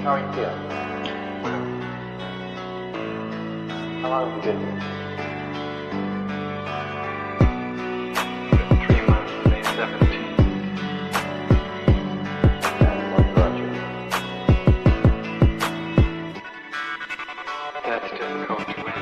How are you feeling? How long have you been here? 3 months, May 17th. And what brought you here? That's difficult to answer.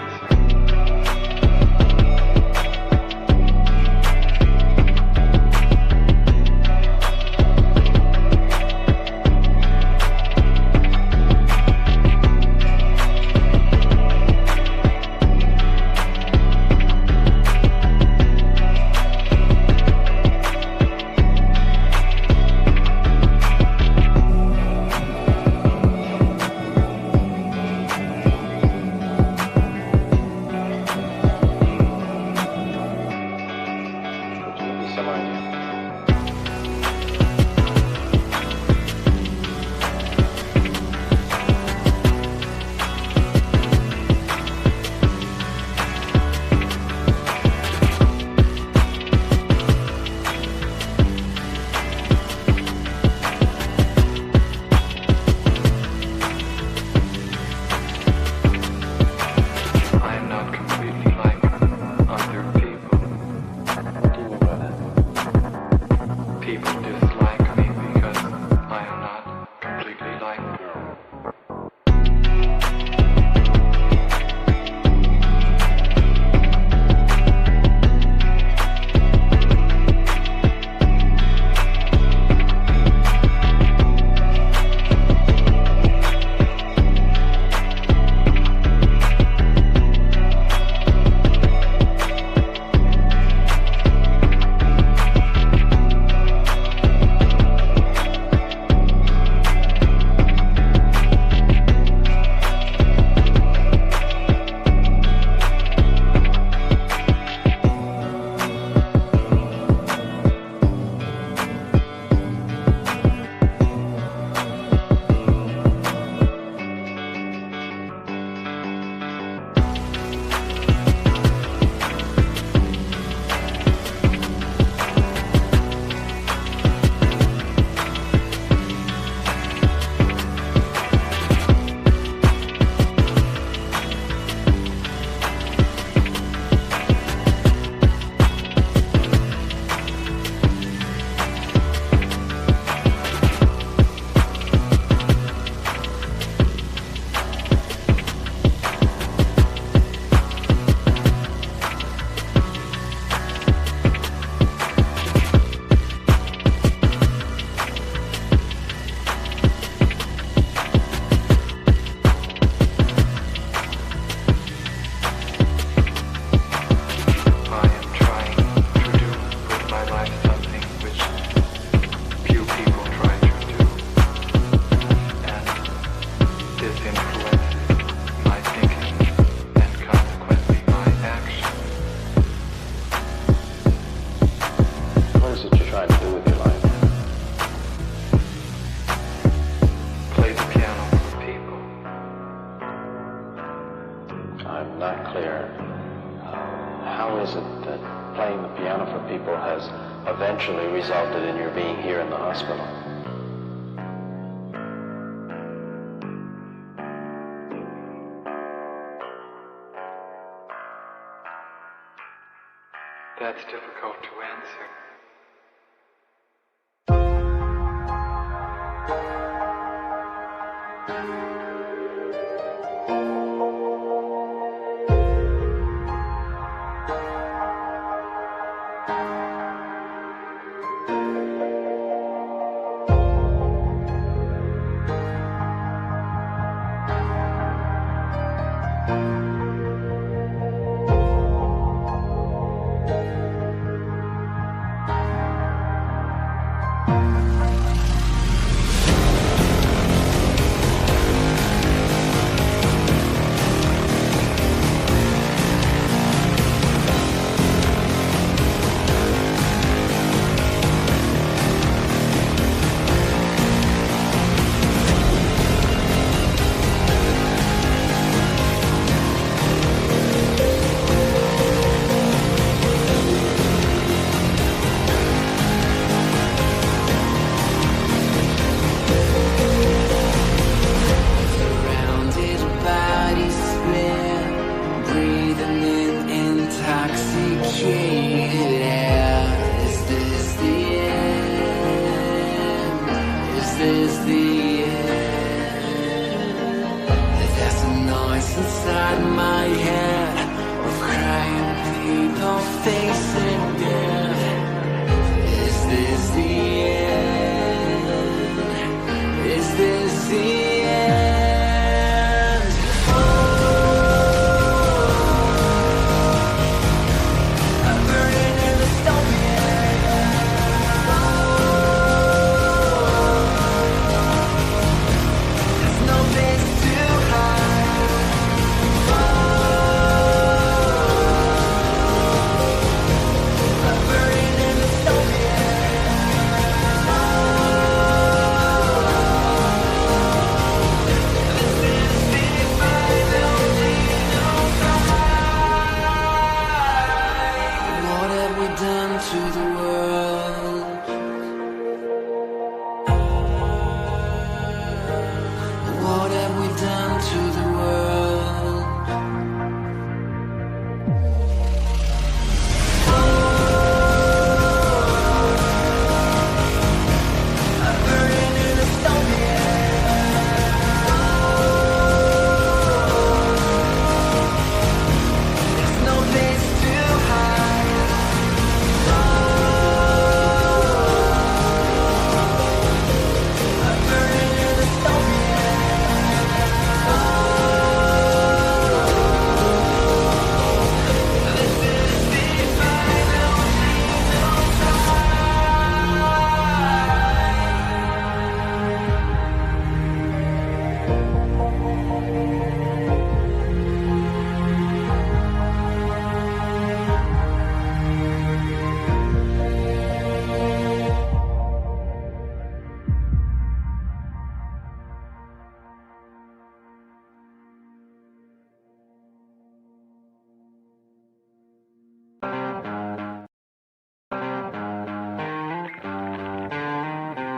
Eventually resulted in your being here in the hospital. That's difficult to answer. the end? There's a noise inside my head of crying people facing death. Is this the end? Is this the end? I'm burning in the stone. There's no place to hide. I'm burning in the stone. What have we done to the world? What have we done to the world? I'm burning in the stone. There's no place to hide. I'm burning in the stone. This is the final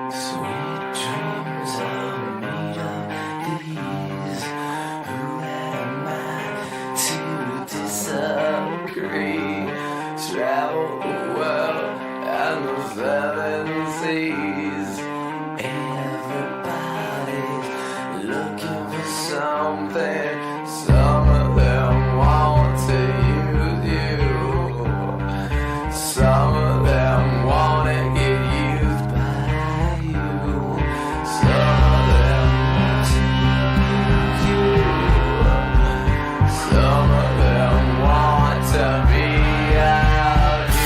sweet dreams are made of these. Who am I to disagree? Travel the world and the seven seas. Everybody's looking for something. Some of them want to use you. Some of them want to get used by you. Some of them want to use you. Some of them want to be out you.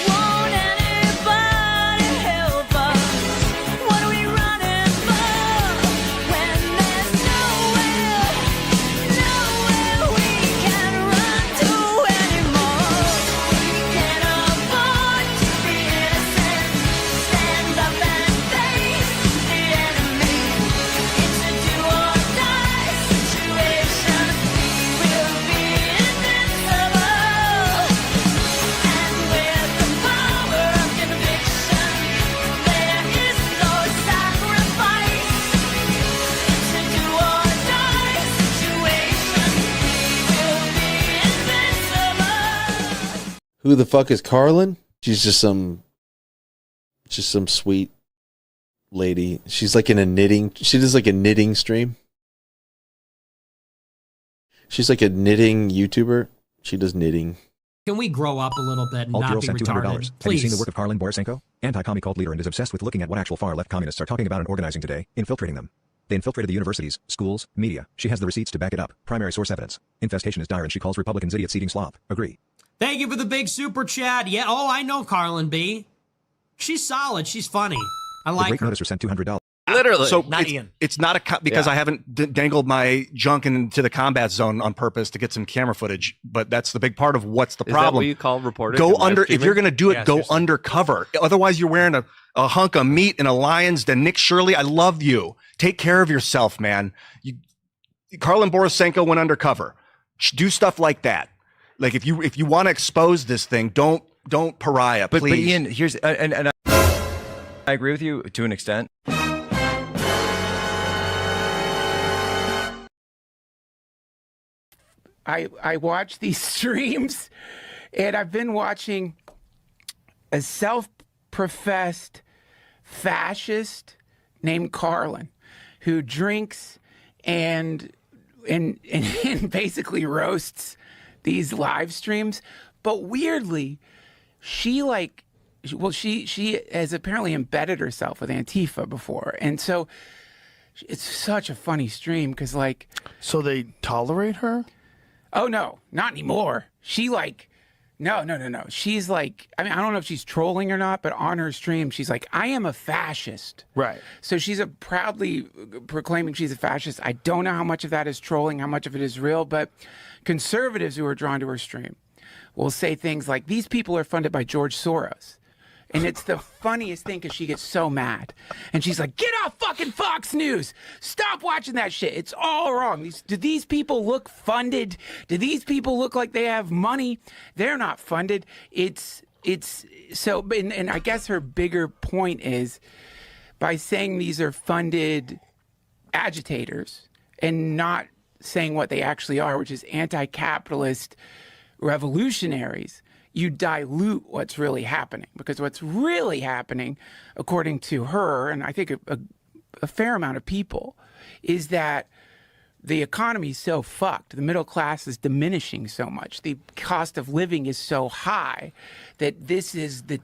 Won't anybody help us? What are we running for? When there's nowhere we can run to anymore. We can't afford to be innocent. Stand up and face the enemy. It's a do or die situation. We will be invincible. And with the power of conviction, there is no sacrifice. It's a do or die situation. We will be invincible. Who the fuck is Karlyn? She's just some sweet lady. She's like in a knitting. She does like a knitting stream. She's like a knitting YouTuber. She does knitting. Can we grow up a little bit and Alt not Girl be sent $200. retarded? Have you Please. seen the work of Karlyn Borysenko? Anti-commie cult leader and is obsessed with looking at what actual far-left communists are talking about and organizing today, infiltrating them. They infiltrated the universities, schools, media. She has the receipts to back it up. Primary source evidence. Infestation is dire and she calls Republicans idiots eating slop. Agree. Thank you for the big super chat. Yeah, oh, I know Karlyn B. She's solid. She's funny. I The like Great her. Noticer sent $200. Literally, So not it's, Ian. it's not because I haven't dangled my junk into the combat zone on purpose to get some camera footage, but that's the big part of what's the Is problem. that what you call reporting? Go and live under if streaming? you're going to do it. Yeah, go seriously. undercover. Otherwise, you're wearing a hunk of meat in a lion's den. Nick Shirley, I love you. Take care of yourself, man. Karlyn Borysenko went undercover. Do stuff like that. Like if you want to expose this thing, don't pariah, please. But Ian, here's and I agree with you to an extent. I watch these streams, and I've been watching a self-professed fascist named Karlyn, who drinks and basically roasts these live streams. But weirdly, she has apparently embedded herself with Antifa before, and so it's such a funny stream because So they tolerate her? Oh no, not anymore. She no. She's like, I don't know if she's trolling or not, but on her stream, she's like, I am a fascist. Right. So she's proudly proclaiming she's a fascist. I don't know how much of that is trolling, how much of it is real, but conservatives who are drawn to her stream will say things like, these people are funded by George Soros. And it's the funniest thing because she gets so mad. And she's like, get off fucking Fox News. Stop watching that shit. It's all wrong. Do these people look funded? Do these people look like they have money? They're not funded. It's so, and I guess her bigger point is by saying these are funded agitators and not saying what they actually are, which is anti-capitalist revolutionaries, you dilute what's really happening. Because what's really happening, according to her, and I think a fair amount of people, is that the economy is so fucked. The middle class is diminishing so much. The cost of living is so high that this is the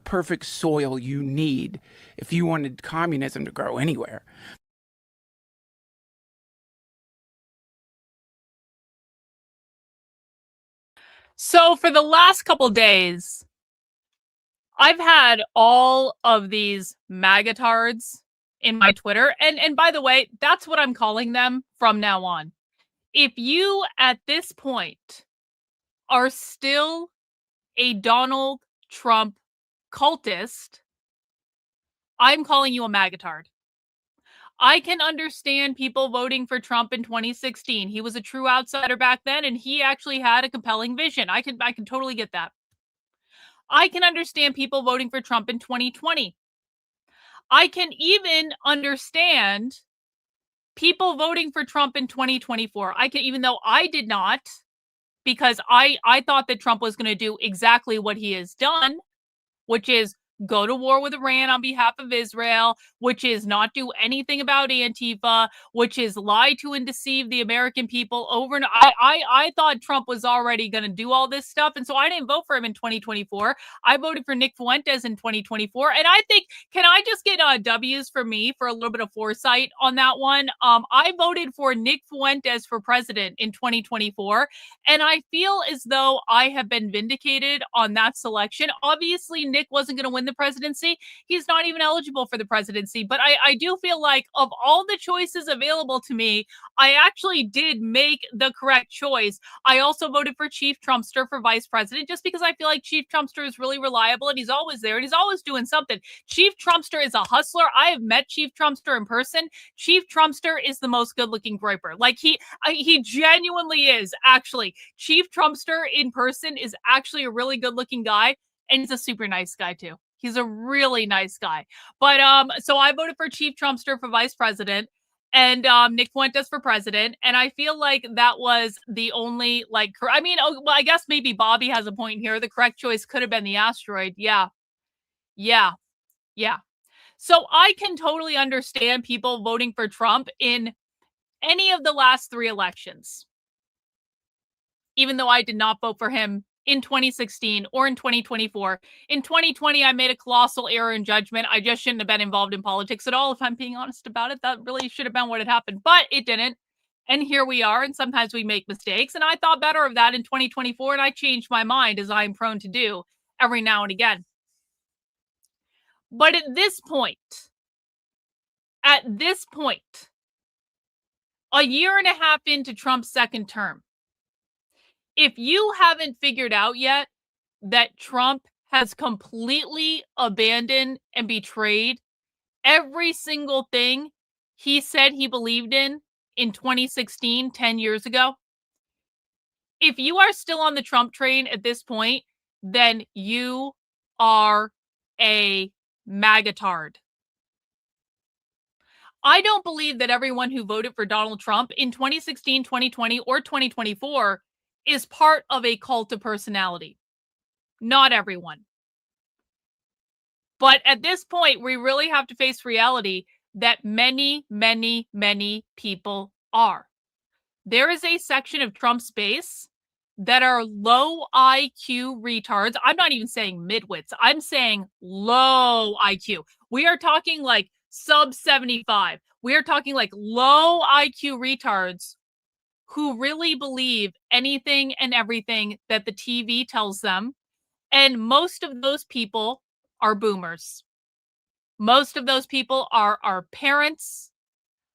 perfect soil you need if you wanted communism to grow anywhere. So for the last couple days, I've had all of these magatards in my Twitter. And by the way, that's what I'm calling them from now on. If you at this point are still a Donald Trump cultist, I'm calling you a magatard. I can understand people voting for Trump in 2016. He was a true outsider back then, and he actually had a compelling vision. I can totally get that. I can understand people voting for Trump in 2020. I can even understand people voting for Trump in 2024. Even though I did not, because I thought that Trump was going to do exactly what he has done, which is go to war with Iran on behalf of Israel, which is not do anything about Antifa, which is lie to and deceive the American people over and I thought Trump was already going to do all this stuff, and so I didn't vote for him in 2024. I voted for Nick Fuentes in 2024, and I think, can I just get W's for me for a little bit of foresight on that one? I voted for Nick Fuentes for president in 2024, and I feel as though I have been vindicated on that selection. Obviously, Nick wasn't going to win the presidency. He's not even eligible for the presidency. But I do feel like of all the choices available to me, I actually did make the correct choice. I also voted for Chief Trumpster for vice president just because I feel like Chief Trumpster is really reliable and he's always there and he's always doing something. Chief Trumpster is a hustler. I have met Chief Trumpster in person. Chief Trumpster is the most good-looking groyper. Like he genuinely is, actually. Chief Trumpster in person is actually a really good-looking guy, and he's a super nice guy too. He's a really nice guy. But so I voted for Chief Trumpster for vice president and Nick Fuentes for president. And I feel like that was the only, I guess maybe Bobby has a point here. The correct choice could have been the asteroid. Yeah. So I can totally understand people voting for Trump in any of the last 3 elections, even though I did not vote for him in 2016 or in 2024. In 2020, I made a colossal error in judgment. I just shouldn't have been involved in politics at all, if I'm being honest about it. That really should have been what had happened, but it didn't. And here we are, and sometimes we make mistakes, and I thought better of that in 2024, and I changed my mind, as I'm prone to do every now and again. But at this point, a year and a half into Trump's second term, if you haven't figured out yet that Trump has completely abandoned and betrayed every single thing he said he believed in 2016, 10 years ago, if you are still on the Trump train at this point, then you are a magatard. I don't believe that everyone who voted for Donald Trump in 2016, 2020, or 2024 is part of a cult of personality. Not everyone. But at this point, we really have to face reality that many, many, many people are. There is a section of Trump's base that are low IQ retards. I'm not even saying midwits. I'm saying low IQ. We are talking like sub 75. We are talking like low IQ retards who really believe anything and everything that the TV tells them. And most of those people are boomers. Most of those people are our parents.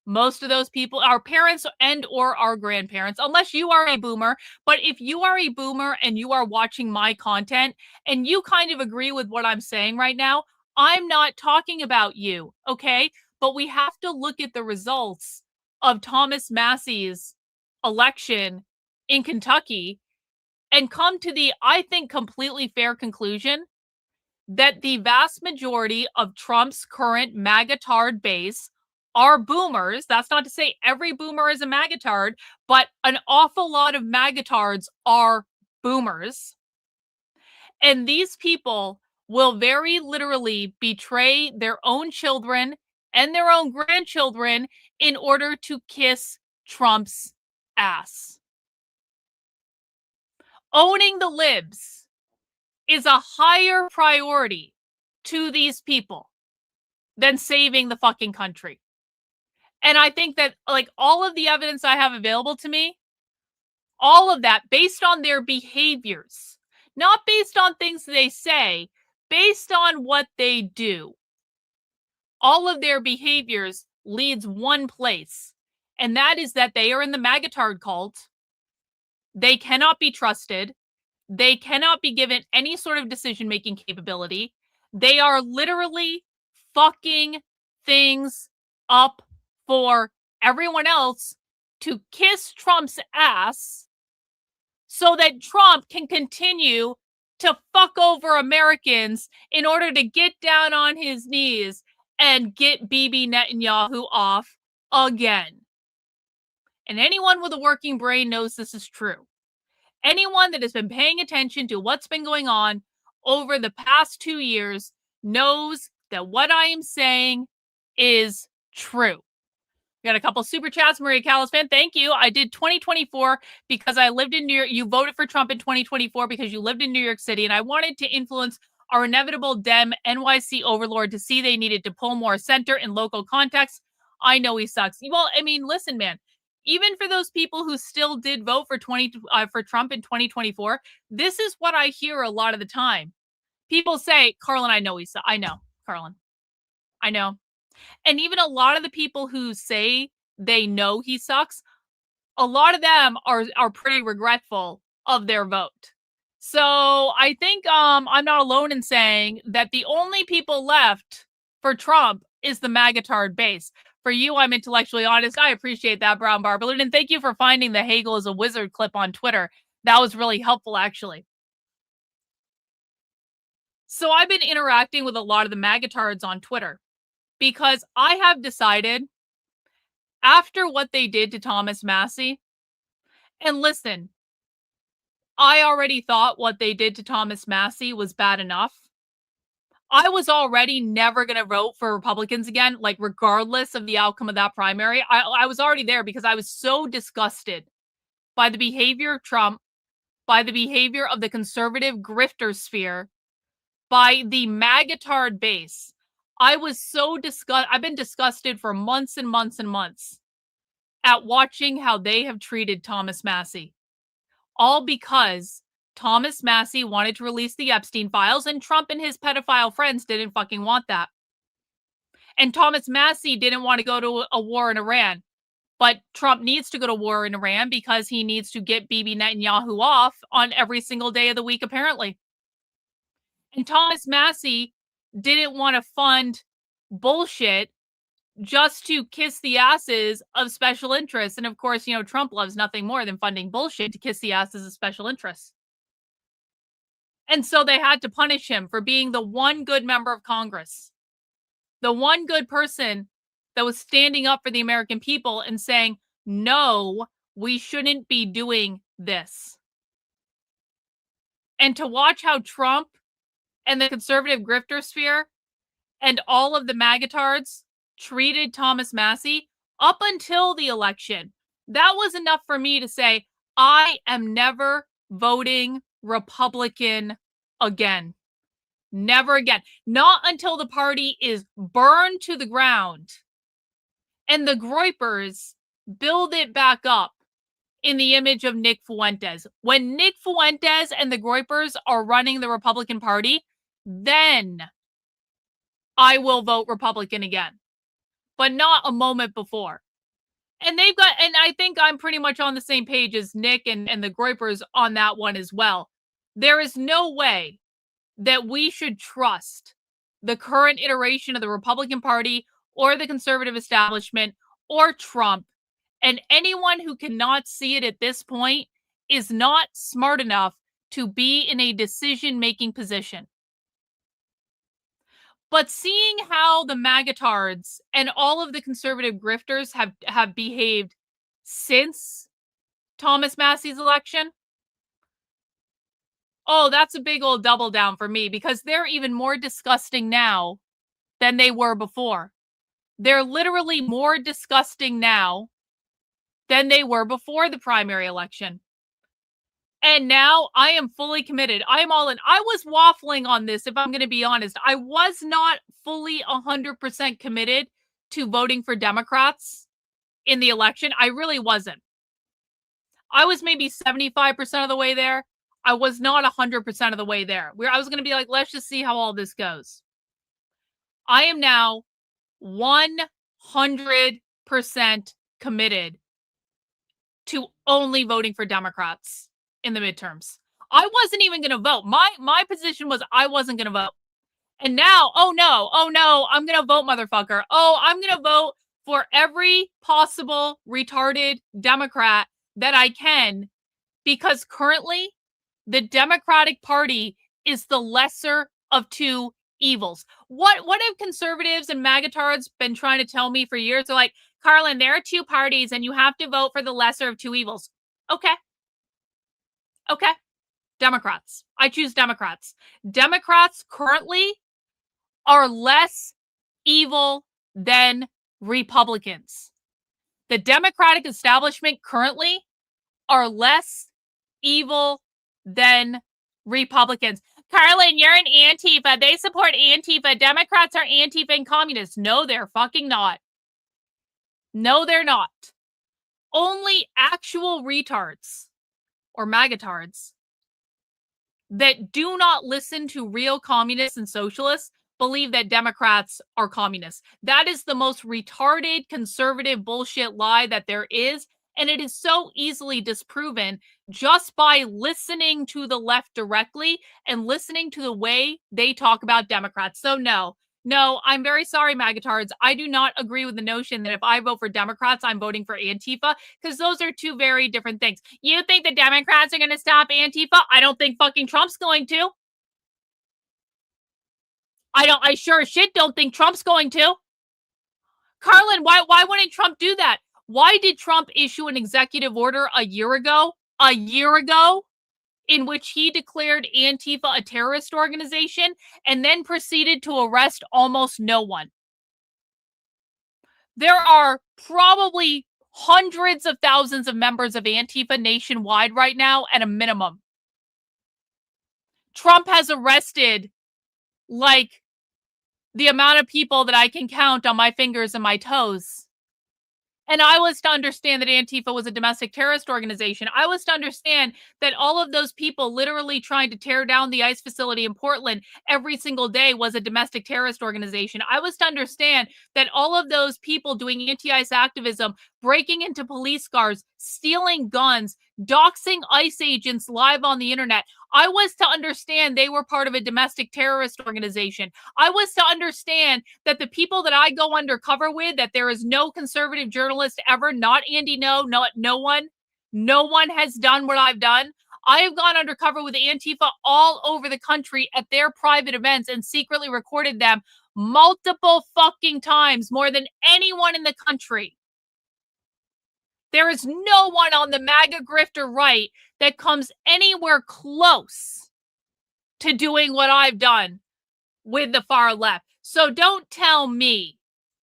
Most of those people are parents and or our grandparents, unless you are a boomer. But if you are a boomer and you are watching my content and you kind of agree with what I'm saying right now, I'm not talking about you, okay? But we have to look at the results of Thomas Massey's election in Kentucky and come to the, I think, completely fair conclusion that the vast majority of Trump's current magatard base are boomers. That's not to say every boomer is a magatard, but an awful lot of magatards are boomers. And these people will very literally betray their own children and their own grandchildren in order to kiss Trump's ass. Owning the libs is a higher priority to these people than saving the fucking country. And I think that, like, all of the evidence I have available to me, all of that based on their behaviors, not based on things they say, based on what they do. All of their behaviors leads one place, and that is that they are in the magatard cult. They cannot be trusted. They cannot be given any sort of decision-making capability. They are literally fucking things up for everyone else to kiss Trump's ass so that Trump can continue to fuck over Americans in order to get down on his knees and get Bibi Netanyahu off again. And anyone with a working brain knows this is true. Anyone that has been paying attention to what's been going on over the past 2 years knows that what I am saying is true. We got a couple super chats. Maria Callis fan, thank you. I did 2024 because I lived in New York. You voted for Trump in 2024 because you lived in New York City, and I wanted to influence our inevitable Dem NYC overlord to see they needed to pull more center in local context. I know he sucks. Well, I mean, listen, man. Even for those people who still did vote for Trump in 2024, this is what I hear a lot of the time. People say, Karlyn, I know he sucks. I know, Karlyn. I know. And even a lot of the people who say they know he sucks, a lot of them are pretty regretful of their vote. So I think I'm not alone in saying that the only people left for Trump is the magatard base. For you, I'm intellectually honest. I appreciate that, Brown Bar Balloon. And thank you for finding the Hegel is a wizard clip on Twitter. That was really helpful, actually. So I've been interacting with a lot of the magatards on Twitter because I have decided after what they did to Thomas Massey, and listen, I already thought what they did to Thomas Massey was bad enough. I was already never going to vote for Republicans again, like regardless of the outcome of that primary. I was already there because I was so disgusted by the behavior of Trump, by the behavior of the conservative grifter sphere, by the magatard base. I was so disgusted. I've been disgusted for months and months and months at watching how they have treated Thomas Massey. All because Thomas Massey wanted to release the Epstein files, and Trump and his pedophile friends didn't fucking want that. And Thomas Massey didn't want to go to a war in Iran. But Trump needs to go to war in Iran because he needs to get Bibi Netanyahu off on every single day of the week, apparently. And Thomas Massey didn't want to fund bullshit just to kiss the asses of special interests. And of course, you know, Trump loves nothing more than funding bullshit to kiss the asses of special interests. And so they had to punish him for being the one good member of Congress the one good person that was standing up for the American people and saying, no, we shouldn't be doing this. And to watch how Trump and the conservative grifter sphere and all of the magatards treated Thomas Massie up until the election, that was enough for me to say, I am never voting Republican again. Never again. Not until the party is burned to the ground and the Groypers build it back up in the image of Nick Fuentes. When Nick Fuentes and the Groypers are running the Republican Party, then I will vote Republican again, but not a moment before. And I think I'm pretty much on the same page as Nick and the Groypers on that one as well. There is no way that we should trust the current iteration of the Republican Party or the conservative establishment or Trump. And anyone who cannot see it at this point is not smart enough to be in a decision-making position. But seeing how the magatards and all of the conservative grifters have behaved since Thomas Massie's election, oh, that's a big old double down for me, because they're even more disgusting now than they were before. They're literally more disgusting now than they were before the primary election. And now I am fully committed. I am all in. I was waffling on this, if I'm going to be honest. I was not fully 100% committed to voting for Democrats in the election. I really wasn't. I was maybe 75% of the way there. I was not 100% of the way there. I was going to be like, let's just see how all this goes. I am now 100% committed to only voting for Democrats in the midterms. I wasn't even going to vote. My position was I wasn't going to vote. And now, oh no, I'm going to vote, motherfucker. Oh, I'm going to vote for every possible retarded Democrat that I can, because currently the Democratic Party is the lesser of two evils. What have conservatives and magatards been trying to tell me for years? They're like, Karlyn, there are two parties and you have to vote for the lesser of two evils. Okay. Democrats. I choose Democrats. Democrats currently are less evil than Republicans. The Democratic establishment currently are less evil than Republicans. Karlyn, you're an Antifa. They support Antifa. Democrats are Antifa and communists. No, they're fucking not. No, they're not. Only actual retards or magatards that do not listen to real communists and socialists believe that Democrats are communists. That is the most retarded conservative bullshit lie that there is. And it is so easily disproven just by listening to the left directly and listening to the way they talk about Democrats. So no, I'm very sorry, magatards. I do not agree with the notion that if I vote for Democrats, I'm voting for Antifa, because those are two very different things. You think the Democrats are going to stop Antifa? I don't think fucking Trump's going to. I sure as shit don't think Trump's going to. Karlyn, why wouldn't Trump do that? Why did Trump issue an executive order a year ago, in which he declared Antifa a terrorist organization and then proceeded to arrest almost no one? There are probably hundreds of thousands of members of Antifa nationwide right now at a minimum. Trump has arrested like the amount of people that I can count on my fingers and my toes. And I was to understand that Antifa was a domestic terrorist organization. I was to understand that all of those people literally trying to tear down the ICE facility in Portland every single day was a domestic terrorist organization. I was to understand that all of those people doing anti-ICE activism, breaking into police cars, stealing guns, doxing ICE agents live on the internet, I was to understand they were part of a domestic terrorist organization. I was to understand that the people that I go undercover with, that there is no conservative journalist ever, not Andy, no one has done what I've done. I have gone undercover with Antifa all over the country at their private events and secretly recorded them multiple fucking times, more than anyone in the country. There is no one on the MAGA grifter right that comes anywhere close to doing what I've done with the far left. So don't tell me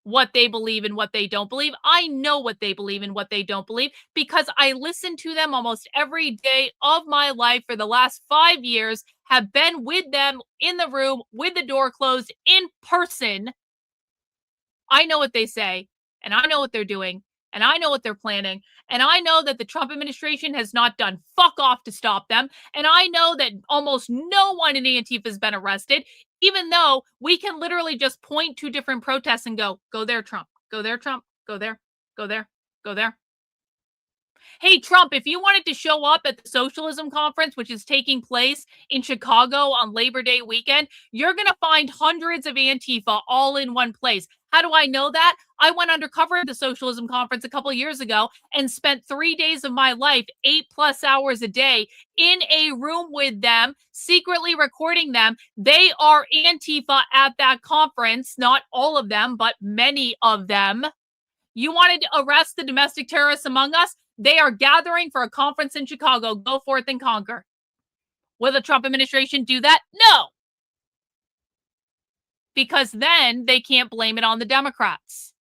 what they believe and what they don't believe. I know what they believe and what they don't believe because I listen to them almost every day of my life for the last 5 years, have been with them in the room with the door closed in person. I know what they say, and I know what they're doing, and I know what they're planning, and I know that the Trump administration has not done fuck off to stop them, and I know that almost no one in Antifa has been arrested, even though we can literally just point to different protests and go there, Trump, go there, Trump, go there, go there, go there. Hey, Trump, if you wanted to show up at the Socialism Conference, which is taking place in Chicago on Labor Day weekend, you're going to find hundreds of Antifa all in one place. How do I know that? I went undercover at the Socialism Conference a couple years ago and spent 3 days of my life, 8+ hours a day, in a room with them, secretly recording them. They are Antifa at that conference. Not all of them, but many of them. You wanted to arrest the domestic terrorists among us? They are gathering for a conference in Chicago. Go forth and conquer. Will the Trump administration do that? No. Because then they can't blame it on the Democrats.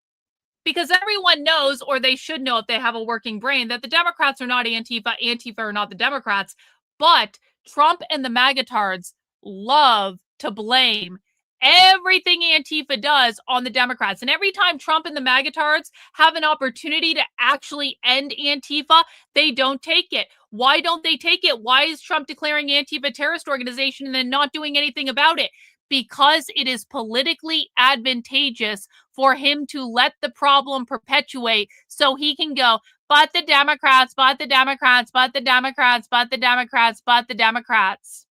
Because everyone knows, or they should know if they have a working brain, that the Democrats are not Antifa, Antifa are not the Democrats. But Trump and the MAGA-tards love to blame everything Antifa does on the Democrats. And every time Trump and the MAGA-tards have an opportunity to actually end Antifa, they don't take it. Why don't they take it? Why is Trump declaring Antifa a terrorist organization and then not doing anything about it? Because it is politically advantageous for him to let the problem perpetuate so he can go, but the Democrats, but the Democrats, but the Democrats, but the Democrats, but the Democrats.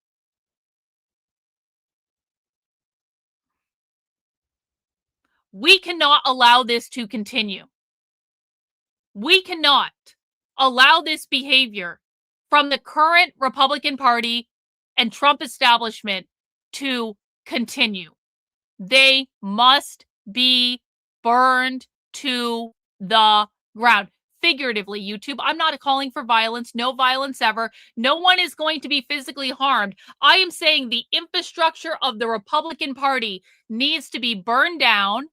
We cannot allow this to continue. We cannot allow this behavior from the current Republican Party and Trump establishment to continue. They must be burned to the ground. Figuratively, YouTube, I'm not calling for violence. No violence ever. No one is going to be physically harmed. I am saying the infrastructure of the Republican Party needs to be burned down.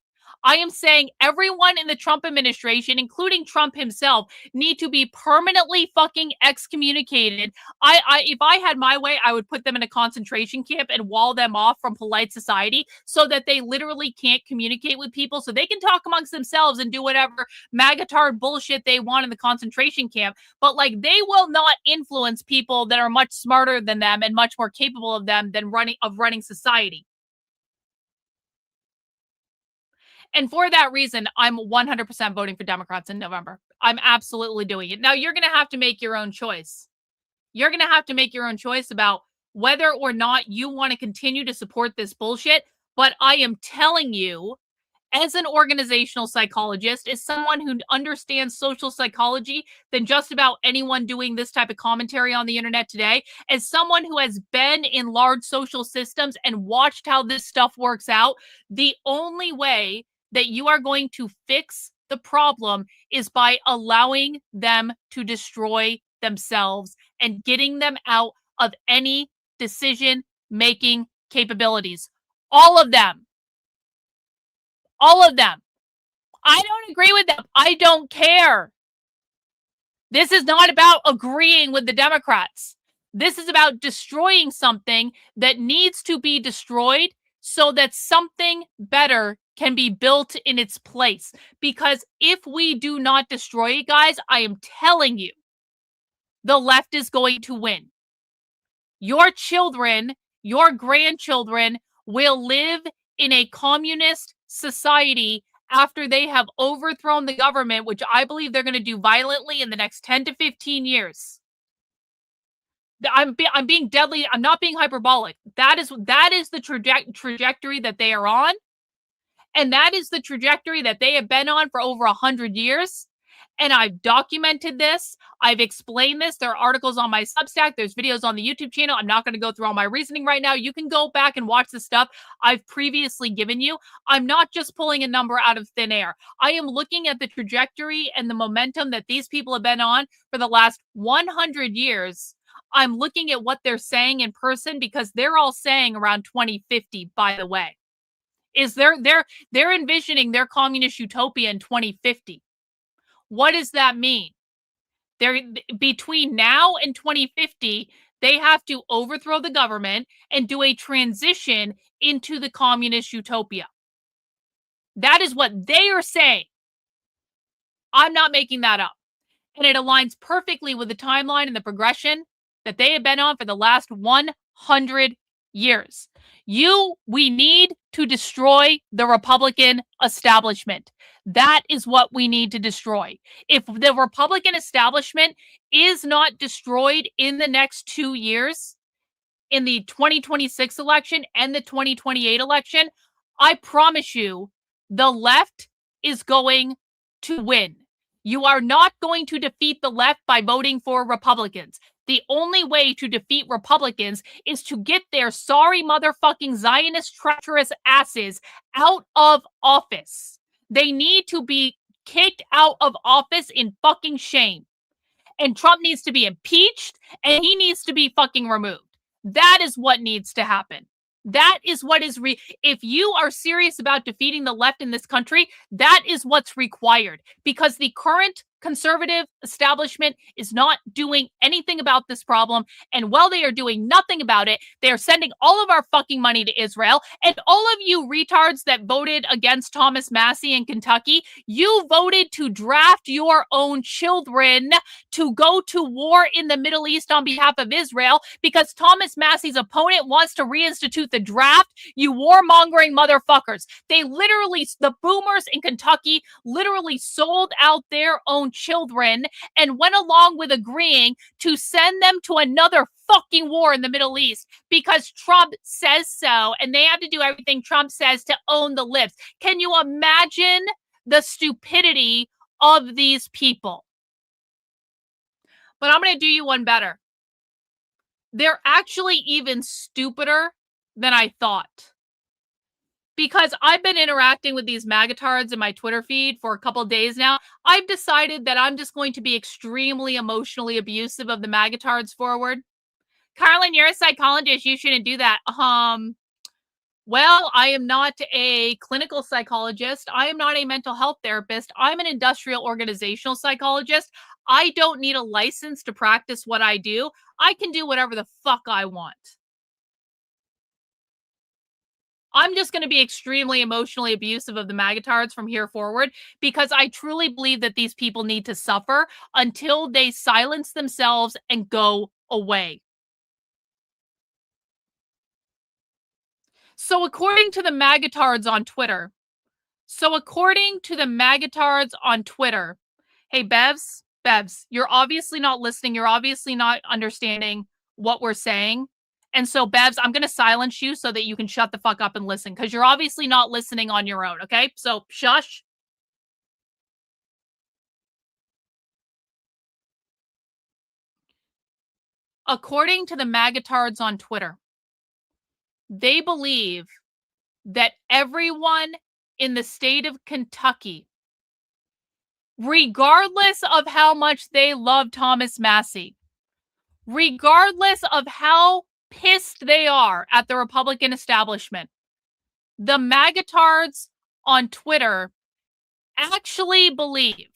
I am saying everyone in the Trump administration, including Trump himself, need to be permanently fucking excommunicated. If I had my way, I would put them in a concentration camp and wall them off from polite society so that they literally can't communicate with people, so they can talk amongst themselves and do whatever magatard bullshit they want in the concentration camp. But like, they will not influence people that are much smarter than them and much more capable of them than running society. And for that reason, I'm 100% voting for Democrats in November. I'm absolutely doing it. Now, you're going to have to make your own choice. You're going to have to make your own choice about whether or not you want to continue to support this bullshit. But I am telling you, as an organizational psychologist, as someone who understands social psychology than just about anyone doing this type of commentary on the internet today, as someone who has been in large social systems and watched how this stuff works out, the only way that you are going to fix the problem is by allowing them to destroy themselves and getting them out of any decision-making capabilities. All of them. All of them. I don't agree with them. I don't care. This is not about agreeing with the Democrats. This is about destroying something that needs to be destroyed so that something better can be built in its place. Because if we do not destroy it, guys, I am telling you, the left is going to win. Your children, your grandchildren will live in a communist society after they have overthrown the government, which I believe they're going to do violently in the next 10 to 15 years. I'm being deadly. I'm not being hyperbolic. That is the trajectory that they are on. And that is the trajectory that they have been on for over 100 years. And I've documented this. I've explained this. There are articles on my Substack. There's videos on the YouTube channel. I'm not going to go through all my reasoning right now. You can go back and watch the stuff I've previously given you. I'm not just pulling a number out of thin air. I am looking at the trajectory and the momentum that these people have been on for the last 100 years. I'm looking at what they're saying in person because they're all saying around 2050, by the way. Is they're envisioning their communist utopia in 2050. What does that mean? They're between now and 2050, they have to overthrow the government and do a transition into the communist utopia. That is what they are saying. I'm not making that up. And it aligns perfectly with the timeline and the progression that they have been on for the last 100 years. We need to destroy the Republican establishment. That is what we need to destroy. If the Republican establishment is not destroyed in the next 2 years, in the 2026 election and the 2028 election, I promise you, the left is going to win. You are not going to defeat the left by voting for Republicans. The only way to defeat Republicans is to get their sorry motherfucking Zionist treacherous asses out of office. They need to be kicked out of office in fucking shame. And Trump needs to be impeached and he needs to be fucking removed. That is what needs to happen. That is what is if you are serious about defeating the left in this country, that is what's required, because the current conservative establishment is not doing anything about this problem. And while they are doing nothing about it, they are sending all of our fucking money to Israel. And all of you retards that voted against Thomas Massie in Kentucky, you voted to draft your own children to go to war in the Middle East on behalf of Israel because Thomas Massie's opponent wants to reinstitute the draft. You warmongering motherfuckers. They literally, the boomers in Kentucky literally sold out their own children and went along with agreeing to send them to another fucking war in the Middle East because Trump says so, and they have to do everything Trump says to own the libs. Can you imagine the stupidity of these people? But I'm going to do you one better. They're actually even stupider than I thought. Because I've been interacting with these magatards in my Twitter feed for a couple of days now, I've decided that I'm just going to be extremely emotionally abusive of the magatards forward. Karlyn, you're a psychologist. You shouldn't do that. Well, I am not a clinical psychologist. I am not a mental health therapist. I'm an industrial organizational psychologist. I don't need a license to practice what I do. I can do whatever the fuck I want. I'm just going to be extremely emotionally abusive of the magatards from here forward because I truly believe that these people need to suffer until they silence themselves and go away. So according to the magatards on Twitter, hey, Bevs, you're obviously not listening. You're obviously not understanding what we're saying. And so, Bevs, I'm going to silence you so that you can shut the fuck up and listen, because you're obviously not listening on your own, okay? So, shush. According to the magatards on Twitter, they believe that everyone in the state of Kentucky, regardless of how much they love Thomas Massie, regardless of how pissed they are at the Republican establishment, the magatards on Twitter actually believe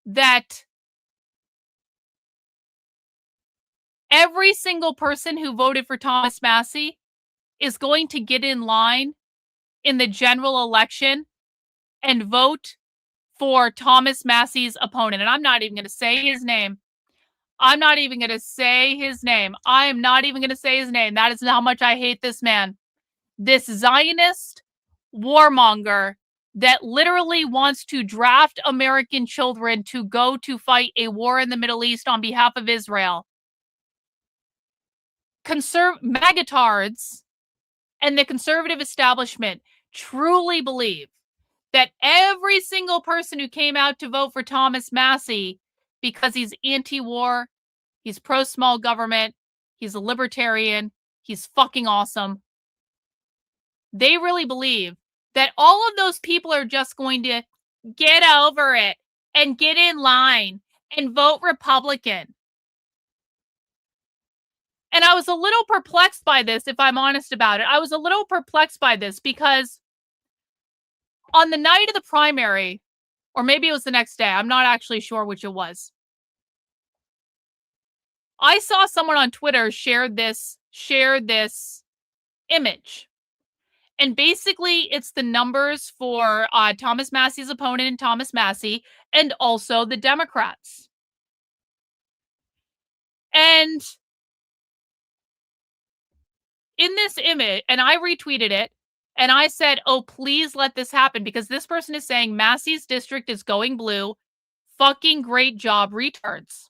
that every single person who voted for Thomas Massie is going to get in line in the general election and vote for Thomas Massie's opponent. And I'm not even going to say his name. I am not even going to say his name. That is how much I hate this man. This Zionist warmonger that literally wants to draft American children to go to fight a war in the Middle East on behalf of Israel. Magatards and the conservative establishment truly believe that every single person who came out to vote for Thomas Massie because he's anti-war, he's pro-small government, he's a libertarian, he's fucking awesome, they really believe that all of those people are just going to get over it and get in line and vote Republican. And I was a little perplexed by this, if I'm honest about it. I was a little perplexed by this because on the night of the primary, or maybe it was the next day, I'm not actually sure which it was, I saw someone on Twitter share this image. And basically, it's the numbers for Thomas Massie's opponent, Thomas Massie, and also the Democrats. And in this image, and I retweeted it, and I said, oh, please let this happen, because this person is saying Massie's district is going blue. Fucking great job, retards.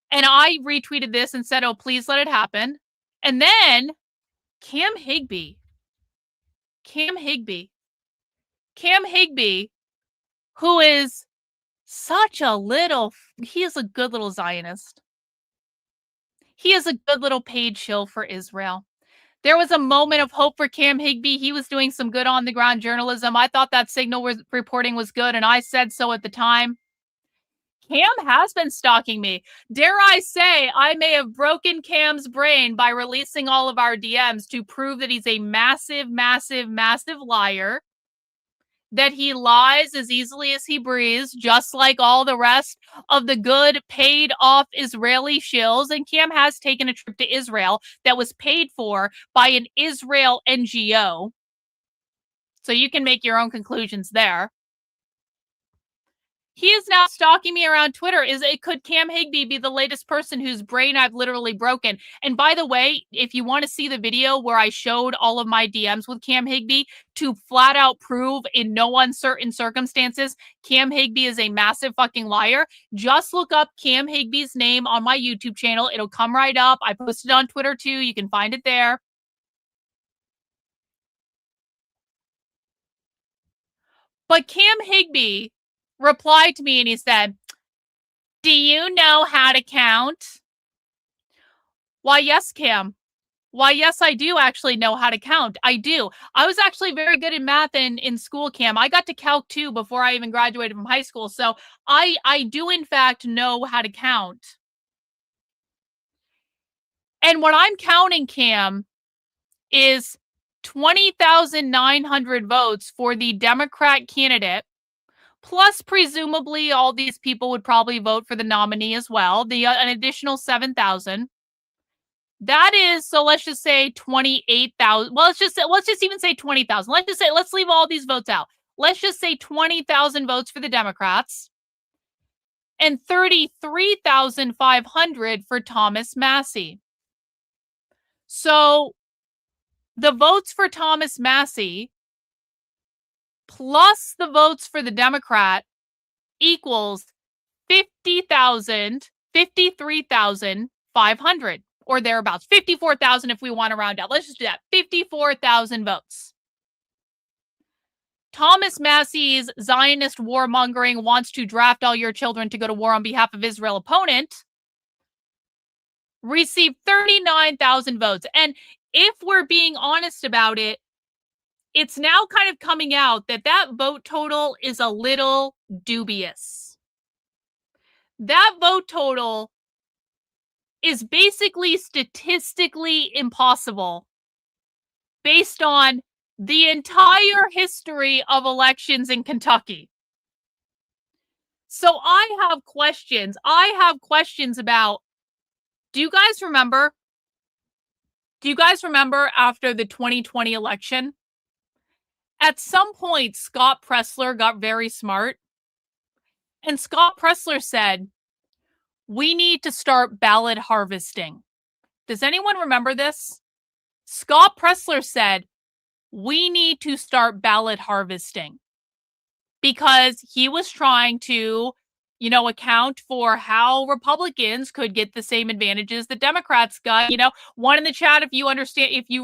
And I retweeted this and said, oh, please let it happen. And then Cam Higbee, who is such a little, he is a good little Zionist. He is a good little paid shill for Israel. There was a moment of hope for Cam Higbee. He was doing some good on the ground journalism. I thought that signal reporting was good, and I said so at the time. Cam has been stalking me. Dare I say, I may have broken Cam's brain by releasing all of our DMs to prove that he's a massive, massive, massive liar, that he lies as easily as he breathes, just like all the rest of the good, paid-off Israeli shills. And Cam has taken a trip to Israel that was paid for by an Israel NGO. So you can make your own conclusions there. He is now stalking me around Twitter. Could Cam Higbee be the latest person whose brain I've literally broken? And by the way, if you want to see the video where I showed all of my DMs with Cam Higbee to flat out prove in no uncertain circumstances Cam Higbee is a massive fucking liar, just look up Cam Higbee's name on my YouTube channel. It'll come right up. I posted it on Twitter too. You can find it there. But Cam Higbee replied to me and he said, do you know how to count? Why, yes, Cam. Why, yes, I do actually know how to count. I do. I was actually very good in math in school, Cam. I got to Calc 2 before I even graduated from high school. So I do, in fact, know how to count. And what I'm counting, Cam, is 20,900 votes for the Democrat candidate. Plus, presumably, all these people would probably vote for the nominee as well. An additional 7,000. That is, so let's just say 28,000. Well, let's just even say 20,000. Let's leave all these votes out. Let's just say 20,000 votes for the Democrats and 33,500 for Thomas Massie. So the votes for Thomas Massie plus the votes for the Democrat equals 53,500 or thereabouts. 54,000 if we want to round out. Let's just do that. 54,000 votes. Thomas Massie's Zionist warmongering wants to draft all your children to go to war on behalf of Israel opponent received 39,000 votes. And if we're being honest about it, it's now kind of coming out that that vote total is a little dubious. That vote total is basically statistically impossible based on the entire history of elections in Kentucky. So I have questions. About, do you guys remember after the 2020 election? At some point, Scott Presler got very smart. And Scott Presler said, we need to start ballot harvesting. Does anyone remember this? Scott Presler said, we need to start ballot harvesting. Because he was trying to, account for how Republicans could get the same advantages the Democrats got. One in the chat if you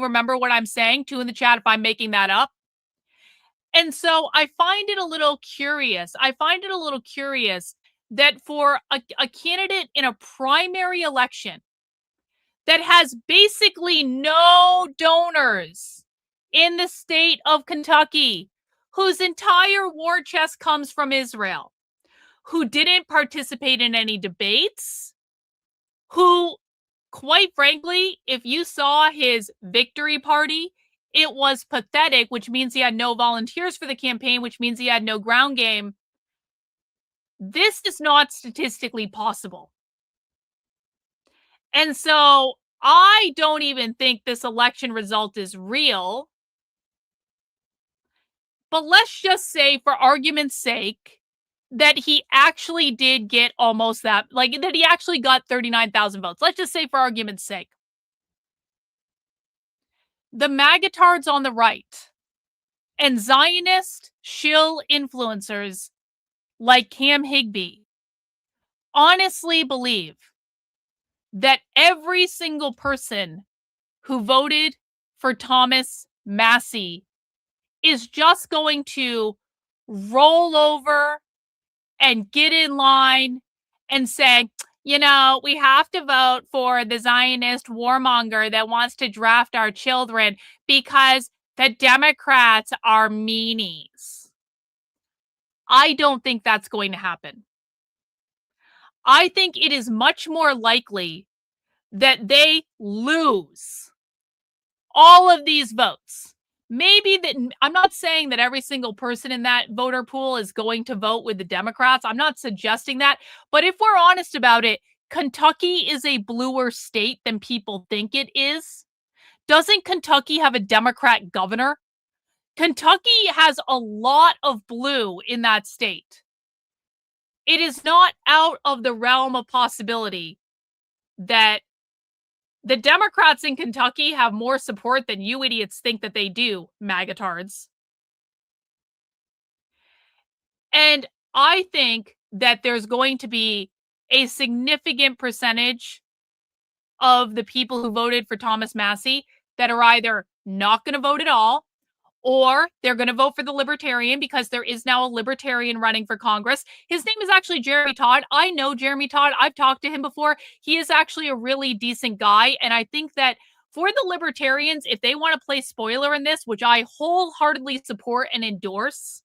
remember what I'm saying, two in the chat if I'm making that up. And so I find it a little curious. That for a candidate in a primary election that has basically no donors in the state of Kentucky, whose entire war chest comes from Israel, who didn't participate in any debates, who, quite frankly, if you saw his victory party, it was pathetic, which means he had no volunteers for the campaign, which means he had no ground game. This is not statistically possible. And so I don't even think this election result is real. But let's just say, for argument's sake, that he actually did get almost that, like that he actually got 39,000 votes. Let's just say, for argument's sake. The magatards on the right and Zionist shill influencers like Cam Higbee honestly believe that every single person who voted for Thomas Massie is just going to roll over and get in line and say, you know, we have to vote for the Zionist warmonger that wants to draft our children because the Democrats are meanies. I don't think that's going to happen. I think it is much more likely that they lose all of these votes. Maybe that, I'm not saying that every single person in that voter pool is going to vote with the Democrats. I'm not suggesting that. But if we're honest about it, Kentucky is a bluer state than people think it is. Doesn't Kentucky have a Democrat governor? Kentucky has a lot of blue in that state. It is not out of the realm of possibility that the Democrats in Kentucky have more support than you idiots think that they do, magatards. And I think that there's going to be a significant percentage of the people who voted for Thomas Massie that are either not going to vote at all, or they're going to vote for the Libertarian because there is now a Libertarian running for Congress. His name is actually Jeremy Todd. I know Jeremy Todd. I've talked to him before. He is actually a really decent guy. And I think that for the Libertarians, if they want to play spoiler in this, which I wholeheartedly support and endorse,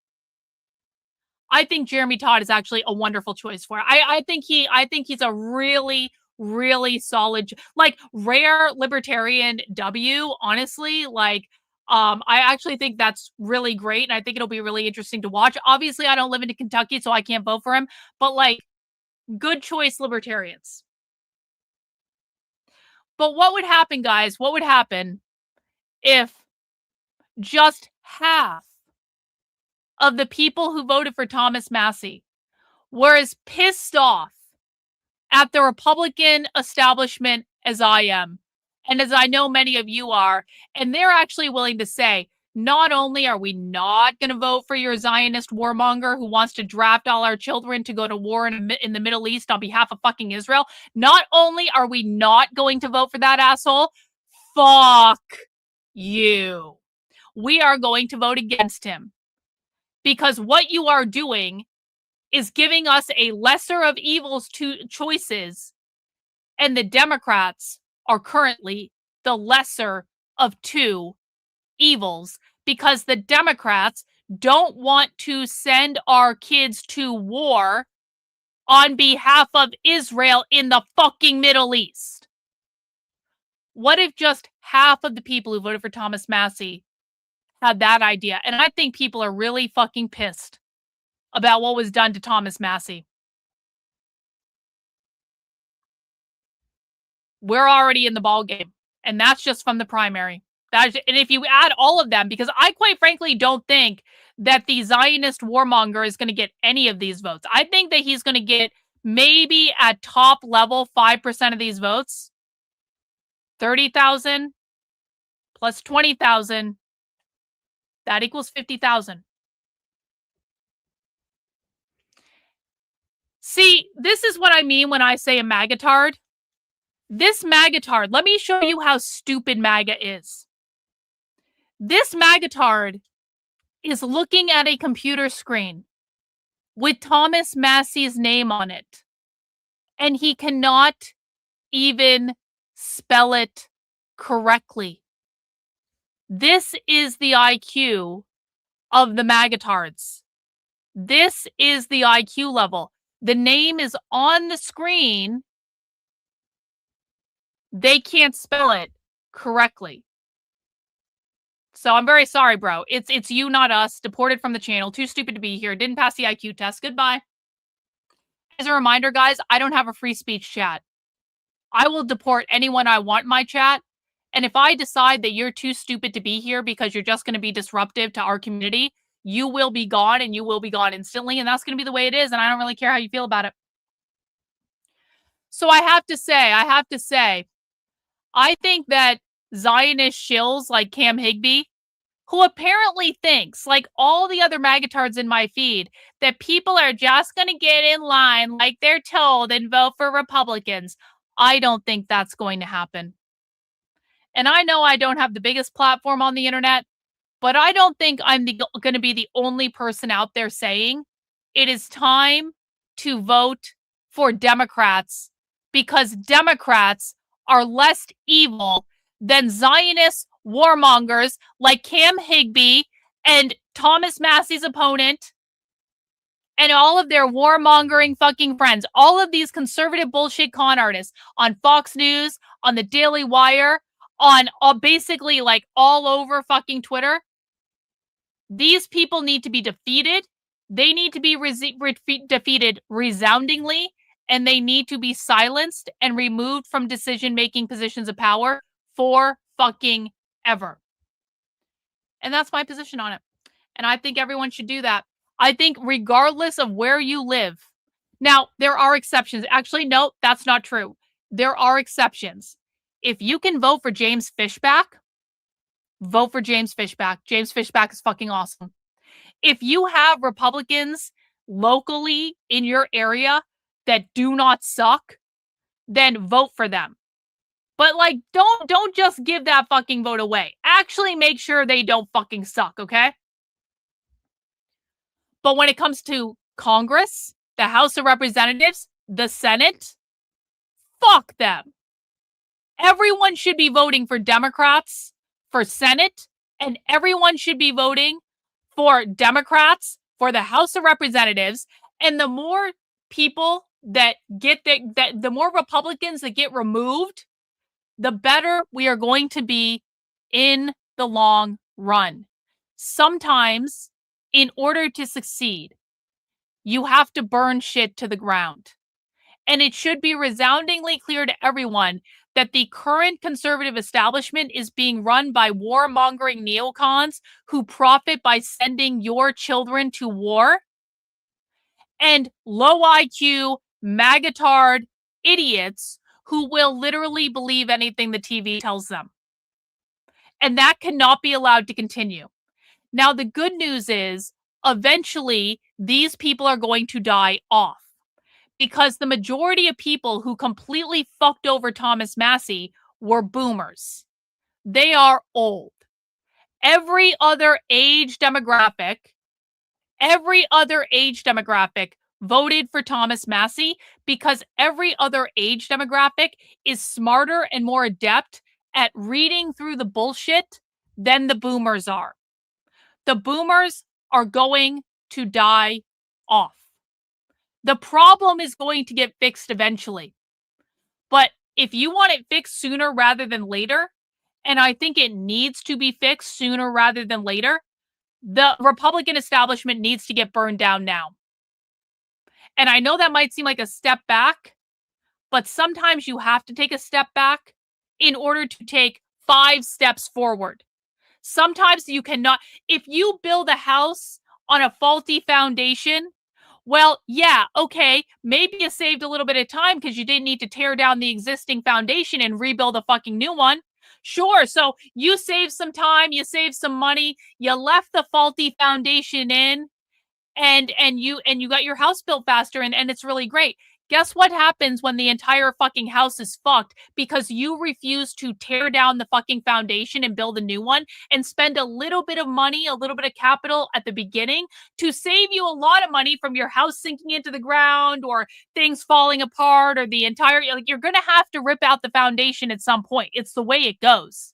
I think Jeremy Todd is actually a wonderful choice for it. I think he's a really, really solid, like, rare Libertarian W, honestly. Like, I actually think that's really great, and I think it'll be really interesting to watch. Obviously, I don't live in Kentucky, so I can't vote for him, but, like, good choice, Libertarians. But what would happen, guys? What would happen if just half of the people who voted for Thomas Massie were as pissed off at the Republican establishment as I am, and as I know many of you are, and they're actually willing to say, not only are we not going to vote for your Zionist warmonger who wants to draft all our children to go to war in the Middle East on behalf of fucking Israel, not only are we not going to vote for that asshole, fuck you. We are going to vote against him. Because what you are doing is giving us a lesser of evils choices, and the Democrats are currently the lesser of two evils, because the Democrats don't want to send our kids to war on behalf of Israel in the fucking Middle East. What if just half of the people who voted for Thomas Massie had that idea? And I think people are really fucking pissed about what was done to Thomas Massie. We're already in the ball game, and that's just from the primary. And if you add all of them, because I quite frankly don't think that the Zionist warmonger is going to get any of these votes. I think that he's going to get maybe at top level 5% of these votes. 30,000 plus 20,000. That equals 50,000. See, this is what I mean when I say a magatard. This magatard, let me show you how stupid MAGA is. This magatard is looking at a computer screen with Thomas Massey's name on it, and he cannot even spell it correctly. This is the IQ of the magatards. This is the IQ level. The name is on the screen. They can't spell it correctly. So I'm very sorry, bro. It's you, not us. Deported from the channel. Too stupid to be here. Didn't pass the IQ test. Goodbye. As a reminder, guys, I don't have a free speech chat. I will deport anyone I want in my chat. And if I decide that you're too stupid to be here because you're just going to be disruptive to our community, you will be gone, and you will be gone instantly. And that's going to be the way it is. And I don't really care how you feel about it. So I have to say, I think that Zionist shills like Cam Higbee, who apparently thinks, like all the other magatards in my feed, that people are just going to get in line like they're told and vote for Republicans. I don't think that's going to happen. And I know I don't have the biggest platform on the internet, but I don't think I'm going to be the only person out there saying it is time to vote for Democrats, because Democrats are less evil than Zionist warmongers like Cam Higbee and Thomas Massey's opponent and all of their warmongering fucking friends. All of these conservative bullshit con artists on Fox News, on the Daily Wire, on basically like all over fucking Twitter. These people need to be defeated. They need to be defeated resoundingly, and they need to be silenced and removed from decision-making positions of power for fucking ever. And that's my position on it. And I think everyone should do that. I think regardless of where you live. Now, there are exceptions. Actually, no, that's not true. There are exceptions. If you can vote for James Fishback, vote for James Fishback. James Fishback is fucking awesome. If you have Republicans locally in your area that do not suck, then vote for them. But like, don't just give that fucking vote away. Actually make sure they don't fucking suck, okay? But when it comes to Congress, the House of Representatives, the Senate, fuck them. Everyone should be voting for Democrats for Senate, and everyone should be voting for Democrats for the House of Representatives. And the more people that get the more Republicans that get removed, the better we are going to be in the long run. Sometimes, in order to succeed, you have to burn shit to the ground. And it should be resoundingly clear to everyone that the current conservative establishment is being run by warmongering neocons who profit by sending your children to war, and low IQ, magatard idiots who will literally believe anything the TV tells them. And that cannot be allowed to continue. Now, the good news is, eventually, these people are going to die off. Because the majority of people who completely fucked over Thomas Massey were boomers. They are old. Every other age demographic voted for Thomas Massey because every other age demographic is smarter and more adept at reading through the bullshit than the boomers are. The boomers are going to die off. The problem is going to get fixed eventually. But if you want it fixed sooner rather than later, and I think it needs to be fixed sooner rather than later, the Republican establishment needs to get burned down now. And I know that might seem like a step back, but sometimes you have to take a step back in order to take 5 steps forward. Sometimes you cannot. If you build a house on a faulty foundation, well, yeah, okay, maybe you saved a little bit of time because you didn't need to tear down the existing foundation and rebuild a fucking new one. Sure, so you saved some time, you saved some money, you left the faulty foundation in, and you got your house built faster, and it's really great. Guess what happens when the entire fucking house is fucked because you refuse to tear down the fucking foundation and build a new one and spend a little bit of money, a little bit of capital at the beginning to save you a lot of money from your house sinking into the ground or things falling apart or the entire, like, you're going to have to rip out the foundation at some point. It's the way it goes.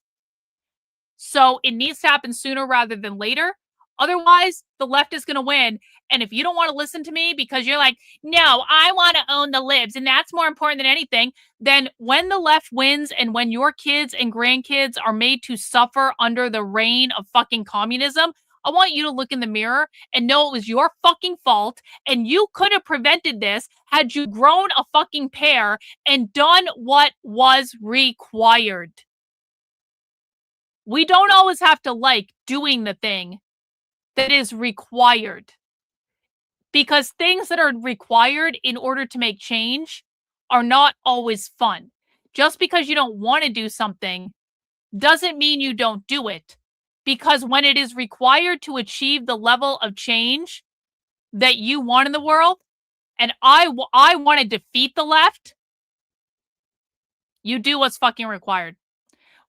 So it needs to happen sooner rather than later. Otherwise, the left is going to win. And if you don't want to listen to me because you're like, no, I want to own the libs and that's more important than anything, then when the left wins and when your kids and grandkids are made to suffer under the reign of fucking communism, I want you to look in the mirror and know it was your fucking fault and you could have prevented this had you grown a fucking pair and done what was required. We don't always have to like doing the thing that is required. Because things that are required in order to make change are not always fun. Just because you don't want to do something doesn't mean you don't do it. Because when it is required to achieve the level of change that you want in the world, and I want to defeat the left, you do what's fucking required.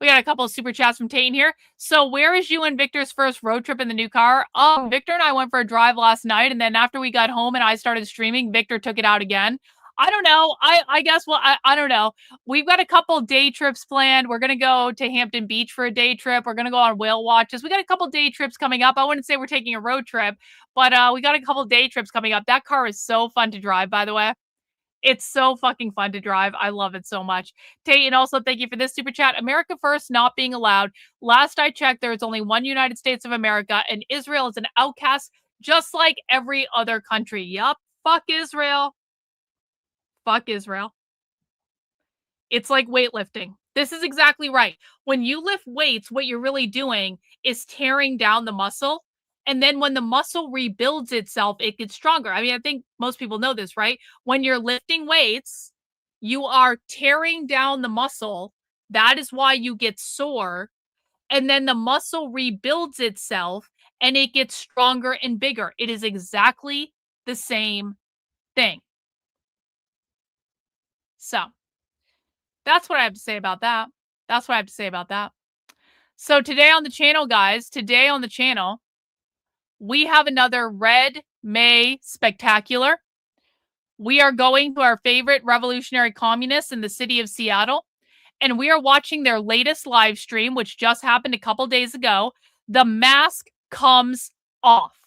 We got a couple of super chats from Tate here. So where is you and Victor's first road trip in the new car? Victor and I went for a drive last night, and then after we got home and I started streaming, Victor took it out again. I don't know. I guess, well, I don't know. We've got a couple day trips planned. We're going to go to Hampton Beach for a day trip. We're going to go on whale watches. We got a couple day trips coming up. I wouldn't say we're taking a road trip, but we got a couple day trips coming up. That car is so fun to drive, by the way. It's so fucking fun to drive. I love it so much. Tate, and also thank you for this super chat. America first not being allowed. Last I checked, there is only one United States of America, and Israel is an outcast just like every other country. Yup. Fuck Israel. Fuck Israel. It's like weightlifting. This is exactly right. When you lift weights, what you're really doing is tearing down the muscle. And then when the muscle rebuilds itself, it gets stronger. I mean, I think most people know this, right? When you're lifting weights, you are tearing down the muscle. That is why you get sore. And then the muscle rebuilds itself and it gets stronger and bigger. It is exactly the same thing. So that's what I have to say about that. That's what I have to say about that. So today on the channel, guys, we have another Red May Spectacular. We are going to our favorite revolutionary communists in the city of Seattle, and we are watching their latest live stream, which just happened a couple days ago. The mask comes off.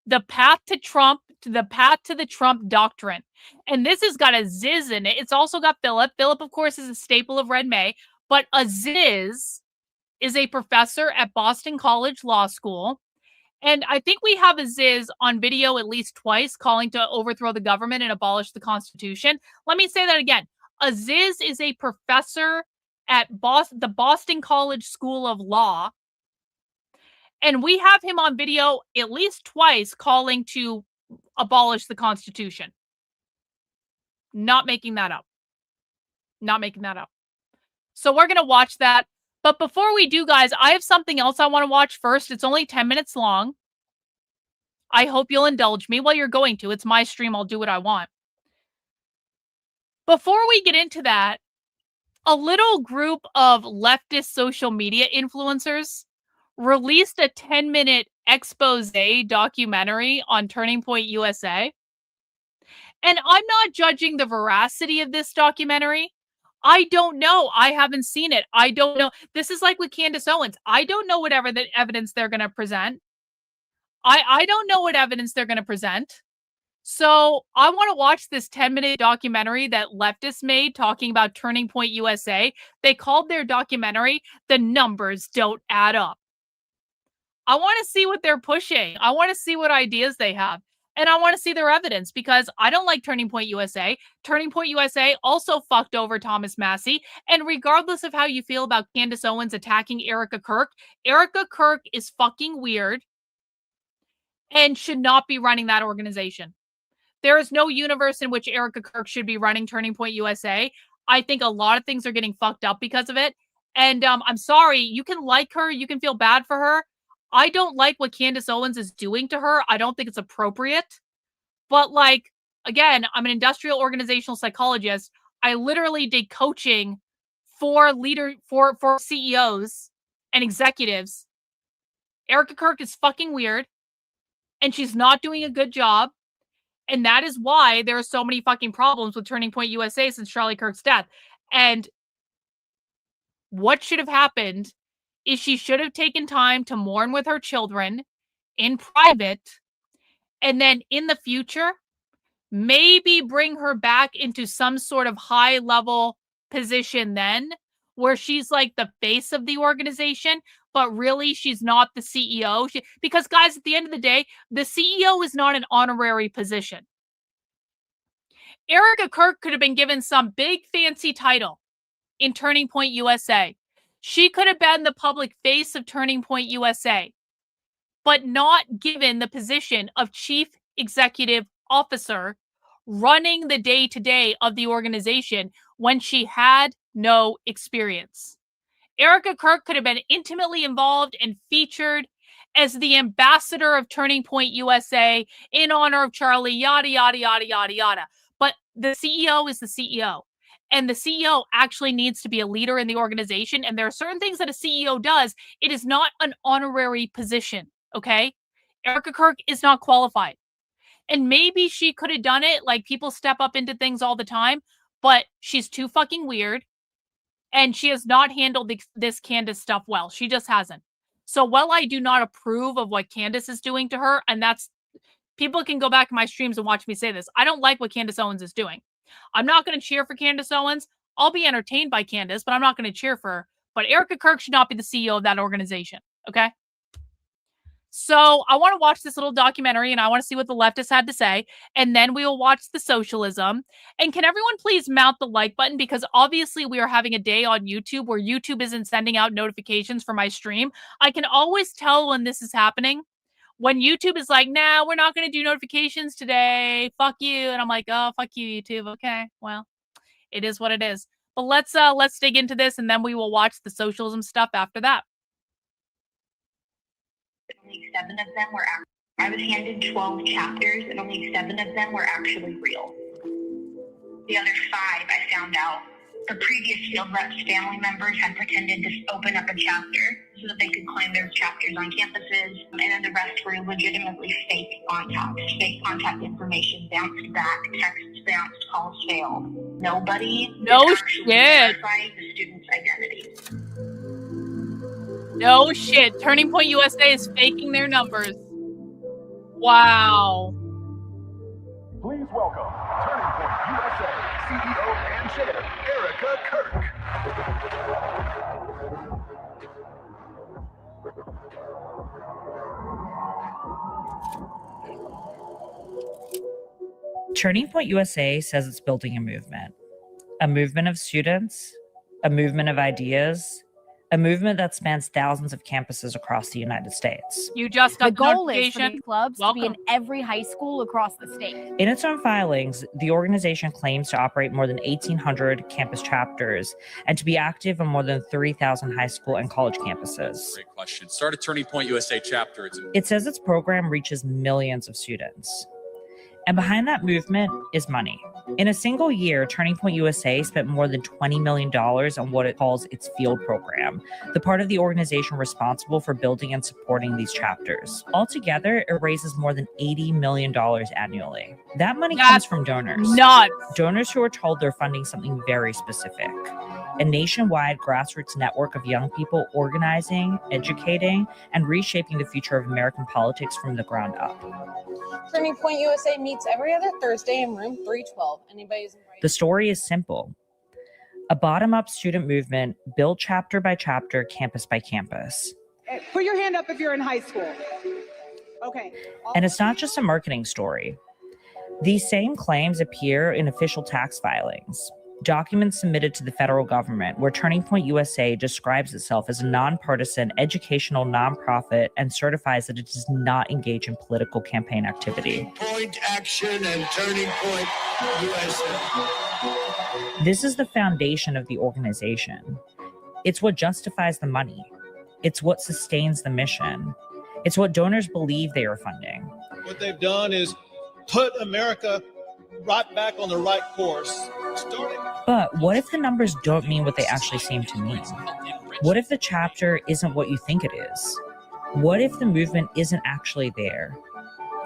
The path to Trump, the path to the Trump doctrine. And this has got Aziz in it. It's also got Philip. Philip, of course, is a staple of Red May, but Aziz is a professor at Boston College Law School. And I think we have Aziz on video at least twice calling to overthrow the government and abolish the Constitution. Let me say that again. Aziz is a professor at the Boston College School of Law. And we have him on video at least twice calling to abolish the Constitution. Not making that up. Not making that up. So we're going to watch that. But before we do, guys, I have something else I want to watch first. It's only 10 minutes long. I hope you'll indulge me. Well, you're going to. It's my stream. I'll do what I want. Before we get into that, a little group of leftist social media influencers released a 10-minute expose documentary on Turning Point USA. And I'm not judging the veracity of this documentary. I don't know. I haven't seen it. I don't know. This is like with Candace Owens. I don't know whatever the evidence they're going to present. I don't know what evidence they're going to present. So I want to watch this 10-minute documentary that leftists made talking about Turning Point USA. They called their documentary "The Numbers Don't Add Up." I want to see what they're pushing. I want to see what ideas they have. And I want to see their evidence because I don't like Turning Point USA. Turning Point USA also fucked over Thomas Massey. And regardless of how you feel about Candace Owens attacking Erica Kirk is fucking weird and should not be running that organization. There is no universe in which Erica Kirk should be running Turning Point USA. I think a lot of things are getting fucked up because of it. And I'm sorry, you can like her, you can feel bad for her. I don't like what Candace Owens is doing to her. I don't think it's appropriate. But like, again, I'm an industrial organizational psychologist. I literally did coaching for CEOs and executives. Erica Kirk is fucking weird, and she's not doing a good job. And that is why there are so many fucking problems with Turning Point USA since Charlie Kirk's death. And what should have happened is she should have taken time to mourn with her children in private, and then in the future, maybe bring her back into some sort of high level position then, where she's like the face of the organization, but really she's not the CEO. Because guys, at the end of the day, the CEO is not an honorary position. Erica Kirk could have been given some big fancy title in Turning Point USA. She could have been the public face of Turning Point USA, but not given the position of chief executive officer running the day-to-day of the organization when she had no experience. Erica Kirk could have been intimately involved and featured as the ambassador of Turning Point USA in honor of Charlie, yada, yada, yada, yada, yada. But the CEO is the CEO. And the CEO actually needs to be a leader in the organization. And there are certain things that a CEO does. It is not an honorary position, okay? Erica Kirk is not qualified. And maybe she could have done it, like people step up into things all the time, but she's too fucking weird. And she has not handled this Candace stuff well. She just hasn't. So while I do not approve of what Candace is doing to her, and that's, people can go back to my streams and watch me say this, I don't like what Candace Owens is doing. I'm not going to cheer for Candace Owens. I'll be entertained by Candace, but I'm not going to cheer for her. But Erica Kirk should not be the CEO of that organization, okay? So I want to watch this little documentary, and I want to see what the leftists had to say, and then we will watch the socialism. And can everyone please mount the like button, because obviously we are having a day on YouTube where YouTube isn't sending out notifications for my stream. I can always tell when this is happening. When YouTube is like, nah, we're not going to do notifications today. Fuck you. And I'm like, oh, fuck you, YouTube. Okay, well, it is what it is. But let's dig into this, and then we will watch the socialism stuff after that. Only 7 of them were I was handed 12 chapters, and only 7 of them were actually real. The other 5, I found out, the previous field reps' family members had pretended to open up a chapter so that they could claim those chapters on campuses, and then the rest were legitimately fake contact information, bounced back, texts bounced, calls failed. Nobody No is actually shit. verifying the students' identities. No shit. Turning Point USA is faking their numbers. Wow. Please welcome Turning Point USA CEO and Chair, Erica Kirk. Turning Point USA says it's building a movement of students, a movement of ideas, a movement that spans thousands of campuses across the United States. You just got the goal is for these clubs Welcome. to be in every high school across the state. In its own filings, the organization claims to operate more than 1,800 campus chapters and to be active in more than 3,000 high school and college campuses. Great question. Start a Turning Point USA chapter. It says its program reaches millions of students. And behind that movement is money. In a single year, Turning Point USA spent more than $20 million on what it calls its field program, the part of the organization responsible for building and supporting these chapters. Altogether, it raises more than $80 million annually. That money comes from donors. Nuts. Donors who are told they're funding something very specific. A nationwide grassroots network of young people organizing, educating, and reshaping the future of American politics from the ground up. Turning Point USA meets every other Thursday in room 312. Anybody's invited. The story is simple. A bottom-up student movement built chapter by chapter, campus by campus. Put your hand up if you're in high school. Okay. And it's not just a marketing story. These same claims appear in official tax filings, documents submitted to the federal government, where Turning Point USA describes itself as a nonpartisan educational nonprofit and certifies that it does not engage in political campaign activity. Point Action and Turning Point USA. This is the foundation of the organization. It's what justifies the money. It's what sustains the mission. It's what donors believe they are funding. What they've done is put America right back on the right course. Starting. But what if the numbers don't mean what they actually seem to mean? What if the chapter isn't what you think it is? What if the movement isn't actually there?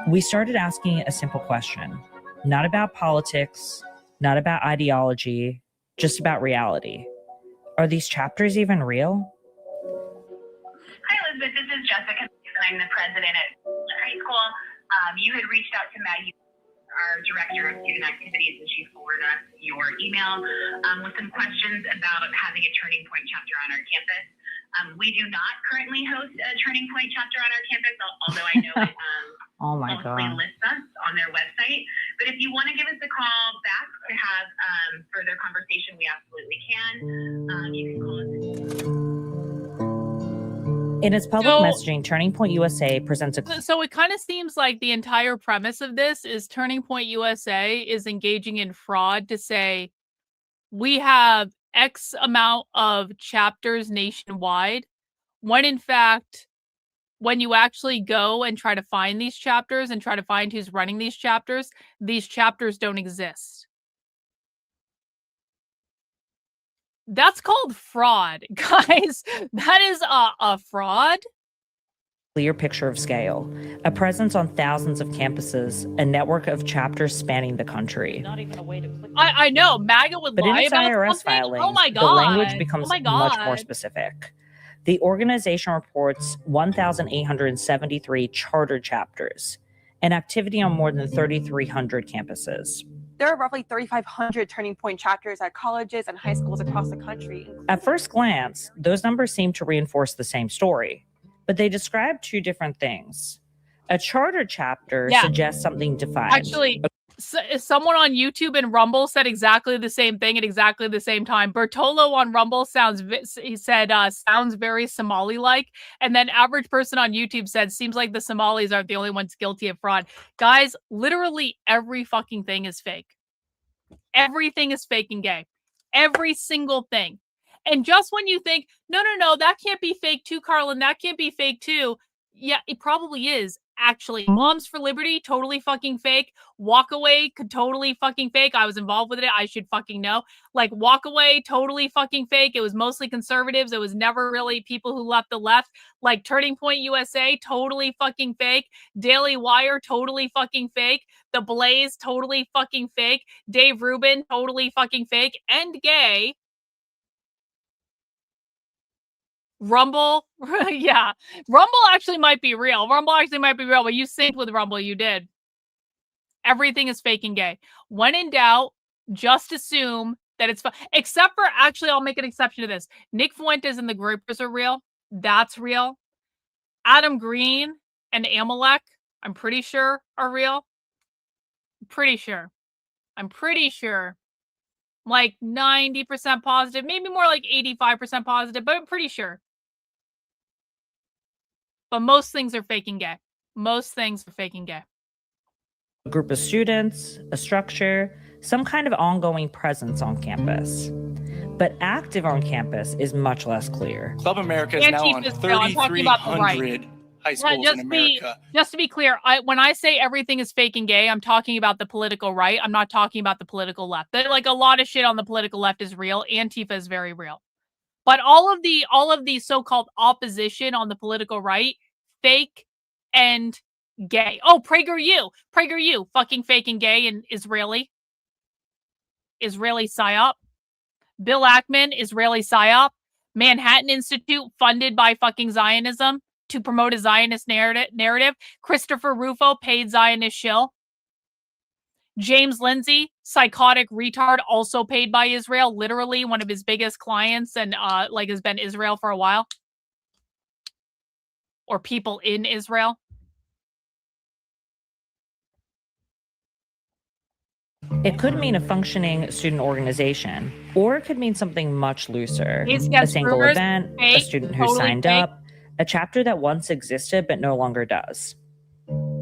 We started asking a simple question, not about politics, not about ideology, just about reality. Are these chapters even real? Hi, Elizabeth. This is Jessica. I'm the president at high school. You had reached out to Maggie, our director of student activities, and she forwarded us your email with some questions about having a Turning Point chapter on our campus. We do not currently host a Turning Point chapter on our campus, although I know it Oh my mostly God. lists us on their website. But if you want to give us a call back to have further conversation, we absolutely can. You can call us. In its public messaging, Turning Point USA presents a So it kind of seems like the entire premise of this is Turning Point USA is engaging in fraud to say we have X amount of chapters nationwide, when in fact, when you actually go and try to find these chapters and try to find who's running these chapters don't exist. That's called fraud, guys. That is a fraud. clear picture of scale, a presence on thousands of campuses, a network of chapters spanning the country. I know MAGA would But in lie its about IRS something. filing, Oh my the god! language becomes oh my much more God. specific. The organization reports 1,873 charter chapters and activity on more than 3,300 campuses. There are roughly 3,500 Turning Point chapters at colleges and high schools across the country. At first glance, those numbers seem to reinforce the same story, but they describe two different things. A charter chapter Yeah. suggests something defined. Actually, someone on YouTube and Rumble said exactly the same thing at exactly the same time. Bertolo on Rumble sounds very Somali-like, and then average person on YouTube said seems like the Somalis aren't the only ones guilty of fraud. Guys, literally every fucking thing is fake. Everything is fake and gay. Every single thing. And just when you think, no, that can't be fake too, Karlyn, that can't be fake too. Yeah, it probably is. Actually, Moms for Liberty, totally fucking fake. Walk Away, could totally fucking fake. I was involved with it. I should fucking know. Like, Walk Away, totally fucking fake. It was mostly conservatives. It was never really people who left the left. Like, Turning Point USA, totally fucking fake. Daily Wire, totally fucking fake. The Blaze, totally fucking fake. Dave Rubin, totally fucking fake. And gay. Rumble, yeah. Rumble actually might be real. But you synced with Rumble, you did. Everything is fake and gay. When in doubt, just assume that it's except for, actually, I'll make an exception to this. Nick Fuentes and the Groupers are real. That's real. Adam Green and Amalek, I'm pretty sure, are real. I'm pretty sure. Like 90% positive, maybe more like 85% positive, but I'm pretty sure. But most things are fake and gay. A group of students, a structure, some kind of ongoing presence on campus. But active on campus is much less clear. Club America is now on 3,300 high schools in America. Just to be clear, when I say everything is fake and gay, I'm talking about the political right. I'm not talking about the political left. Like, a lot of shit on the political left is real. Antifa is very real. But all of the so-called opposition on the political right, fake and gay. Oh, PragerU, fucking fake and gay and Israeli psyop. Bill Ackman, Israeli psyop. Manhattan Institute, funded by fucking Zionism to promote a Zionist narrative. Christopher Rufo, paid Zionist shill. James Lindsay, psychotic retard, also paid by Israel, literally one of his biggest clients, and has been Israel for a while. Or people in Israel. It could mean a functioning student organization, or it could mean something much looser. A single rumors, event, fake, a student who totally signed fake. up, a chapter that once existed but no longer does.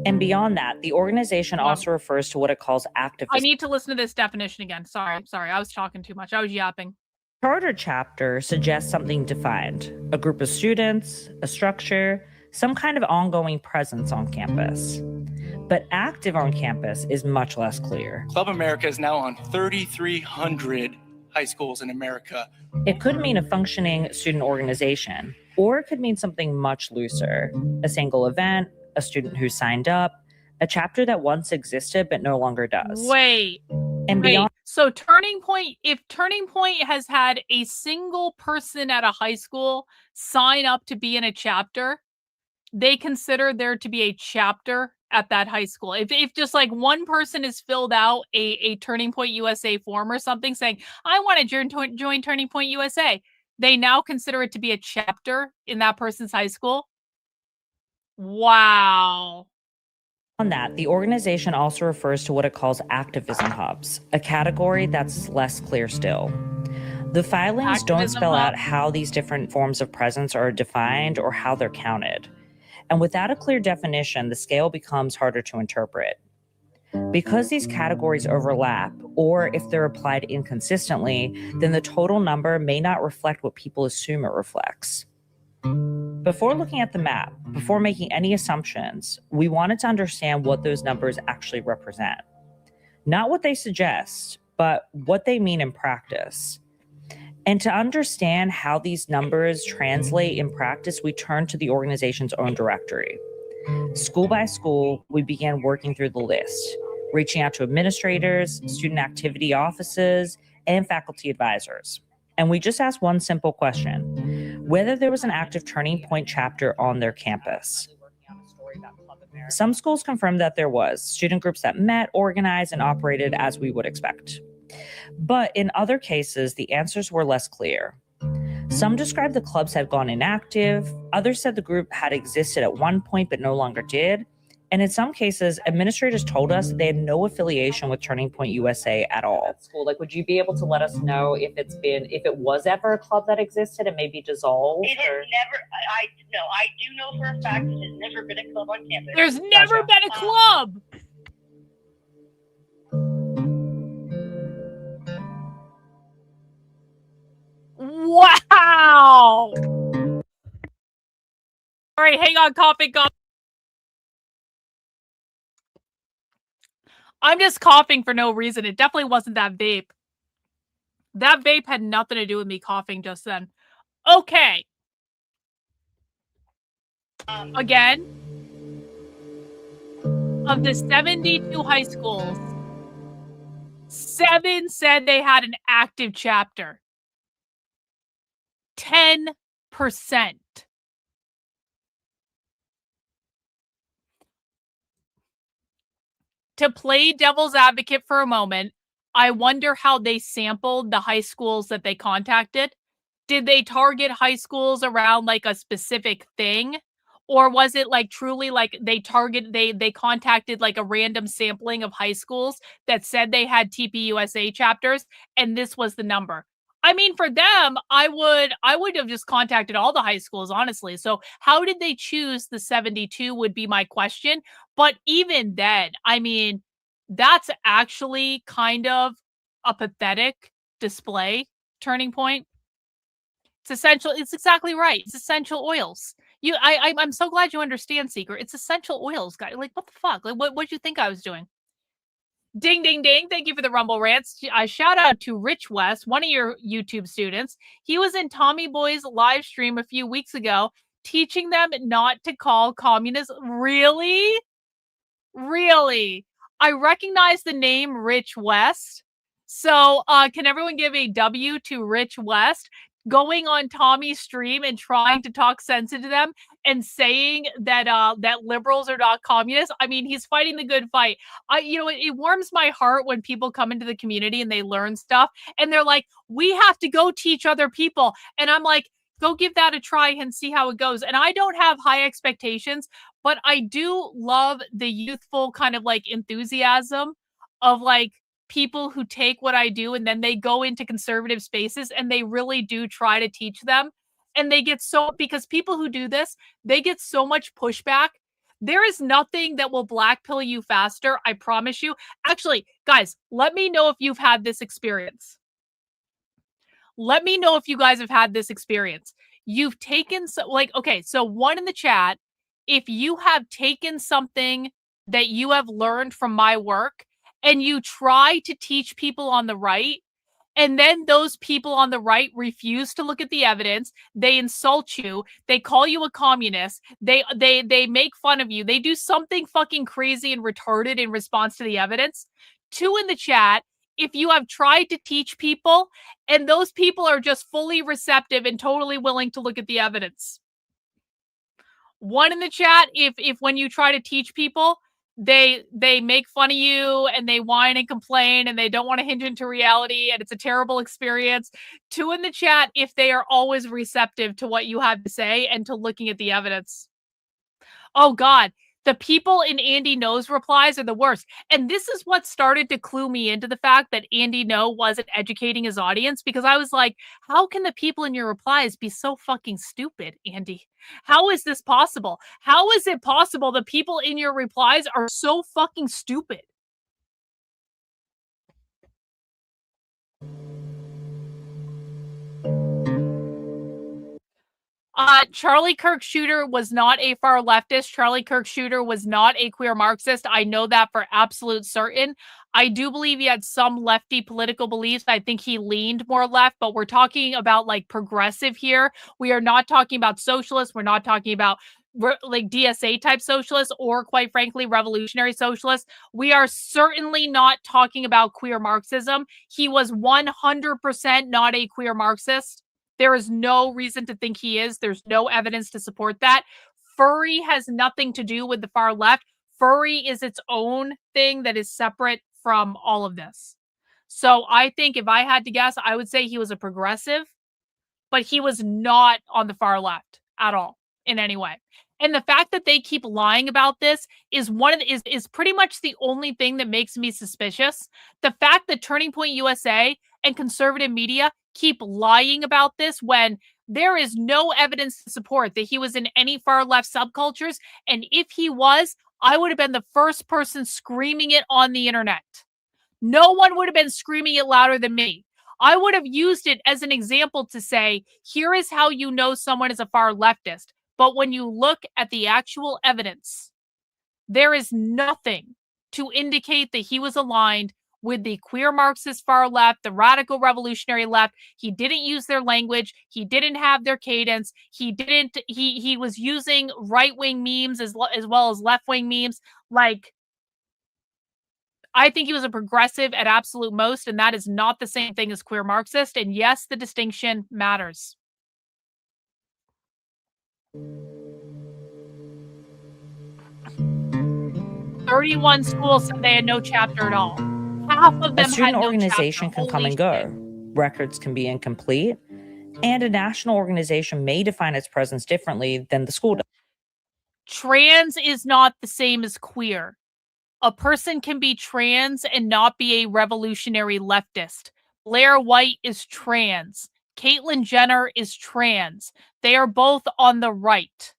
And beyond that, the organization also refers to what it calls activism. I need to listen to this definition again. Sorry. I was talking too much. I was yapping. Charter chapter suggests something defined, a group of students, a structure, some kind of ongoing presence on campus. But active on campus is much less clear. Club America is now on 3,300 high schools in America. It could mean a functioning student organization, or it could mean something much looser: a single event, a student who signed up, a chapter that once existed but no longer does. Wait. And beyond. So Turning Point, if Turning Point has had a single person at a high school sign up to be in a chapter, they consider there to be a chapter at that high school. If just like one person has filled out a Turning Point USA form or something saying, I want to join Turning Point USA, they now consider it to be a chapter in that person's high school. Wow. On that, the organization also refers to what it calls activism hubs, a category that's less clear still. The filings don't spell out how these different forms of presence are defined or how they're counted. And without a clear definition, the scale becomes harder to interpret. Because these categories overlap, or if they're applied inconsistently, then the total number may not reflect what people assume it reflects. Before looking at the map, before making any assumptions, we wanted to understand what those numbers actually represent. Not what they suggest, but what they mean in practice. And to understand how these numbers translate in practice, we turned to the organization's own directory. School by school, we began working through the list, reaching out to administrators, student activity offices, and faculty advisors. And we just asked one simple question: whether there was an active Turning Point chapter on their campus. Some schools confirmed that there was, student groups that met, organized, and operated as we would expect. But in other cases, the answers were less clear. Some described the clubs had gone inactive, others said the group had existed at one point but no longer did, and in some cases, administrators told us they had no affiliation with Turning Point USA at all. School, like, would you be able to let us know if it was ever a club that existed and maybe dissolved? It has never, I do know for a fact it has never been a club on campus. There's never been a club! Wow! All right, hang on, coughing. I'm just coughing for no reason. It definitely wasn't that vape. That vape had nothing to do with me coughing just then. Okay. Again, of the 72 high schools, 7 said they had an active chapter. 10%. To play devil's advocate for a moment, I wonder how they sampled the high schools that they contacted. Did they target high schools around like a specific thing? Or was it like truly like they contacted like a random sampling of high schools that said they had TPUSA chapters and this was the number? I mean, for them, I would have just contacted all the high schools, honestly. So how did they choose the 72 would be my question. But even then, I mean, that's actually kind of a pathetic display, Turning Point. It's essential. It's exactly right. It's essential oils. I'm so glad you understand, Seeker. It's essential oils, guy. Like, what the fuck? Like, what did you think I was doing? Ding, ding, ding. Thank you for the Rumble Rants. Shout out to Rich West, one of your YouTube students. He was in Tommy Boy's live stream a few weeks ago, teaching them not to call communists. Really? Really? I recognize the name Rich West. So can everyone give a W to Rich West? Going on Tommy's stream and trying to talk sense into them and saying that that liberals are not communists. I mean, he's fighting the good fight. It warms my heart when people come into the community and they learn stuff and they're like, we have to go teach other people. And I'm like, go give that a try and see how it goes. And I don't have high expectations, but I do love the youthful kind of like enthusiasm of like people who take what I do and then they go into conservative spaces and they really do try to teach them. And they get because people who do this, they get so much pushback. There is nothing that will black pill you faster. I promise you. Actually, guys, let me know if you've had this experience. Let me know if you guys have had this experience. You've taken so one in the chat, if you have taken something that you have learned from my work and you try to teach people on the right, and then those people on the right refuse to look at the evidence. They insult you. They call you a communist. They make fun of you. They do something fucking crazy and retarded in response to the evidence. 2 in the chat, if you have tried to teach people and those people are just fully receptive and totally willing to look at the evidence. 1 in the chat, if when you try to teach people, they make fun of you and they whine and complain and they don't want to hinge into reality and it's a terrible experience. 2 in the chat, if they are always receptive to what you have to say and to looking at the evidence. Oh God, the people in Andy No's replies are the worst. And this is what started to clue me into the fact that Andy No wasn't educating his audience, because I was like, how can the people in your replies be so fucking stupid, Andy? How is this possible? How is it possible the people in your replies are so fucking stupid? Charlie Kirk Shooter was not a far leftist. Charlie Kirk Shooter was not a queer Marxist. I know that for absolute certain. I do believe he had some lefty political beliefs. I think he leaned more left, but we're talking about like progressive here. We are not talking about socialists. We're not talking about like DSA type socialists or, quite frankly, revolutionary socialists. We are certainly not talking about queer Marxism. He was 100% not a queer Marxist. There is no reason to think he is. There's no evidence to support that. Furry has nothing to do with the far left. Furry is its own thing that is separate from all of this. So I think if I had to guess, I would say he was a progressive, but he was not on the far left at all in any way. And the fact that they keep lying about this is is pretty much the only thing that makes me suspicious. The fact that Turning Point USA and conservative media keep lying about this when there is no evidence to support that he was in any far left subcultures. And if he was, I would have been the first person screaming it on the internet. No one would have been screaming it louder than me. I would have used it as an example to say, here is how you know someone is a far leftist. But when you look at the actual evidence, there is nothing to indicate that he was aligned with the queer Marxist far left, the radical revolutionary left. He didn't use their language. He didn't have their cadence. He was using right-wing memes as well as left-wing memes. Like, I think he was a progressive at absolute most, and that is not the same thing as queer Marxist. And yes, the distinction matters. 31 schools said they had no chapter at all. Half of them A student had no organization chapter. can come and go. Records can be incomplete. And a national organization may define its presence differently than the school does. Trans is not the same as queer. A person can be trans and not be a revolutionary leftist. Blair White is trans. Caitlyn Jenner is trans. They are both on the right.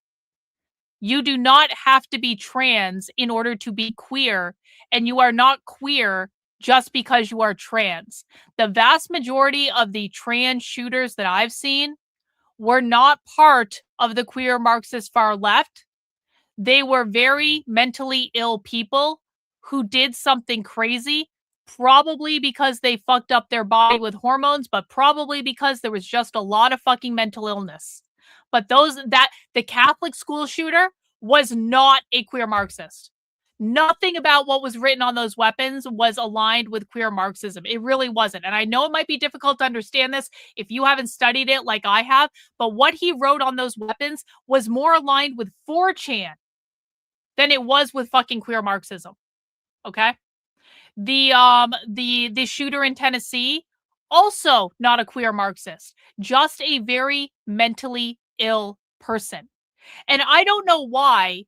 You do not have to be trans in order to be queer, and you are not queer just because you are trans. The vast majority of the trans shooters that I've seen were not part of the queer Marxist far left. They were very mentally ill people who did something crazy, probably because they fucked up their body with hormones, but probably because there was just a lot of fucking mental illness. But the Catholic school shooter was not a queer Marxist. Nothing about what was written on those weapons was aligned with queer Marxism. It really wasn't. And I know it might be difficult to understand this if you haven't studied it like I have, but what he wrote on those weapons was more aligned with 4chan than it was with fucking queer Marxism. Okay? The shooter in Tennessee, also not a queer Marxist, just a very mentally ill person. And I don't know why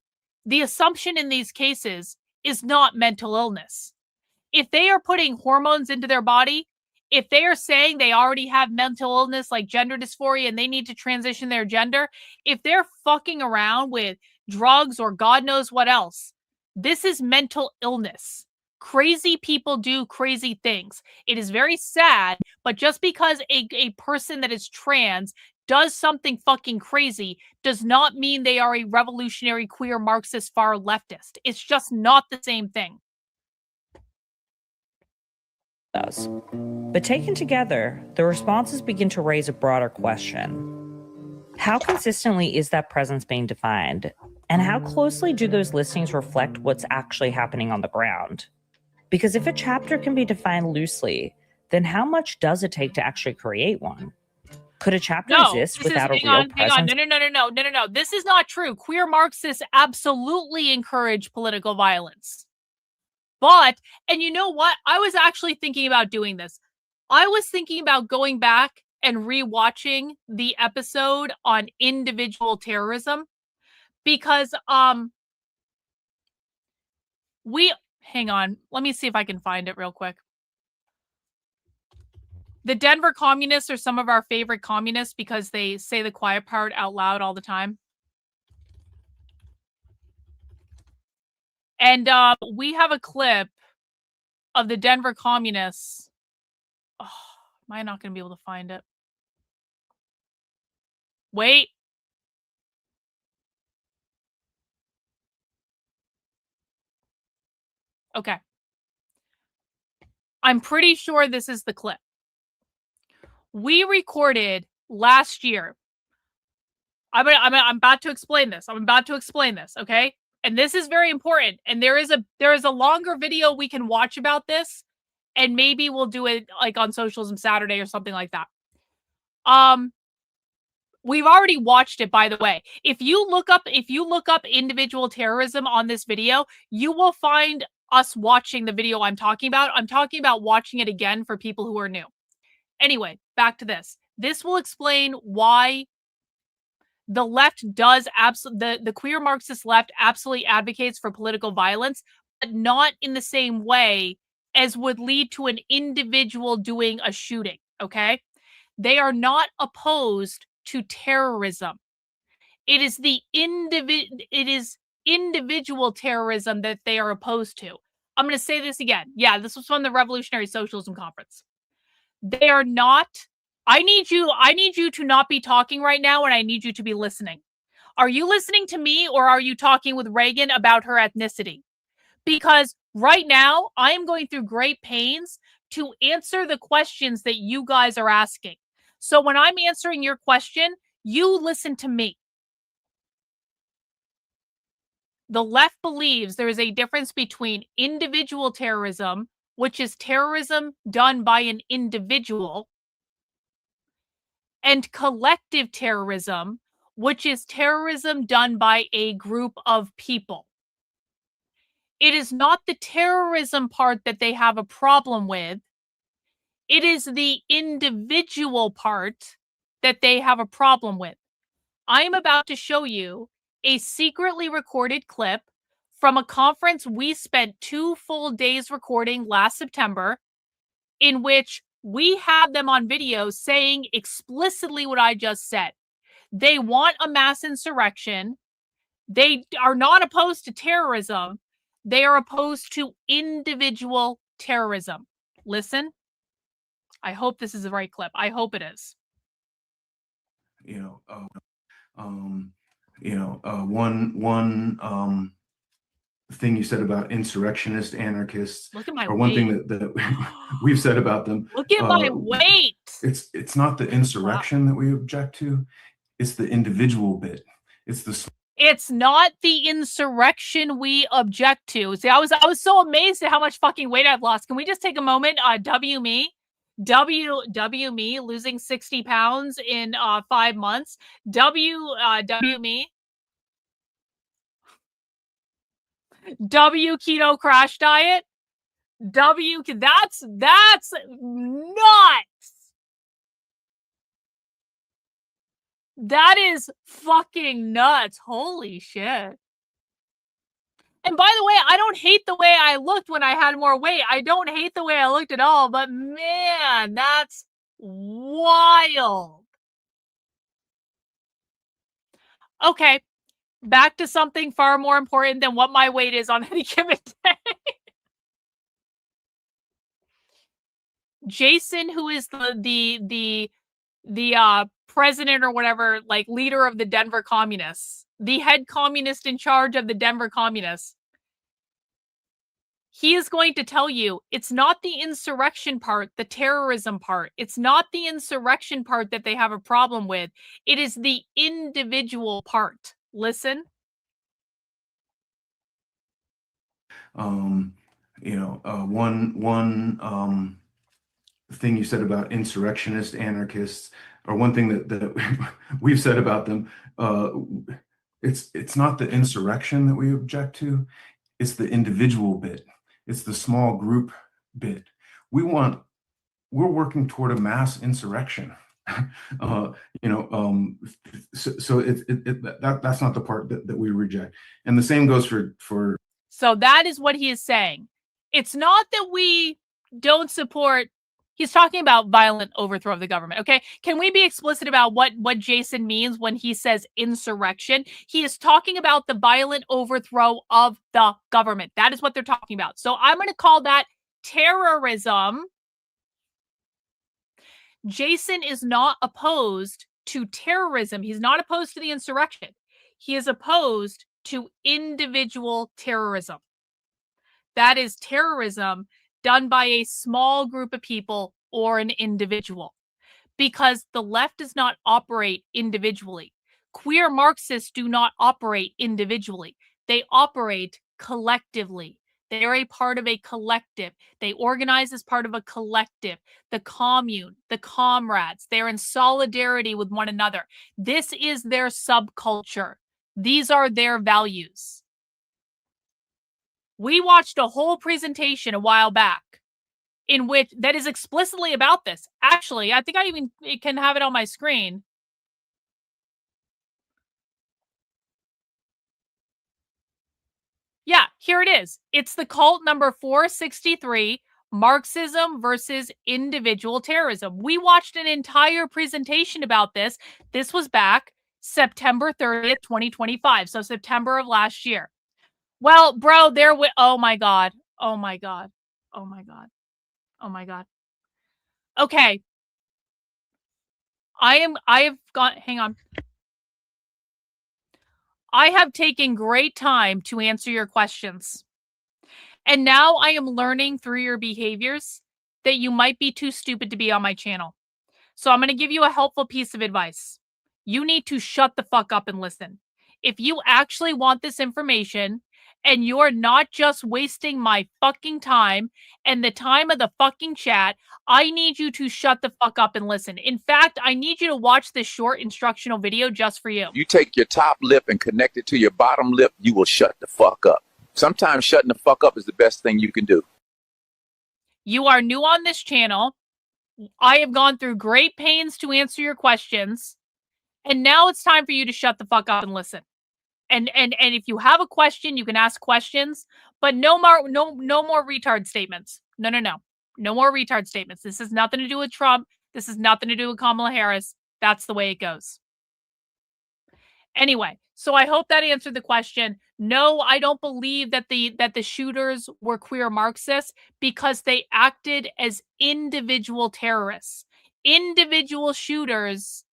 the assumption in these cases is not mental illness. If they are putting hormones into their body, if they are saying they already have mental illness like gender dysphoria and they need to transition their gender, if they're fucking around with drugs or God knows what else, this is mental illness. Crazy people do crazy things. It is very sad, but just because a person that is trans does something fucking crazy does not mean they are a revolutionary queer Marxist far leftist. It's just not the same thing. Does. But taken together, the responses begin to raise a broader question. How consistently is that presence being defined? And how closely do those listings reflect what's actually happening on the ground? Because if a chapter can be defined loosely, then how much does it take to actually create one? Could a chapter exist without a real presence? No. This is not true. Queer Marxists absolutely encourage political violence. But, and you know what? I was actually thinking about doing this. I was thinking about going back and rewatching the episode on individual terrorism because hang on, let me see if I can find it real quick. The Denver communists are some of our favorite communists because they say the quiet part out loud all the time. And we have a clip of the Denver communists. Oh, am I not going to be able to find it? Wait. Okay. I'm pretty sure this is the clip. We recorded last year. I'm about to explain this. Okay? And this is very important. And there is a longer video we can watch about this, and maybe we'll do it like on Socialism Saturday or something like that. We've already watched it, by the way. If you look up individual terrorism on this video, you will find us watching the video I'm talking about. I'm talking about watching it again for people who are new. Anyway, back to this. This will explain why the left does the queer Marxist left absolutely advocates for political violence, but not in the same way as would lead to an individual doing a shooting, okay? They are not opposed to terrorism. It is individual terrorism that they are opposed to. I'm going to say this again. Yeah, this was from the Revolutionary Socialism Conference. They are not. I need you to not be talking right now, and I need you to be listening. Are you listening to me, or are you talking with Reagan about her ethnicity? Because right now, I am going through great pains to answer the questions that you guys are asking. So when I'm answering your question, you listen to me. The left believes there is a difference between individual terrorism, which is terrorism done by an individual, and collective terrorism, which is terrorism done by a group of people. It is not the terrorism part that they have a problem with. It is the individual part that they have a problem with. I am about to show you a secretly recorded clip from a conference we spent 2 full days recording last September, in which we have them on video saying explicitly what I just said. They want a mass insurrection. They are not opposed to terrorism. They are opposed to individual terrorism. Listen. I hope this is the right clip. I hope it is. One thing you said about insurrectionist anarchists, Look at my or one weight. thing that we've said about them. Look at my weight. It's not the insurrection that we object to. It's the individual bit. It's not the insurrection we object to. See, I was so amazed at how much fucking weight I've lost. Can we just take a moment? W me, losing 60 pounds in 5 months. W me. W keto crash diet. That's nuts. That is fucking nuts. Holy shit. And by the way, I don't hate the way I looked when I had more weight. I don't hate the way I looked at all, but man, that's wild. Okay, back to something far more important than what my weight is on any given day. Jason, who is the president or whatever, like leader of the Denver Communists, the head communist in charge of the Denver Communists, he is going to tell you it's not the insurrection part, the terrorism part. It's not the insurrection part that they have a problem with. It is the individual part. Listen. One thing you said about insurrectionists, anarchists, or one thing that we've said about them, it's not the insurrection that we object to, it's the individual bit. It's the small group bit. We're working toward a mass insurrection. So that's not the part that we reject. And the same goes for. So that is what he is saying. It's not that we don't support. He's talking about violent overthrow of the government. Okay. Can we be explicit about what Jason means when he says insurrection? He is talking about the violent overthrow of the government. That is what they're talking about. So I'm going to call that terrorism. Jason is not opposed to terrorism. He's not opposed to the insurrection. He is opposed to individual terrorism. That is terrorism done by a small group of people or an individual, because the left does not operate individually. Queer Marxists do not operate individually. They operate collectively. They are a part of a collective. They organize as part of a collective, the commune, the comrades. They're in solidarity with one another. This is their subculture. These are their values. We watched a whole presentation a while back in which that is explicitly about this. Actually, I think I even can have it on my screen. Yeah, here it is. It's the cult number 463, Marxism versus individual terrorism. We watched an entire presentation about this. This was back September 30th, 2025. So September of last year. Well, bro, oh my God. Oh my God. Oh my God. Oh my God. Okay. hang on. I have taken great time to answer your questions. And now I am learning through your behaviors that you might be too stupid to be on my channel. So I'm going to give you a helpful piece of advice. You need to shut the fuck up and listen. If you actually want this information and you're not just wasting my fucking time and the time of the fucking chat, I need you to shut the fuck up and listen. In fact, I need you to watch this short instructional video just for you. You take your top lip and connect it to your bottom lip, you will shut the fuck up. Sometimes shutting the fuck up is the best thing you can do. You are new on this channel. I have gone through great pains to answer your questions. And now it's time for you to shut the fuck up and listen. And if you have a question, you can ask questions, but no more retard statements. No more retard statements. This has nothing to do with Trump. This has nothing to do with Kamala Harris. That's the way it goes. Anyway, so I hope that answered the question. No, I don't believe that the shooters were queer Marxists because they acted as individual terrorists. Individual shooters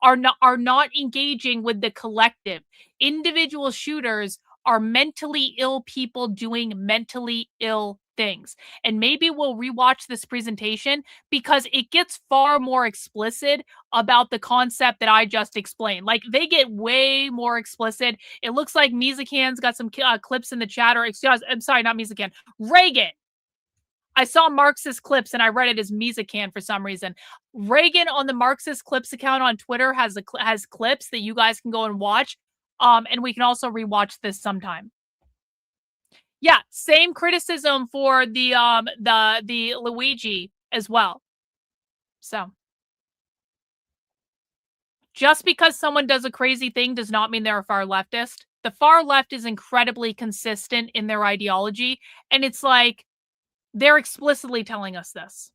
are not engaging with the collective. Individual shooters are mentally ill people doing mentally ill things. And maybe we'll rewatch this presentation because it gets far more explicit about the concept that I just explained. Like, they get way more explicit. It looks like Mizakan's got some clips in the chat, or I'm sorry, not Mizakan, Reagan. I saw Marxist clips and I read it as Mizakan for some reason. Reagan on the Marxist clips account on Twitter has clips that you guys can go and watch. And we can also rewatch this sometime. Yeah, same criticism for the Luigi as well. So just because someone does a crazy thing does not mean they're a far leftist. The far left is incredibly consistent in their ideology, and it's like they're explicitly telling us this.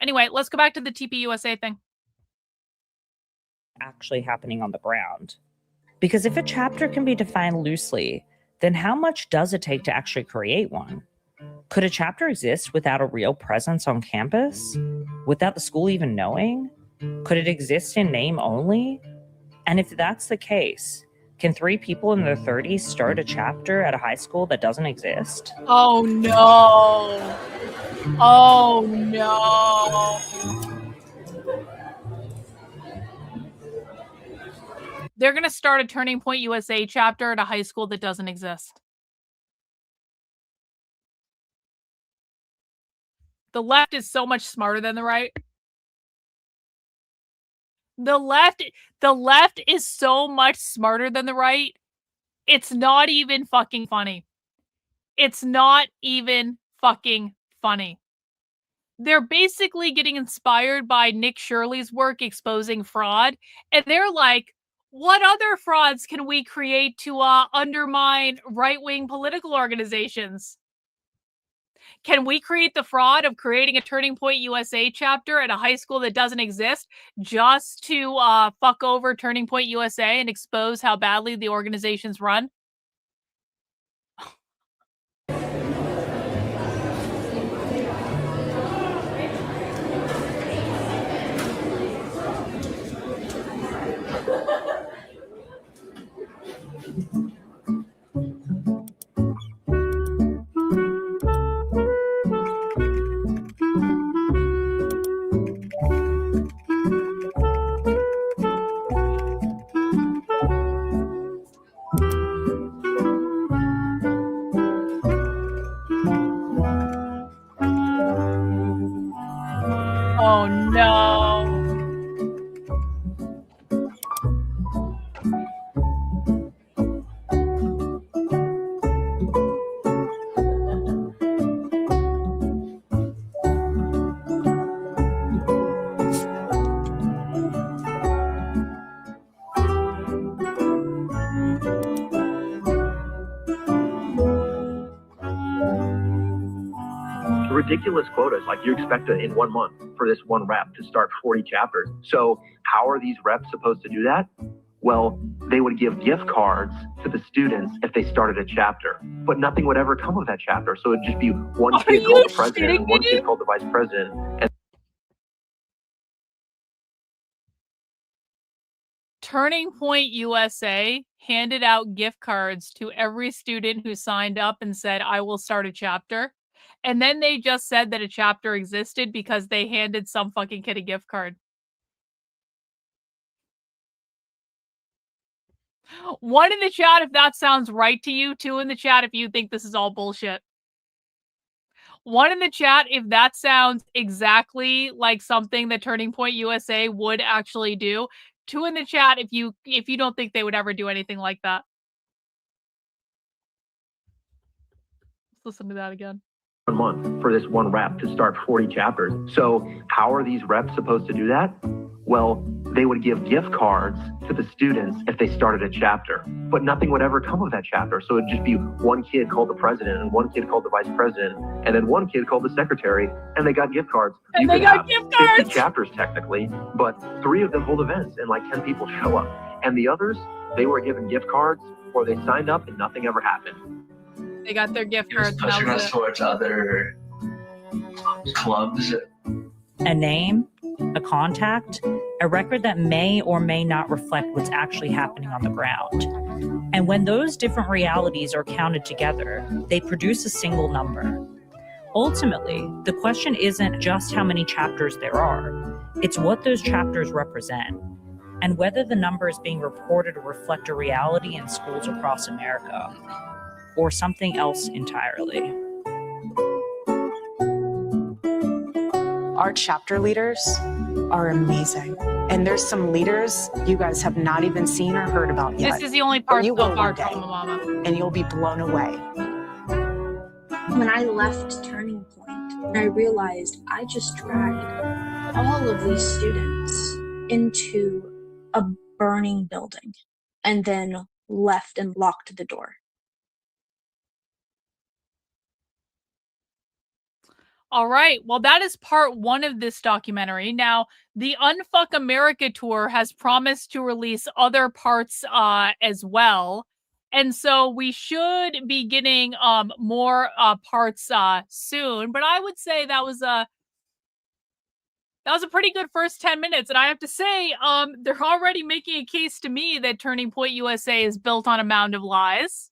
Anyway, let's go back to the TPUSA thing. Actually happening on the ground. Because if a chapter can be defined loosely, then how much does it take to actually create one? Could a chapter exist without a real presence on campus? Without the school even knowing? Could it exist in name only? And if that's the case, can 3 people in their 30s start a chapter at a high school that doesn't exist? Oh no. Oh no. They're going to start a Turning Point USA chapter at a high school that doesn't exist. The left is so much smarter than the right. The left is so much smarter than the right. It's not even fucking funny. It's not even fucking funny. They're basically getting inspired by Nick Shirley's work exposing fraud, and they're like, what other frauds can we create to undermine right-wing political organizations? Can we create the fraud of creating a Turning Point USA chapter at a high school that doesn't exist just to fuck over Turning Point USA and expose how badly the organization's run? Oh no. Ridiculous quotas, like you expect in 1 month for this one rep to start 40 chapters. So how are these reps supposed to do that? Well, they would give gift cards to the students if they started a chapter, but nothing would ever come of that chapter. So it'd just be one kid called the president and one kid called the vice president. And Turning Point USA handed out gift cards to every student who signed up and said, I will start a chapter. And then they just said that a chapter existed because they handed some fucking kid a gift card. One in the chat if that sounds right to you. 2 in the chat if you think this is all bullshit. 1 in the chat if that sounds exactly like something that Turning Point USA would actually do. 2 in the chat if you don't think they would ever do anything like that. Let's listen to that again. 1 month for this one rep to start 40 chapters. So how are these reps supposed to do that? Well, they would give gift cards to the students if they started a chapter, but nothing would ever come of that chapter. So it'd just be one kid called the president and one kid called the vice president and then one kid called the secretary, and they got gift cards. And they got gift cards! 50 chapters technically, but 3 of them hold events and like 10 people show up. And the others, they were given gift cards or they signed up and nothing ever happened. They got their gift cards. Pushing us towards other clubs. A name, a contact, a record that may or may not reflect what's actually happening on the ground. And when those different realities are counted together, they produce a single number. Ultimately, the question isn't just how many chapters there are, it's what those chapters represent, and whether the numbers being reported reflect a reality in schools across America, or something else entirely. Our chapter leaders are amazing. And there's some leaders you guys have not even seen or heard about yet. This is the only part you so will far, one day, Trauma Mama. and you'll be blown away. When I left Turning Point, I realized I just dragged all of these students into a burning building and then left and locked the door. All right. Well, that is part 1 of this documentary. Now, the Unfuck America tour has promised to release other parts as well. And so we should be getting more parts soon. But I would say that was a pretty good first 10 minutes. And I have to say, they're already making a case to me that Turning Point USA is built on a mound of lies.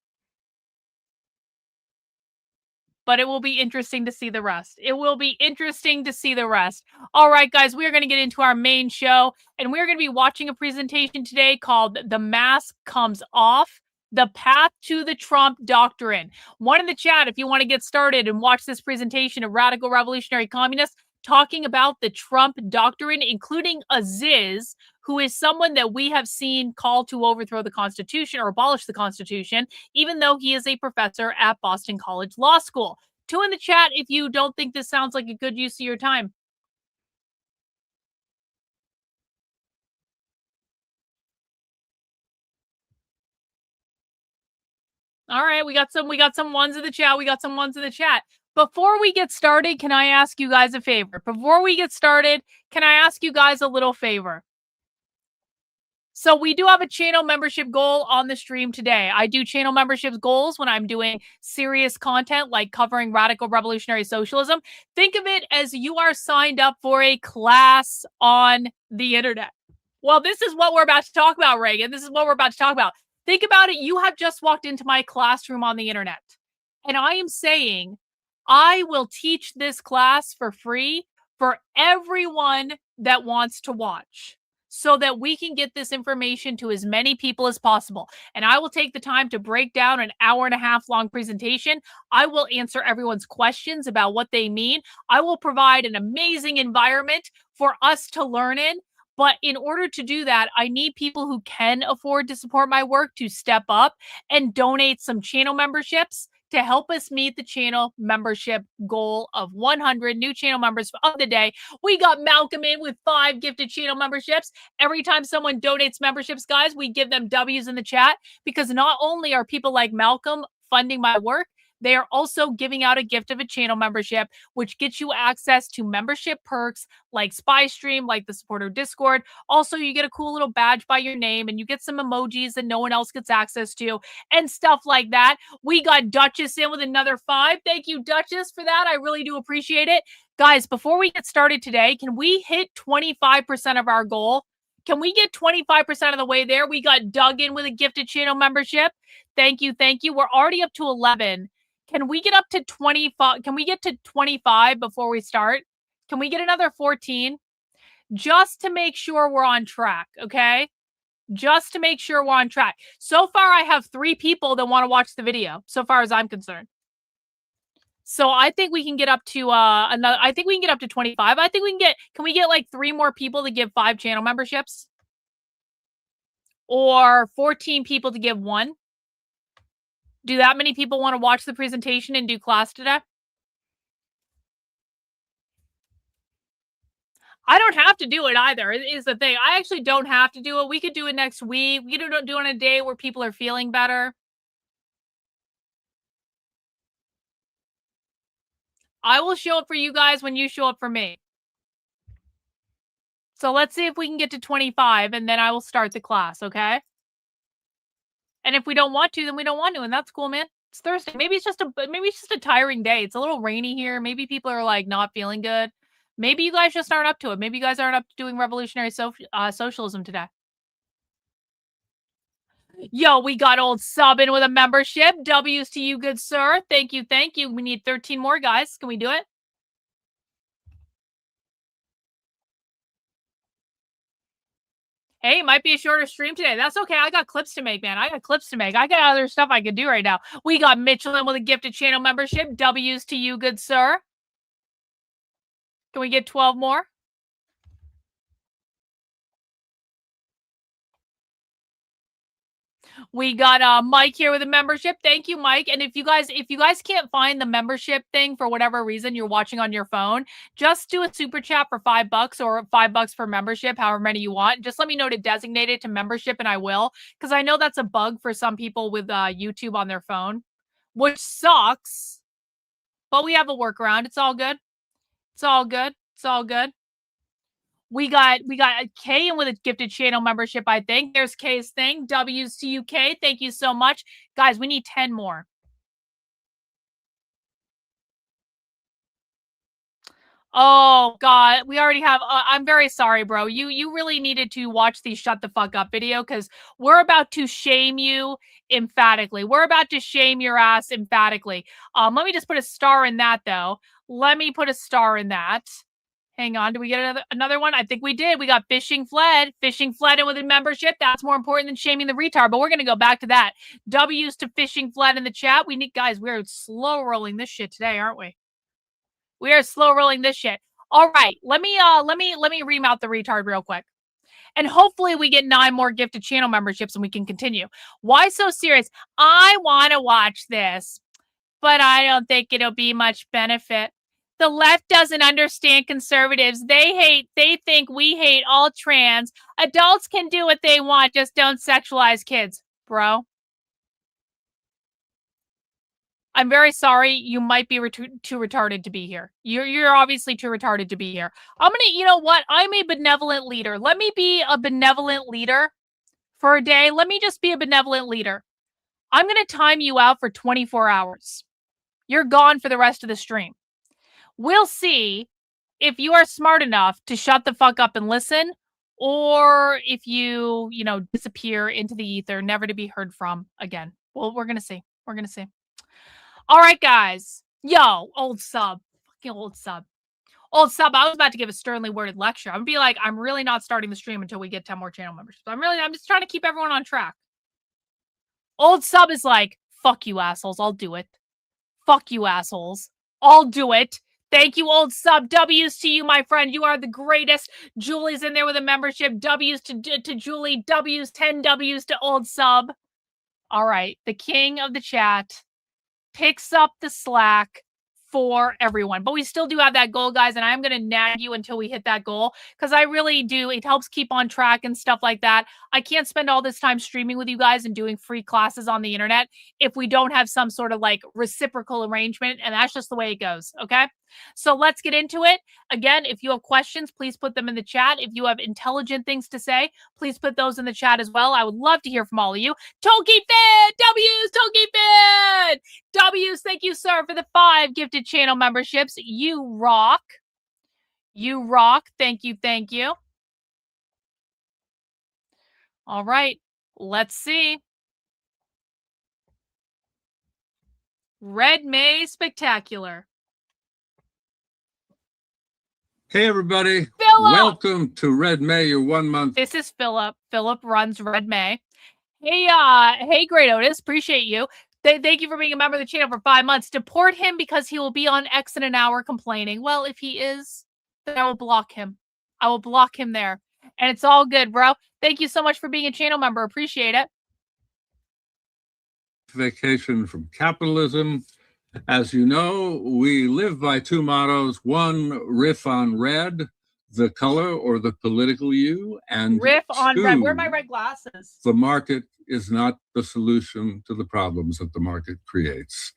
But it will be interesting to see the rest. It will be interesting to see the rest. All right, guys, we are going to get into our main show, and we're going to be watching a presentation today called The Mask Comes Off, The Path to the Trump Doctrine. One in the chat, if you want to get started and watch this presentation of radical revolutionary communists talking about the Trump Doctrine, including Aziz, who is someone that we have seen call to overthrow the Constitution or abolish the Constitution, even though he is a professor at Boston College Law School. 2 in the chat if you don't think this sounds like a good use of your time. All right, we got some ones in the chat. We got some ones in the chat. Before we get started, can I ask you guys a favor? Before we get started, can I ask you guys a little favor? So we do have a channel membership goal on the stream today. I do channel membership goals when I'm doing serious content like covering radical revolutionary socialism. Think of it as you are signed up for a class on the internet. Well, this is what we're about to talk about, Reagan. This is what we're about to talk about. Think about it. You have just walked into my classroom on the internet. And I am saying I will teach this class for free for everyone that wants to watch, so that we can get this information to as many people as possible. And I will take the time to break down an 1.5 hour long presentation. I will answer everyone's questions about what they mean. I will provide an amazing environment for us to learn in. But in order to do that, I need people who can afford to support my work to step up and donate some channel memberships to help us meet the channel membership goal of 100 new channel members of the day. We got Malcolm in with 5 gifted channel memberships. Every time someone donates memberships, guys, we give them W's in the chat, because not only are people like Malcolm funding my work, they are also giving out a gift of a channel membership, which gets you access to membership perks like Spy Stream, like the supporter Discord. Also, you get a cool little badge by your name, and you get some emojis that no one else gets access to, and stuff like that. We got Duchess in with another 5. Thank you, Duchess, for that. I really do appreciate it. Guys, before we get started today, can we hit 25% of our goal? Can we get 25% of the way there? We got Doug in with a gifted channel membership. Thank you. Thank you. We're already up to 11. Can we get up to 25? Can we get to 25 before we start? Can we get another 14? Just to make sure we're on track, okay? Just to make sure we're on track. So far, I have 3 people that want to watch the video, so far as I'm concerned. So I think we can get up to I think we can get up to 25. I think can we get like 3 more people to give 5 channel memberships? Or 14 people to give 1? Do that many people want to watch the presentation and do class today? I don't have to do it either, is the thing. I actually don't have to do it. We could do it next week. We could do it on a day where people are feeling better. I will show up for you guys when you show up for me. So let's see if we can get to 25, and then I will start the class, okay? And if we don't want to, then we don't want to, and that's cool, man. It's Thursday. Maybe it's just a tiring day. It's a little rainy here. Maybe people are like not feeling good. Maybe you guys just aren't up to it. Maybe you guys aren't up to doing revolutionary socialism today. Yo, we got old Subbin with a membership. W's to you, good sir. Thank you, thank you. We need 13 more, guys. Can we do it? Hey, it might be a shorter stream today. That's okay. I got clips to make, man. I got clips to make. I got other stuff I could do right now. We got Michelin with a gifted channel membership. W's to you, good sir. Can we get 12 more? We got Mike here with a membership. Thank you, Mike. And if you guys can't find the membership thing for whatever reason you're watching on your phone, just do a super chat for $5 or $5 per membership, however many you want. Just let me know to designate it to membership, and I will, because I know that's a bug for some people with YouTube on their phone, which sucks. But we have a workaround. It's all good. It's all good. It's all good. We got Kay in with a gifted channel membership, I think. There's Kay's thing. W's to you, Kay. Thank you so much. Guys, we need 10 more. Oh, God. We already have... I'm very sorry, bro. You really needed to watch the Shut the Fuck Up video because we're about to shame you emphatically. We're about to shame your ass emphatically. Let me just put a star in that, though. Let me put a star in that. Hang on. Did we get another one? I think we did. We got Fishing Fled. Fishing Fled in with a membership. That's more important than shaming the retard, but we're going to go back to that. W's to Fishing Fled in the chat. We need... Guys, we're slow rolling this shit today, aren't we? We are slow rolling this shit. All right, let me remount the retard real quick. And hopefully we get 9 more gifted channel memberships and we can continue. Why so serious? I want to watch this, but I don't think it'll be much benefit. The left doesn't understand conservatives. They think we hate all trans. Adults can do what they want, just don't sexualize kids, bro. I'm very sorry. You might be too retarded to be here. You're obviously too retarded to be here. You know what? I'm a benevolent leader. Let me be a benevolent leader for a day. Let me just be a benevolent leader. I'm going to time you out for 24 hours. You're gone for the rest of the stream. We'll see if you are smart enough to shut the fuck up and listen, or if you disappear into the ether, never to be heard from again. Well, we're going to see. We're going to see. All right, guys. Yo, old sub. Fucking old sub. Old sub, I was about to give a sternly worded lecture. I'm going to be like, I'm really not starting the stream until we get 10 more channel members. I'm just trying to keep everyone on track. Old sub is like, fuck you, assholes. I'll do it. Fuck you, assholes. I'll do it. Thank you, old sub. W's to you, my friend. You are the greatest. Julie's in there with a membership. W's to Julie. W's, 10 W's to old sub. All right. The king of the chat picks up the slack for everyone. But we still do have that goal, guys, and I'm going to nag you until we hit that goal because I really do. It helps keep on track and stuff like that. I can't spend all this time streaming with you guys and doing free classes on the internet if we don't have some sort of like reciprocal arrangement, and that's just the way it goes, okay? So let's get into it. Again, if you have questions, please put them in the chat. If you have intelligent things to say, please put those in the chat as well. I would love to hear from all of you. Toki Fit! W's! Toki Fit! W's, thank you, sir, for the 5 gifted channel memberships. You rock. You rock. Thank you, thank you. All right, let's see. Red May Spectacular. Hey, everybody. Phillip! Welcome to Red May, your 1 month. This is Phillip. Phillip runs Red May. Hey, Great Otis. Appreciate you. Thank you for being a member of the channel for 5 months. Deport him because he will be on X in an hour complaining. Well, if he is, then I will block him. I will block him there. And it's all good, bro. Thank you so much for being a channel member. Appreciate it. Vacation from capitalism. As you know, we live by 2 mottos. 1, riff on red, the color or the political you. And riff on 2, red. Where are my red glasses? The market is not the solution to the problems that the market creates.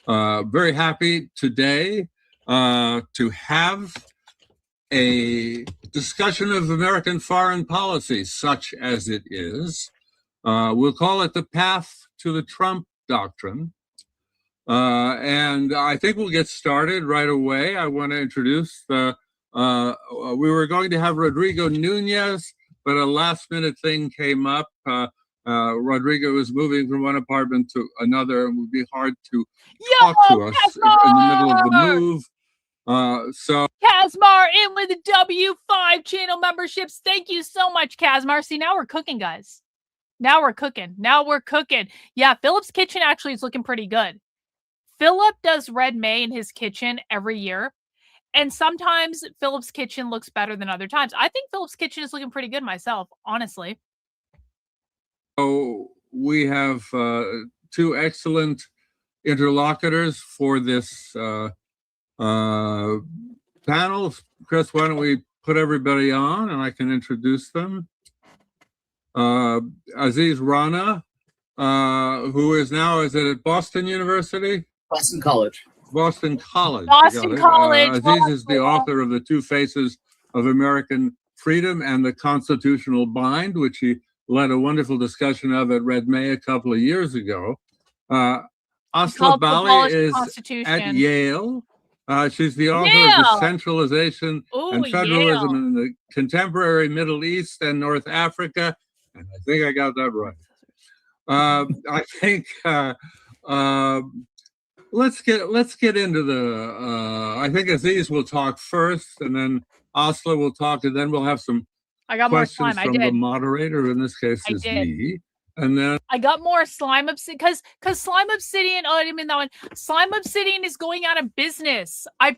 Very happy today to have a discussion of American foreign policy, such as it is. We'll call it the path to the Trump doctrine. And I think we'll get started right away. I want to introduce we were going to have Rodrigo Nunez, but a last minute thing came up. Rodrigo was moving from one apartment to another and would be hard to talk to us in the middle of the move. So Kazmar in with the W5 channel memberships. Thank you so much, Kazmar. See, now we're cooking, guys. Now we're cooking. Yeah, Philip's kitchen actually is looking pretty good. Philip does Red May in his kitchen every year. And sometimes Philip's kitchen looks better than other times. I think Philip's kitchen is looking pretty good myself, honestly. So we have 2 excellent interlocutors for this panel. Chris, why don't we put everybody on and I can introduce them. Aziz Rana, who is now, is it at Boston University? Boston College. Boston College. Boston College. Aziz is the author of The 2 Faces of American freedom and the constitutional bind, which he led a wonderful discussion of at Red May a couple of years ago. Asla Bali is at Yale. She's the author of Decentralization and Federalism in the Contemporary Middle East and North Africa. And I think I got that right. I think let's get into the. I think Aziz will talk first, and then Asla will talk, and then we'll have some questions from the moderator. In this case, is me. And then I got more slime obsidian because slime obsidian. Oh, I didn't mean that one. Slime obsidian is going out of business. I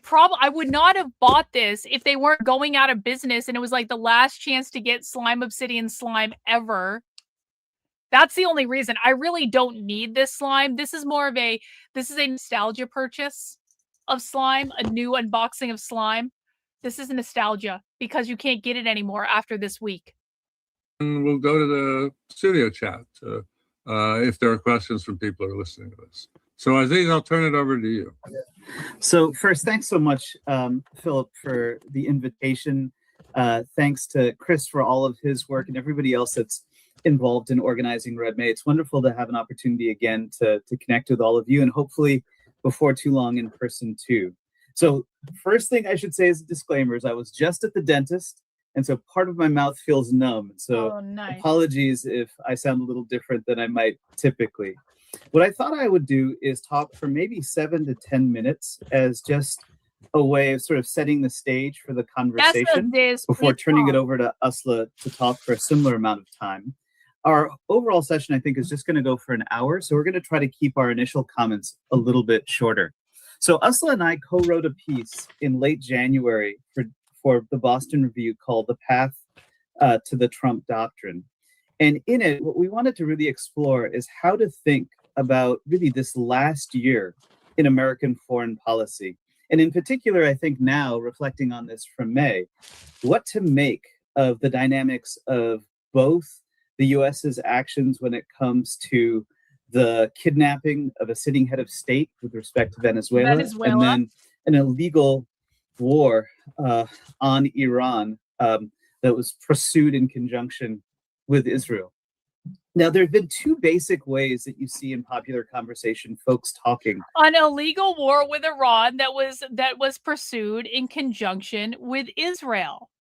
would not have bought this if they weren't going out of business, and it was like the last chance to get slime obsidian slime ever. That's the only reason. I really don't need this slime. This is a nostalgia purchase of slime, a new unboxing of slime. This is nostalgia because you can't get it anymore after this week. And we'll go to the studio chat if there are questions from people who are listening to this. So Aziz, I'll turn it over to you. So first, thanks so much, Philip, for the invitation. Thanks to Chris for all of his work and everybody else that's involved in organizing Red May. It's wonderful to have an opportunity again to connect with all of you, and hopefully before too long in person too. So first thing I should say as a disclaimer is I was just at the dentist, and so part of my mouth feels numb. So apologies if I sound a little different than I might typically. What I thought I would do is talk for maybe 7 to 10 minutes as just a way of sort of setting the stage for the conversation before turning it over to Asla to talk for a similar amount of time. Our overall session, I think, is just going to go for an hour. So we're going to try to keep our initial comments a little bit shorter. So Asla and I co-wrote a piece in late January for the Boston Review called The Path to the Trump Doctrine. And in it, what we wanted to really explore is how to think about really this last year in American foreign policy. And in particular, I think now, reflecting on this from May, what to make of the dynamics of both the US's actions when it comes to the kidnapping of a sitting head of state with respect to Venezuela. And then an illegal war on Iran that was pursued in conjunction with Israel. Now, there have been two basic ways that you see in popular conversation folks talking. An illegal war with Iran that was pursued in conjunction with Israel.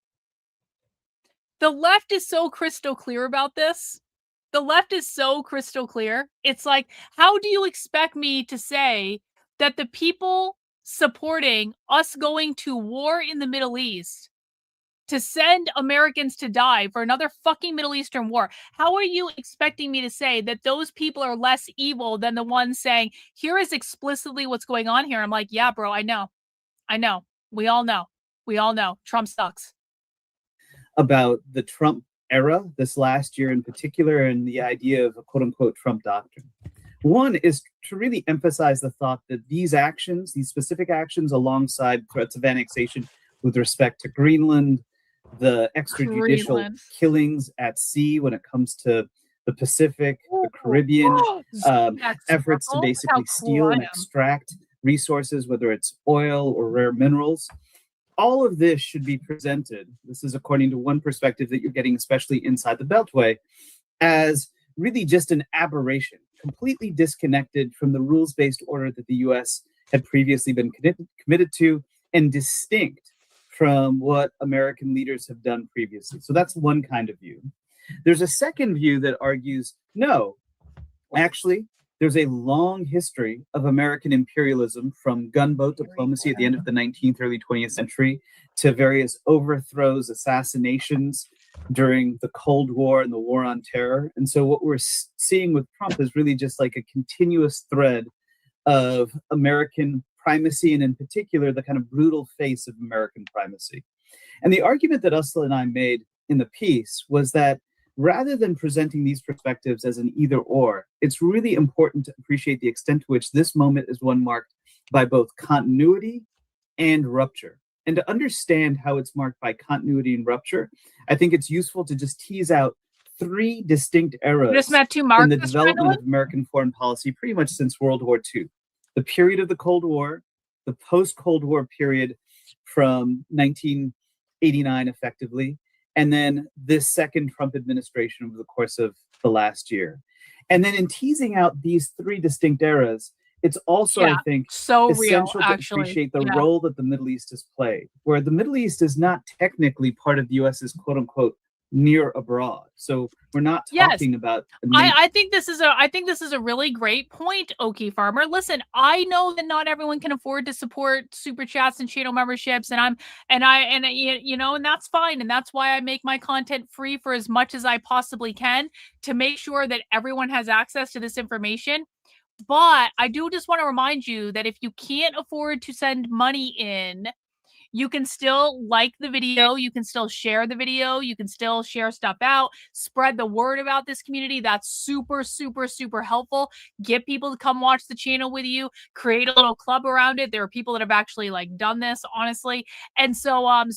The left is so crystal clear about this. The left is so crystal clear. It's like, how do you expect me to say that the people supporting us going to war in the Middle East to send Americans to die for another fucking Middle Eastern war, how are you expecting me to say that those people are less evil than the ones saying, here is explicitly what's going on here? I'm like, yeah, bro, I know. We all know. Trump sucks. About the Trump era, this last year in particular, and the idea of a quote-unquote Trump doctrine. One is to really emphasize the thought that these actions, these specific actions alongside threats of annexation with respect to Greenland, the extrajudicial killings at sea when it comes to the Pacific, the Caribbean, efforts to basically steal and extract resources, whether it's oil or rare minerals. All of this should be presented, this is according to one perspective that you're getting, especially inside the Beltway, as really just an aberration, completely disconnected from the rules-based order that the US had previously been committed to, and distinct from what American leaders have done previously. So that's one kind of view. There's a second view that argues, no, actually, there's a long history of American imperialism from gunboat diplomacy at the end of the 19th, early 20th century to various overthrows, assassinations during the Cold War and the War on Terror. And so what we're seeing with Trump is really just like a continuous thread of American primacy, and in particular, the kind of brutal face of American primacy. And the argument that Asla and I made in the piece was that rather than presenting these perspectives as an either or, it's really important to appreciate the extent to which this moment is one marked by both continuity and rupture. And to understand how it's marked by continuity and rupture, I think it's useful to just tease out three distinct eras in the development of American foreign policy pretty much since World War II. The period of the Cold War, the post-Cold War period from 1989 effectively, and then this second Trump administration over the course of the last year. And then in teasing out these three distinct eras, it's also, I think, so essential real, to actually. appreciate the role that the Middle East has played, where the Middle East is not technically part of the US's quote unquote near abroad. So we're not talking about I think this is a really great point, Okie Farmer. Listen, I know that not everyone can afford to support super chats and channel memberships, and that's fine, and that's why I make my content free for as much as I possibly can to make sure that everyone has access to this information. But I do just want to remind you that if you can't afford to send money in, you can still like the video, you can still share the video, you can still share stuff out, spread the word about this community. That's super, super, super helpful. Get people to come watch the channel with you, create a little club around it. There are people that have actually done this, honestly. And so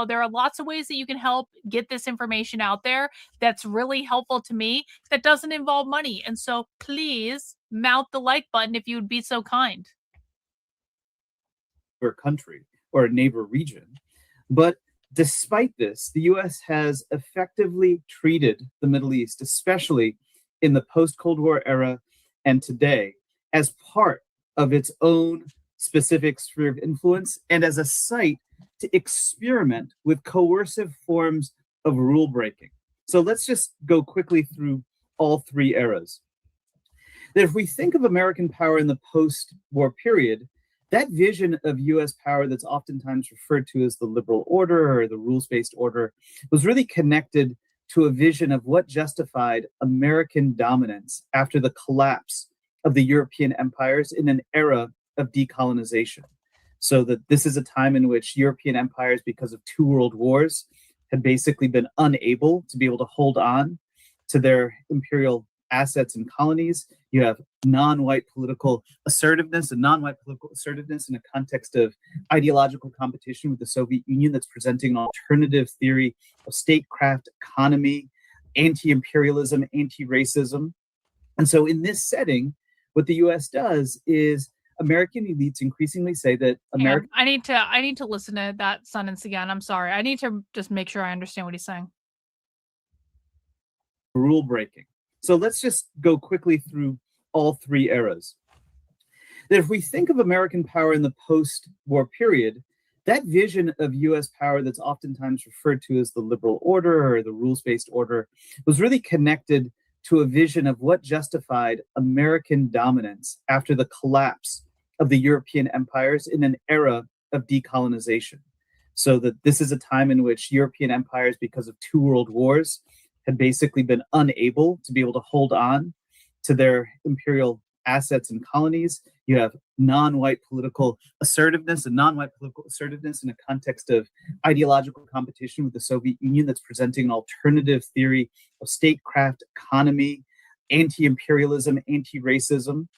there are lots of ways that you can help get this information out there that's really helpful to me that doesn't involve money. And so please mount the like button if you would be so kind. Your country or a neighbor region. But despite this, the US has effectively treated the Middle East, especially in the post-Cold War era and today, as part of its own specific sphere of influence and as a site to experiment with coercive forms of rule breaking. So let's just go quickly through all three eras. That if we think of American power in the post-war period, that vision of US power that's oftentimes referred to as the liberal order or the rules-based order was really connected to a vision of what justified American dominance after the collapse of the European empires in an era of decolonization. So that this is a time in which European empires, because of two world wars, had basically been unable to be able to hold on to their imperial assets and colonies. You have non-white political assertiveness in a context of ideological competition with the Soviet Union that's presenting an alternative theory of statecraft, economy, anti-imperialism, anti-racism. And so in this setting, what the US does is American elites increasingly say that America... I need to listen to that sentence again. I'm sorry. I need to just make sure I understand what he's saying. Rule breaking. So let's just go quickly through all three eras. That if we think of American power in the post-war period, that vision of US power that's oftentimes referred to as the liberal order or the rules-based order was really connected to a vision of what justified American dominance after the collapse of the European empires in an era of decolonization. So that this is a time in which European empires, because of two world wars, had basically been unable to be able to hold on to their imperial assets and colonies. You have non-white political assertiveness in a context of ideological competition with the Soviet Union that's presenting an alternative theory of statecraft, economy, anti-imperialism, anti-racism.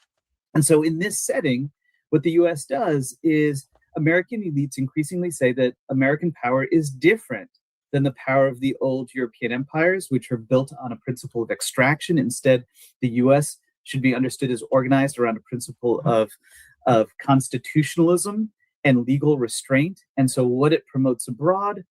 And so in this setting, what the US does is American elites increasingly say that American power is different than the power of the old European empires, which are built on a principle of extraction. Instead, the US should be understood as organized around a principle of constitutionalism and legal restraint. And so what it promotes abroad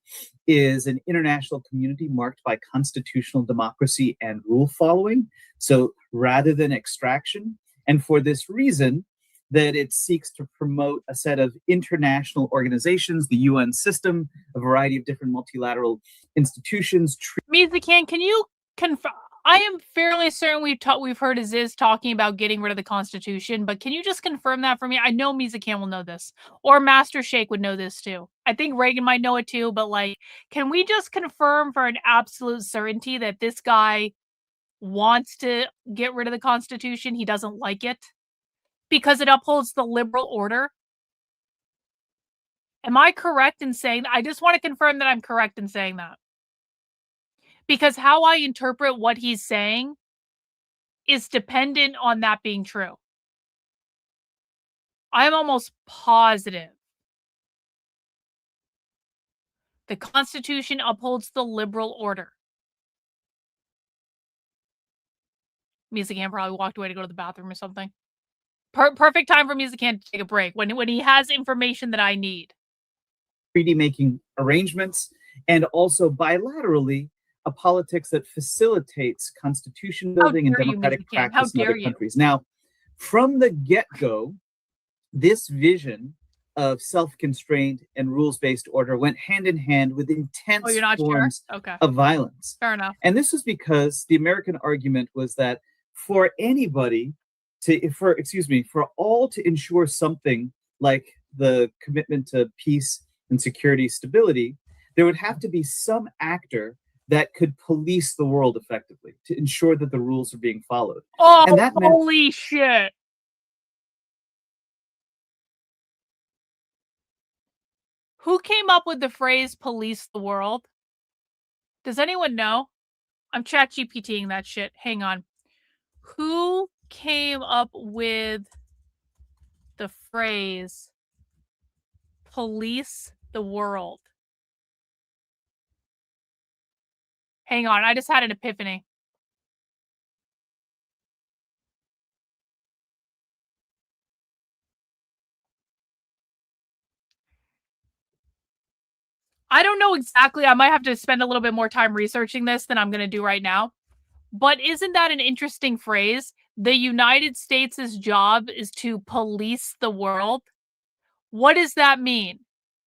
is an international community marked by constitutional democracy and rule following. So rather than extraction, and for this reason, that it seeks to promote a set of international organizations, the UN system, a variety of different multilateral institutions. Mizakan, can you confirm? I am fairly certain we've heard Aziz talking about getting rid of the Constitution, but can you just confirm that for me? I know Mizakan will know this, or Master Sheikh would know this too. I think Reagan might know it too, but can we just confirm for an absolute certainty that this guy wants to get rid of the Constitution? He doesn't like it because it upholds the liberal order. Am I correct in saying that? I just want to confirm that I'm correct in saying that. Because how I interpret what he's saying is dependent on that being true. I'm almost positive the Constitution upholds the liberal order. Mizakan probably walked away to go to the bathroom or something. Perfect time for Mizakan to take a break when he has information that I need. Treaty making arrangements and also bilaterally a politics that facilitates constitution building and democratic practice in other countries. Now, from the get-go, this vision of self-constraint and rules-based order went hand in hand with intense forms of violence. Fair enough. And this was because the American argument was that for anybody for all to ensure something like the commitment to peace and security stability, there would have to be some actor that could police the world effectively to ensure that the rules are being followed. Oh, and that meant holy shit. Who came up with the phrase police the world? Does anyone know? I'm chat GPTing that shit. Hang on. Who came up with the phrase police the world? Hang on. I just had an epiphany. I don't know exactly. I might have to spend a little bit more time researching this than I'm going to do right now. But isn't that an interesting phrase? The United States' job is to police the world. What does that mean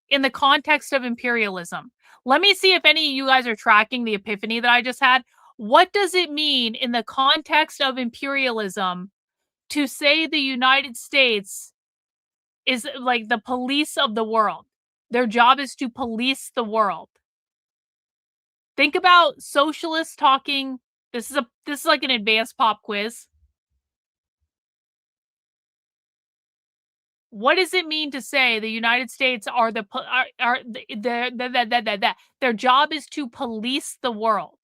in the context of imperialism? Let me see if any of you guys are tracking the epiphany that I just had. What does it mean in the context of imperialism to say the United States is like the police of the world? Their job is to police the world. Think about socialists talking. This is like an advanced pop quiz. What does it mean to say the United States are their job is to police the world?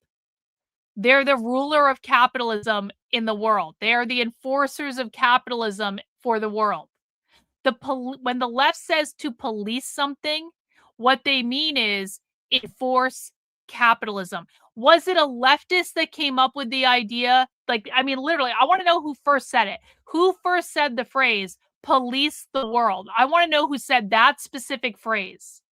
They're the ruler of capitalism in the world. They are the enforcers of capitalism for the world. When the left says to police something, what they mean is enforce capitalism. Was it a leftist that came up with the idea? Like, I mean, literally, I want to know who first said it. Who first said the phrase, police the world? I want to know who said that specific phrase.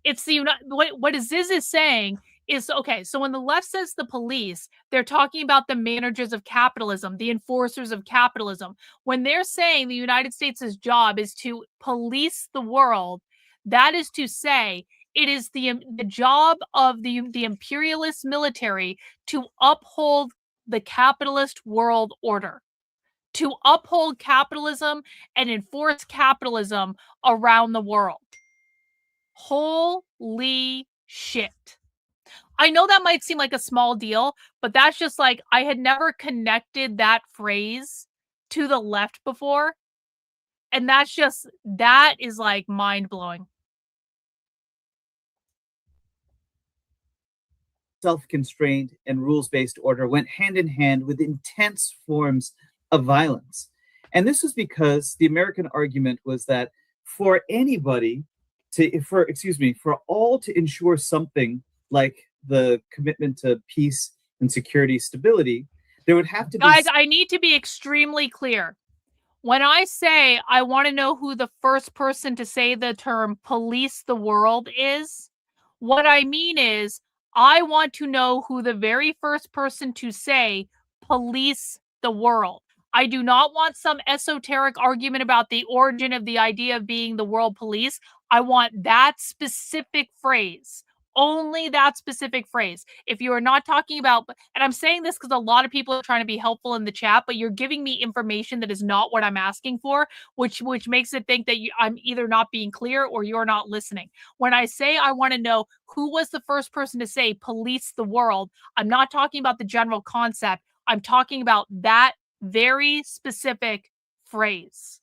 It's what Aziz is saying is, okay, so when the left says the police, they're talking about the managers of capitalism, the enforcers of capitalism. When they're saying the United States' job is to police the world, that is to say, it is the job of the imperialist military to uphold the capitalist world order, to uphold capitalism and enforce capitalism around the world. Holy shit. I know that might seem like a small deal, but that's just like, I had never connected that phrase to the left before. And that is like mind-blowing. Self-constraint and rules-based order went hand in hand with intense forms of violence. And this was because the American argument was that for anybody for all to ensure something like the commitment to peace and security stability, there would have to be... Guys, I need to be extremely clear. When I say I want to know who the first person to say the term police the world is, what I mean is I want to know who the very first person to say police the world. I do not want some esoteric argument about the origin of the idea of being the world police. I want that specific phrase. Only that specific phrase. If you are not talking about, and I'm saying this because a lot of people are trying to be helpful in the chat, but you're giving me information that is not what I'm asking for, which makes it think that I'm either not being clear or you're not listening. When I say I want to know who was the first person to say police the world, I'm not talking about the general concept. I'm talking about that very specific phrase.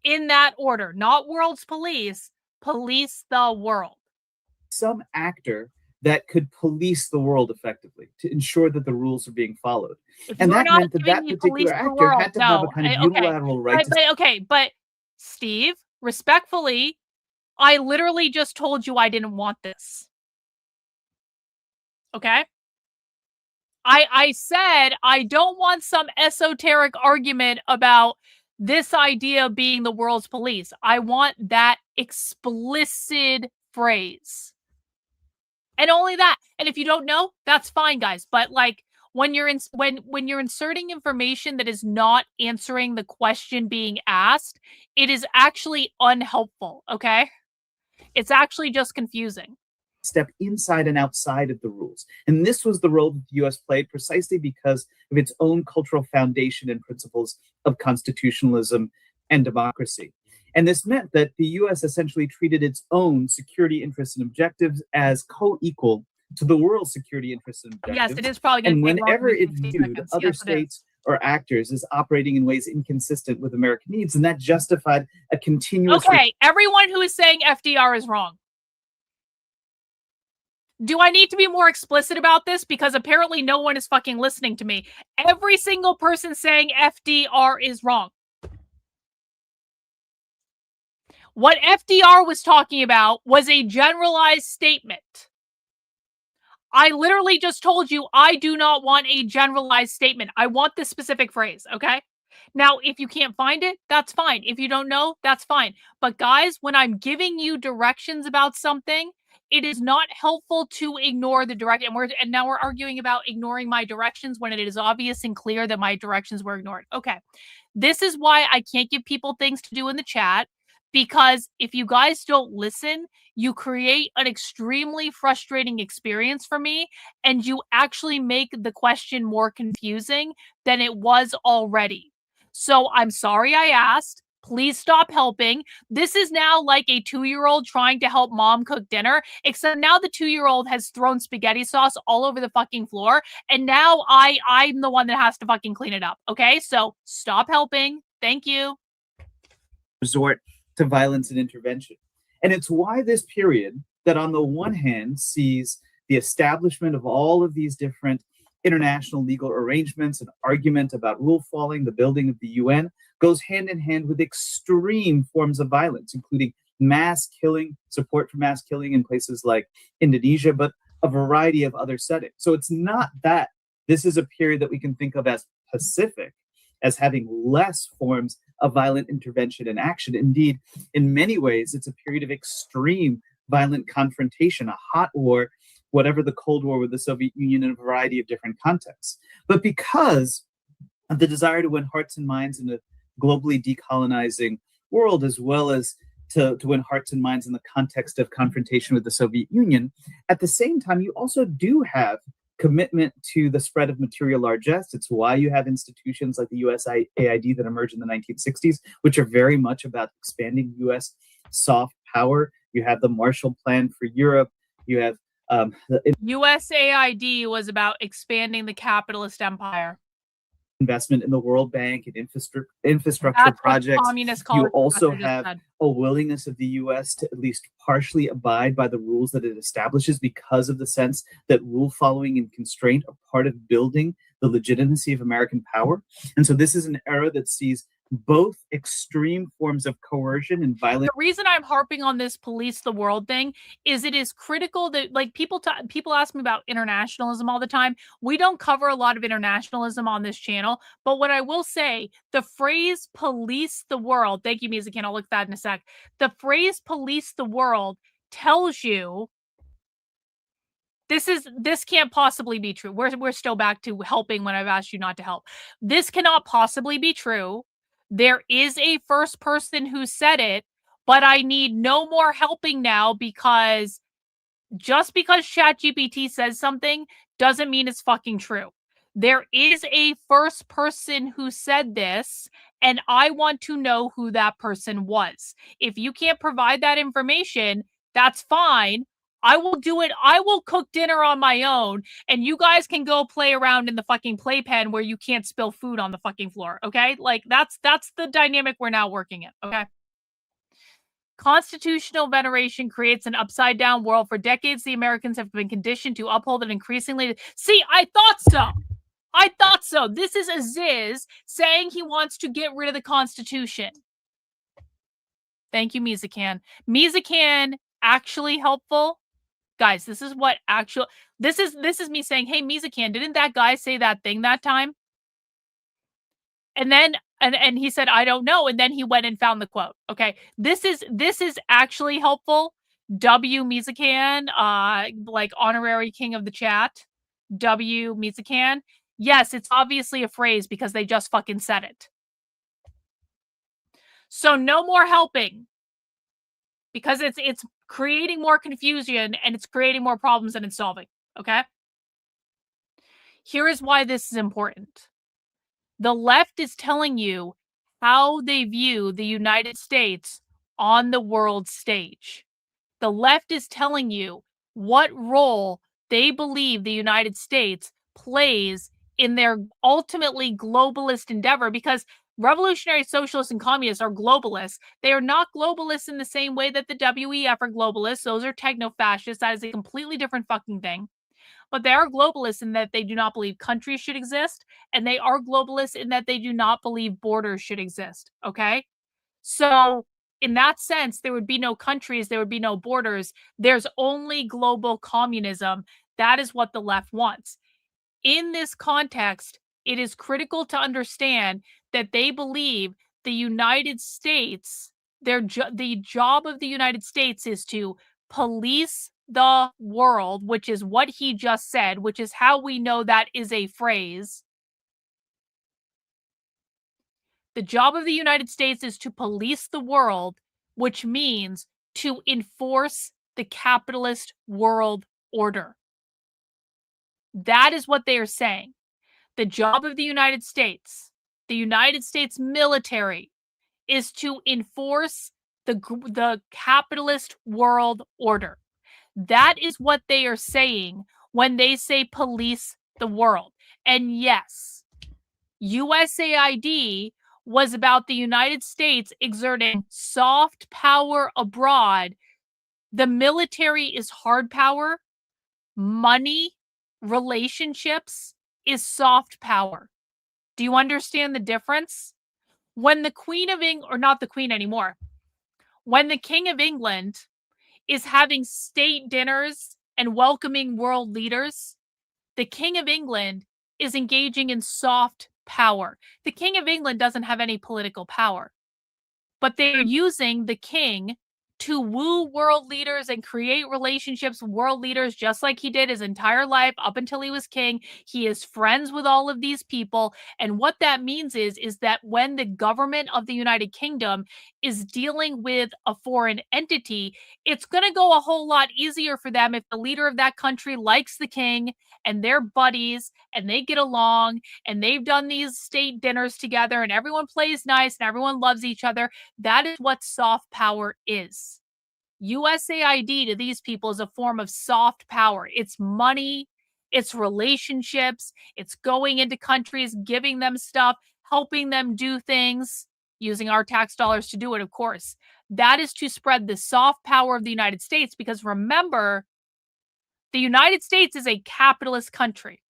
In that order, not world's police, police the world. Some actor that could police the world effectively to ensure that the rules are being followed. And that meant that that particular actor had to have a kind of unilateral right to... But Steve, respectfully, I literally just told you I didn't want this. Okay? I said I don't want some esoteric argument about this idea of being the world's police. I want that explicit phrase. And only that. And if you don't know, that's fine, guys. But like when you're when you're inserting information that is not answering the question being asked, it is actually unhelpful, okay? It's actually just confusing. Step inside and outside of the rules. And this was the role that the US played precisely because of its own cultural foundation and principles of constitutionalism and democracy. And this meant that the US essentially treated its own security interests and objectives as co-equal to the world's security interests and objectives. Yes, it is probably going and to take whenever longer it than 60 viewed seconds. other Yes, it is. states or actors as operating in ways inconsistent with American needs, and that justified a continuous... Okay, everyone who is saying FDR is wrong. Do I need to be more explicit about this? Because apparently no one is fucking listening to me. Every single person saying FDR is wrong. What FDR was talking about was a generalized statement. I literally just told you I do not want a generalized statement. I want this specific phrase, okay? Now, if you can't find it, that's fine. If you don't know, that's fine. But guys, when I'm giving you directions about something, it is not helpful to ignore the direct. And now we're arguing about ignoring my directions when it is obvious and clear that my directions were ignored. Okay. This is why I can't give people things to do in the chat, because if you guys don't listen, you create an extremely frustrating experience for me, and you actually make the question more confusing than it was already. So I'm sorry I asked. Please stop helping. This is now like a 2-year-old trying to help mom cook dinner, except now the 2-year-old has thrown spaghetti sauce all over the fucking floor, and now I'm the one that has to fucking clean it up. Okay, so stop helping. Thank you. Resort to violence and intervention. And it's why this period that on the one hand sees the establishment of all of these different international legal arrangements and argument about rule following, the building of the UN, goes hand in hand with extreme forms of violence, including mass killing, support for mass killing in places like Indonesia, but a variety of other settings. So it's not that this is a period that we can think of as pacific, as having less forms of violent intervention and action. Indeed, in many ways, it's a period of extreme violent confrontation, a hot war, whatever the Cold War with the Soviet Union in a variety of different contexts. But because of the desire to win hearts and minds in a globally decolonizing world, as well as to win hearts and minds in the context of confrontation with the Soviet Union, at the same time, you also do have commitment to the spread of material largesse. It's why you have institutions like the USAID that emerged in the 1960s, which are very much about expanding U.S. soft power. You have the Marshall Plan for Europe. You have USAID was about expanding the capitalist empire. Investment in the World Bank and infrastructure projects. You also have a willingness of the U.S. to at least partially abide by the rules that it establishes, because of the sense that rule following and constraint are part of building the legitimacy of American power. And so this is an era that sees both extreme forms of coercion and violence. The reason I'm harping on this police the world thing is it is critical that, like, people ask me about internationalism all the time. We don't cover a lot of internationalism on this channel, but what I will say, the phrase police the world, thank you, Musican, I'll look at that in a sec. The phrase police the world tells you this can't possibly be true. We're still back to helping when I've asked you not to help. This cannot possibly be true. There is a first person who said it, but I need no more helping now, because just because ChatGPT says something doesn't mean it's fucking true. There is a first person who said this, and I want to know who that person was. If you can't provide that information, that's fine. I will do it. I will cook dinner on my own, and you guys can go play around in the fucking playpen where you can't spill food on the fucking floor, okay? Like, that's the dynamic we're now working in, okay? Constitutional veneration creates an upside-down world. For decades, the Americans have been conditioned to uphold it increasingly. See, I thought so! I thought so! This is Aziz saying he wants to get rid of the Constitution. Thank you, Mizakan. Mizakan, actually helpful? Guys, this is what actual... This is me saying, hey, Mizakan, didn't that guy say that thing that time? And then... And he said, I don't know. And then he went and found the quote. Okay. This is actually helpful. W Mizakan, like honorary king of the chat, W Mizakan. Yes, it's obviously a phrase because they just fucking said it. So no more helping, because it's creating more confusion and it's creating more problems than it's solving. Okay? Here is why this is important. The left is telling you how they view the United States on the world stage. The left is telling you what role they believe the United States plays in their ultimately globalist endeavor, because revolutionary socialists and communists are globalists. They are not globalists in the same way that the WEF are globalists. Those are techno-fascists. That is a completely different fucking thing. But they are globalists in that they do not believe countries should exist, and they are globalists in that they do not believe borders should exist, okay? So in that sense, there would be no countries, there would be no borders. There's only global communism. That is what the left wants. In this context, it is critical to understand that they believe the United States, the job of the United States is to police the world, which is what he just said, which is how we know that is a phrase. The job of the United States is to police the world, which means to enforce the capitalist world order. That is what they are saying. The job of the United States military, is to enforce the capitalist world order. That is what they are saying when they say police the world. And yes, USAID was about the United States exerting soft power abroad. The military is hard power. Money, relationships is soft power. Do you understand the difference? When the Queen of England, or not the Queen anymore, when the King of England is having state dinners and welcoming world leaders, the King of England is engaging in soft power. The King of England doesn't have any political power, but they're using the king to woo world leaders and create relationships with world leaders, just like he did his entire life up until he was king. He is friends with all of these people. And what that means is that when the government of the United Kingdom is dealing with a foreign entity, it's going to go a whole lot easier for them if the leader of that country likes the king and they're buddies and they get along and they've done these state dinners together and everyone plays nice and everyone loves each other. That is what soft power is. USAID to these people is a form of soft power. It's money, it's relationships, it's going into countries, giving them stuff, helping them do things, using our tax dollars to do it, of course. That is to spread the soft power of the United States, because remember, the United States is a capitalist country.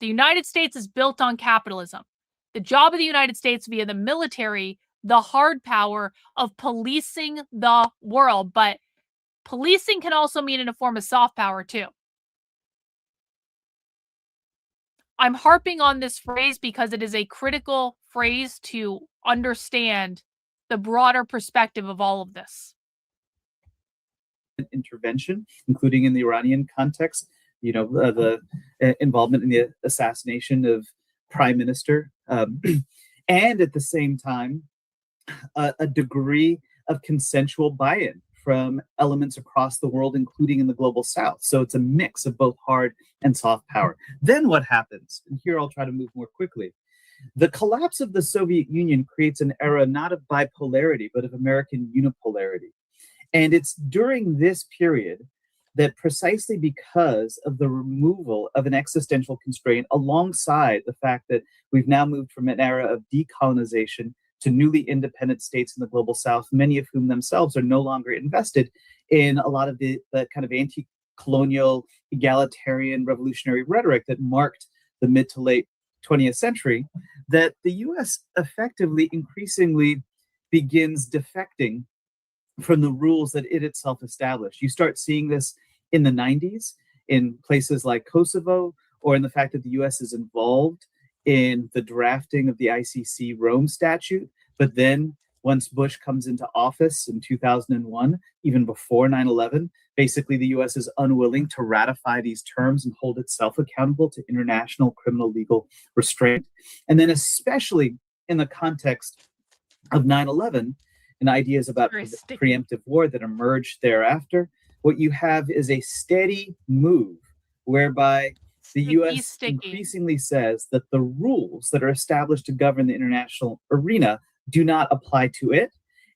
The United States is built on capitalism. The job of the United States via the military, the hard power of policing the world. But policing can also mean in a form of soft power too. I'm harping on this phrase because it is a critical phrase to understand the broader perspective of all of this. Intervention, including in the Iranian context, the involvement in the assassination of Prime Minister, and at the same time, a degree of consensual buy-in from elements across the world, including in the global south. So it's a mix of both hard and soft power. Then what happens? And here I'll try to move more quickly. The collapse of the Soviet Union creates an era not of bipolarity, but of American unipolarity. And it's during this period that, precisely because of the removal of an existential constraint, alongside the fact that we've now moved from an era of decolonization to newly independent states in the global south, many of whom themselves are no longer invested in a lot of the kind of anti-colonial, egalitarian, revolutionary rhetoric that marked the mid to late 20th century, that the US effectively increasingly begins defecting from the rules that it itself established. You start seeing this in the 90s in places like Kosovo, or in the fact that the US is involved in the drafting of the ICC Rome Statute, but then once Bush comes into office in 2001, even before 9/11, basically the US is unwilling to ratify these terms and hold itself accountable to international criminal legal restraint. And then especially in the context of 9/11 and ideas about preemptive war that emerged thereafter, what you have is a steady move whereby the US increasingly says that the rules that are established to govern the international arena do not apply to it.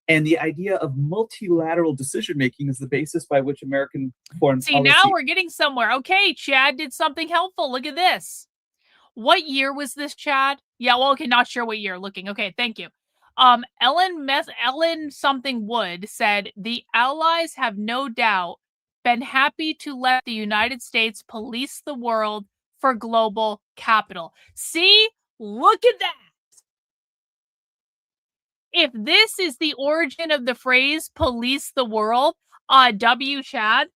And the idea of multilateral decision-making is the basis by which American foreign policy... See, now we're getting somewhere. Okay, Chad did something helpful. Look at this. What year was this, Chad? Yeah, well, okay, not sure what year. Looking. Okay, thank you. Ellen something Wood said, the Allies have no doubt been happy to let the United States police the world for global capital. See? Look at that. If this is the origin of the phrase police the world, W Chad,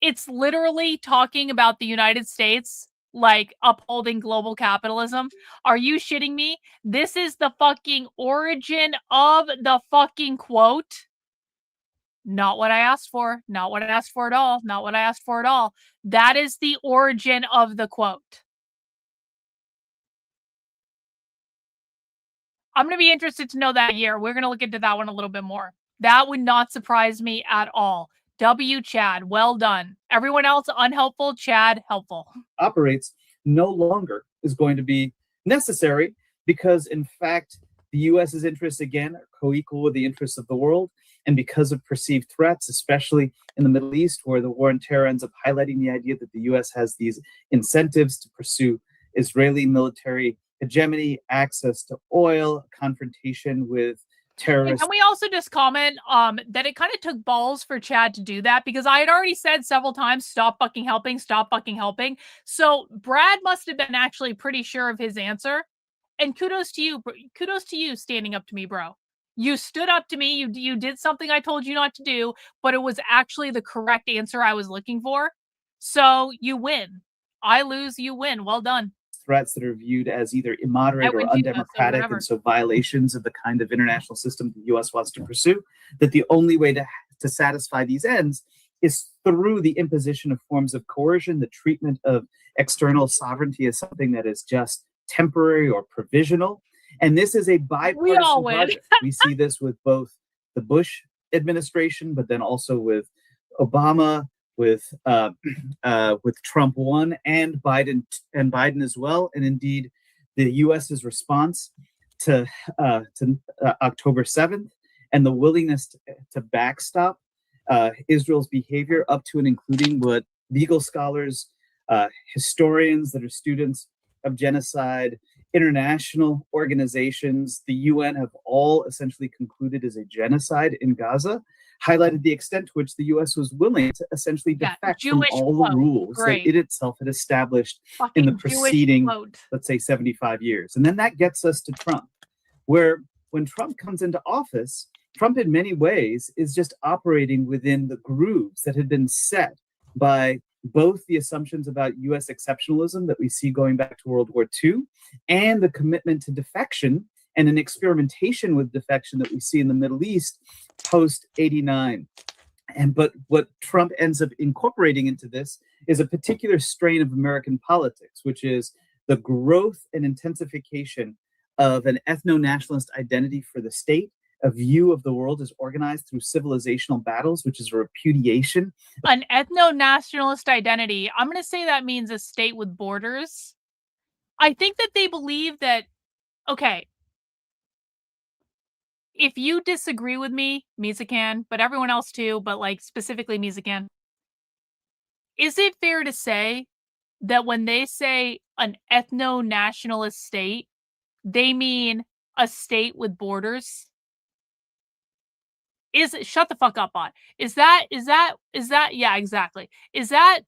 it's literally talking about the United States like upholding global capitalism. Are you shitting me? This is the fucking origin of the fucking quote. Not what I asked for. Not what I asked for at all. Not what I asked for at all. That is the origin of the quote. I'm going to be interested to know that year. We're going to look into that one a little bit more. That would not surprise me at all. W. Chad, well done. Everyone else unhelpful, Chad, helpful. Operates no longer is going to be necessary because, in fact, the U.S.'s interests, again, are co-equal with the interests of the world. And because of perceived threats, especially in the Middle East, where the war on terror ends up highlighting the idea that the U.S. has these incentives to pursue Israeli military hegemony, access to oil, confrontation with terrorists. Can we also just comment that it kind of took balls for Chad to do that, because I had already said several times, stop fucking helping, stop fucking helping. So Brad must have been actually pretty sure of his answer. And kudos to you standing up to me, bro. You stood up to me. You did something I told you not to do, but it was actually the correct answer I was looking for. So you win. I lose, you win. Well done. Threats that are viewed as either immoderate or undemocratic, and so violations of the kind of international system the U.S. wants to pursue, that the only way to satisfy these ends is through the imposition of forms of coercion, the treatment of external sovereignty as something that is just temporary or provisional. And this is a bipartisan project. We see this with both the Bush administration, but then also with Obama, with Trump 1 and Biden as well, and indeed the U.S.'s response to October 7th and the willingness to backstop Israel's behavior up to and including what legal scholars, historians that are students of genocide, international organizations, the UN have all essentially concluded as a genocide in Gaza, highlighted the extent to which the U.S. was willing to essentially defect from all the rules that it itself had established in the preceding, let's say, 75 years. And then that gets us to Trump, where when Trump comes into office, Trump in many ways is just operating within the grooves that had been set by both the assumptions about U.S. exceptionalism that we see going back to World War II and the commitment to defection and an experimentation with defection that we see in the Middle East post-89. But what Trump ends up incorporating into this is a particular strain of American politics, which is the growth and intensification of an ethno-nationalist identity for the state, a view of the world as organized through civilizational battles, which is a repudiation. An ethno-nationalist identity. I'm going to say that means a state with borders. I think that they believe that, okay, if you disagree with me, Misakan, but everyone else too, but like specifically Misakan, is it fair to say that when they say an ethno-nationalist state, they mean a state with borders? Shut the fuck up on. Is that yeah, exactly. Is that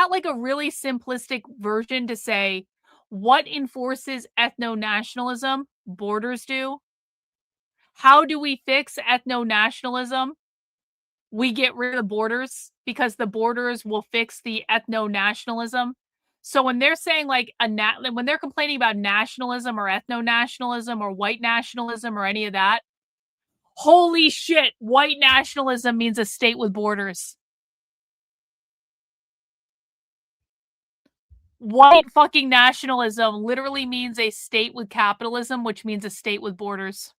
like a really simplistic version to say what enforces ethno-nationalism? Borders do. How do we fix ethno-nationalism? We get rid of the borders because the borders will fix the ethno-nationalism. So when they're saying like when they're complaining about nationalism or ethno-nationalism or white nationalism or any of that, holy shit, white nationalism means a state with borders. White fucking nationalism literally means a state with capitalism, which means a state with borders.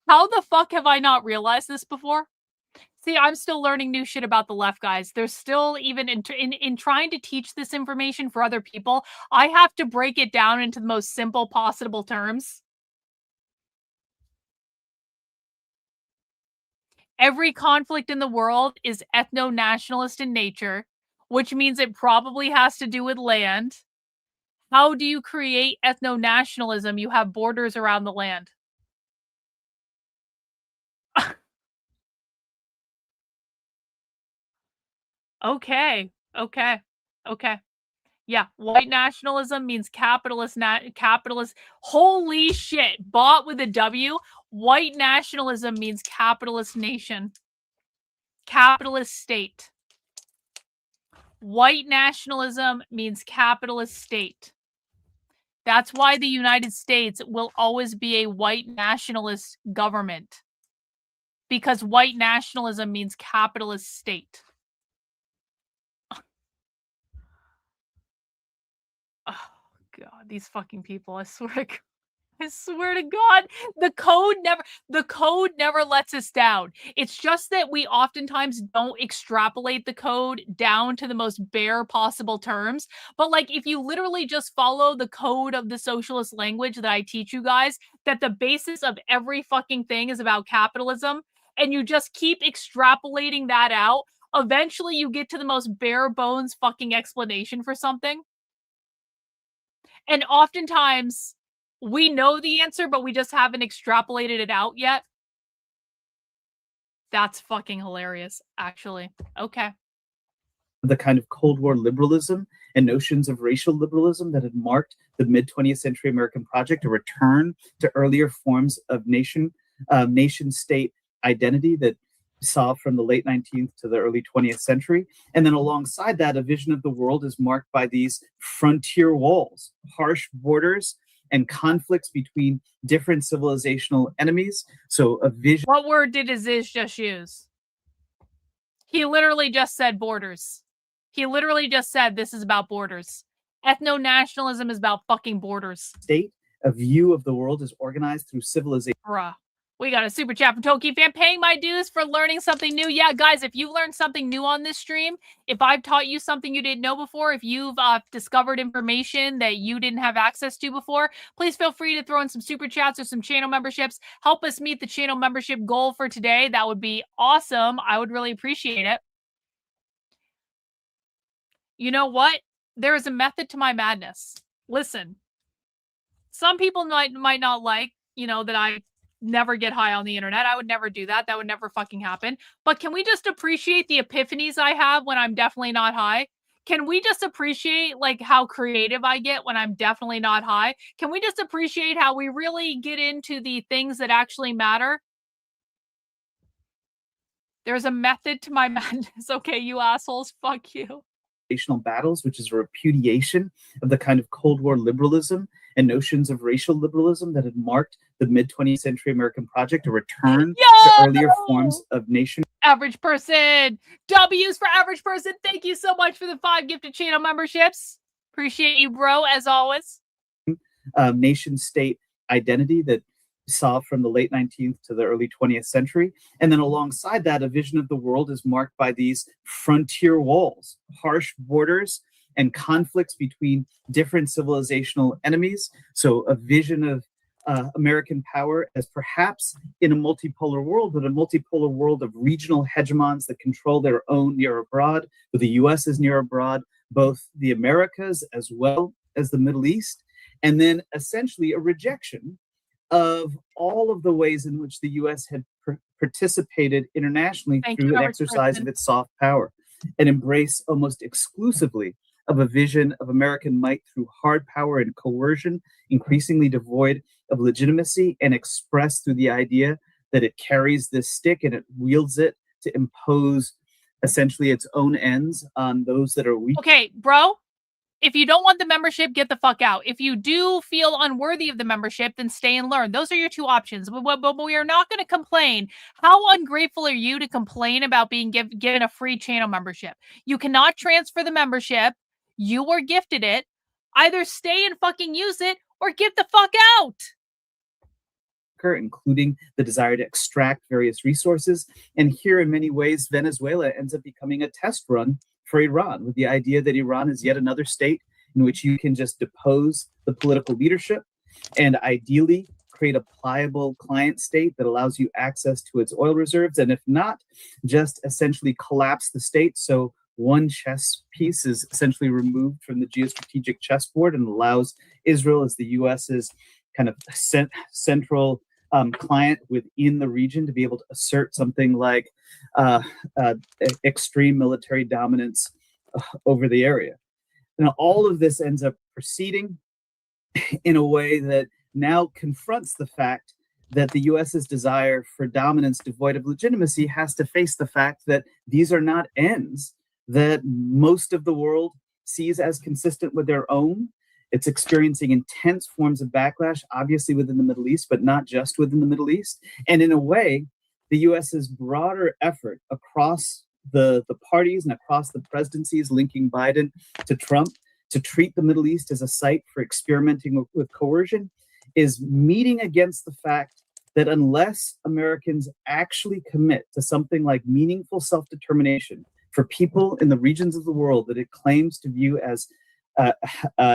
How the fuck have I not realized this before? See, I'm still learning new shit about the left, guys. There's still, even in trying to teach this information for other people, I have to break it down into the most simple possible terms. Every conflict in the world is ethno-nationalist in nature, which means it probably has to do with land. How do you create ethno-nationalism? You have borders around the land. Okay. Yeah, white nationalism means capitalist. Holy shit, bought with a W. White nationalism means capitalist nation. Capitalist state. White nationalism means capitalist state. That's why the United States will always be a white nationalist government. Because white nationalism means capitalist state. Oh God, these fucking people, I swear to God, the code never lets us down. It's just that we oftentimes don't extrapolate the code down to the most bare possible terms. But like, if you literally just follow the code of the socialist language that I teach you guys, that the basis of every fucking thing is about capitalism, and you just keep extrapolating that out, eventually you get to the most bare bones fucking explanation for something. And oftentimes, we know the answer, but we just haven't extrapolated it out yet. That's fucking hilarious, actually. Okay. The kind of Cold War liberalism and notions of racial liberalism that had marked the mid-20th century American project, a return to earlier forms of nation-state identity that saw from the late 19th to the early 20th century. And then alongside that, a vision of the world is marked by these frontier walls, harsh borders, and conflicts between different civilizational enemies. So a vision. What word did Aziz just use? He literally just said borders. He literally just said this is about borders. Ethno-nationalism is about fucking borders. State, a view of the world is organized through civilization. Bruh. We got a super chat from Toki fan, paying my dues for learning something new. Yeah, guys, if you learned something new on this stream, if I've taught you something you didn't know before, if you've discovered information that you didn't have access to before, please feel free to throw in some super chats or some channel memberships. Help us meet the channel membership goal for today. That would be awesome. I would really appreciate it. You know what? There is a method to my madness. Listen, some people might not like, that I never get high on the internet. I would never do that. That would never fucking happen. But can we just appreciate the epiphanies I have when I'm definitely not high? Can we just appreciate like how creative I get when I'm definitely not high? Can we just appreciate how we really get into the things that actually matter? There's a method to my madness. Okay, you assholes, fuck you. Battles, which is a repudiation of the kind of Cold War liberalism and notions of racial liberalism that had marked the mid-20th century American project, a return to earlier forms of nation. Average person. W's for average person. Thank you so much for the 5 gifted channel memberships. Appreciate you, bro, as always. Nation-state identity that saw from the late 19th to the early 20th century. And then alongside that, a vision of the world is marked by these frontier walls, harsh borders, and conflicts between different civilizational enemies. So a vision of American power as perhaps in a multipolar world, but a multipolar world of regional hegemons that control their own near abroad, but the US is near abroad, both the Americas as well as the Middle East. And then essentially a rejection of all of the ways in which the U.S. had participated internationally through an exercise of its soft power, an embrace almost exclusively of a vision of American might through hard power and coercion, increasingly devoid of legitimacy and expressed through the idea that it carries this stick and it wields it to impose essentially its own ends on those that are weak. Okay, bro. If you don't want the membership, get the fuck out. If you do feel unworthy of the membership, then stay and learn. Those are your two options. But we are not going to complain. How ungrateful are you to complain about being given a free channel membership? You cannot transfer the membership. You were gifted it. Either stay and fucking use it or get the fuck out. Including the desire to extract various resources. And here, in many ways, Venezuela ends up becoming a test run for Iran, with the idea that Iran is yet another state in which you can just depose the political leadership and ideally create a pliable client state that allows you access to its oil reserves. And if not, just essentially collapse the state. So one chess piece is essentially removed from the geostrategic chessboard and allows Israel as the US's kind of central client within the region to be able to assert something like extreme military dominance over the area. Now, all of this ends up proceeding in a way that now confronts the fact that the US's desire for dominance devoid of legitimacy has to face the fact that these are not ends that most of the world sees as consistent with their own. It's experiencing intense forms of backlash, obviously within the Middle East, but not just within the Middle East. And in a way, the US's broader effort across the parties and across the presidencies linking Biden to Trump to treat the Middle East as a site for experimenting with coercion is meeting against the fact that unless Americans actually commit to something like meaningful self-determination for people in the regions of the world that it claims to view as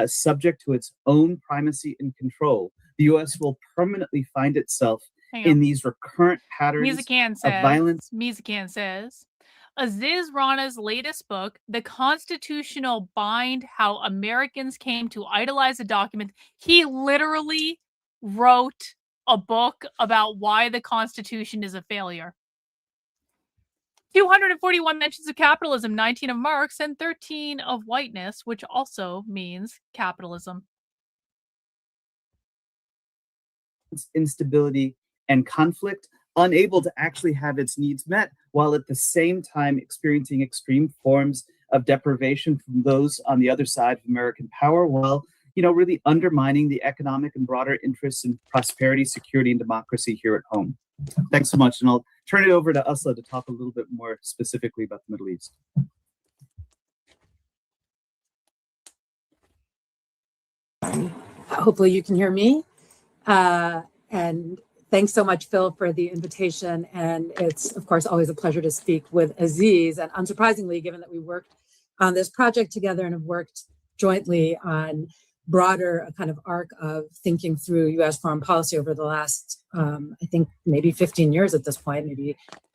subject to its own primacy and control, the U.S. will permanently find itself in these recurrent patterns of violence. Mizakan says, Aziz Rana's latest book, The Constitutional Bind, How Americans Came to Idolize a Document, he literally wrote a book about why the Constitution is a failure. 241 mentions of capitalism, 19 of Marx, and 13 of whiteness, which also means capitalism. Instability and conflict, unable to actually have its needs met, while at the same time experiencing extreme forms of deprivation from those on the other side of American power, while really undermining the economic and broader interests in prosperity, security, and democracy here at home. Thanks so much, and I'll turn it over to Usla to talk a little bit more specifically about the Middle East. Hopefully you can hear me. And thanks so much, Phil, for the invitation. And it's, of course, always a pleasure to speak with Aziz. And unsurprisingly, given that we worked on this project together and have worked jointly on broader kind of arc of thinking through U.S. foreign policy over the last, I think, maybe 15 years at this point,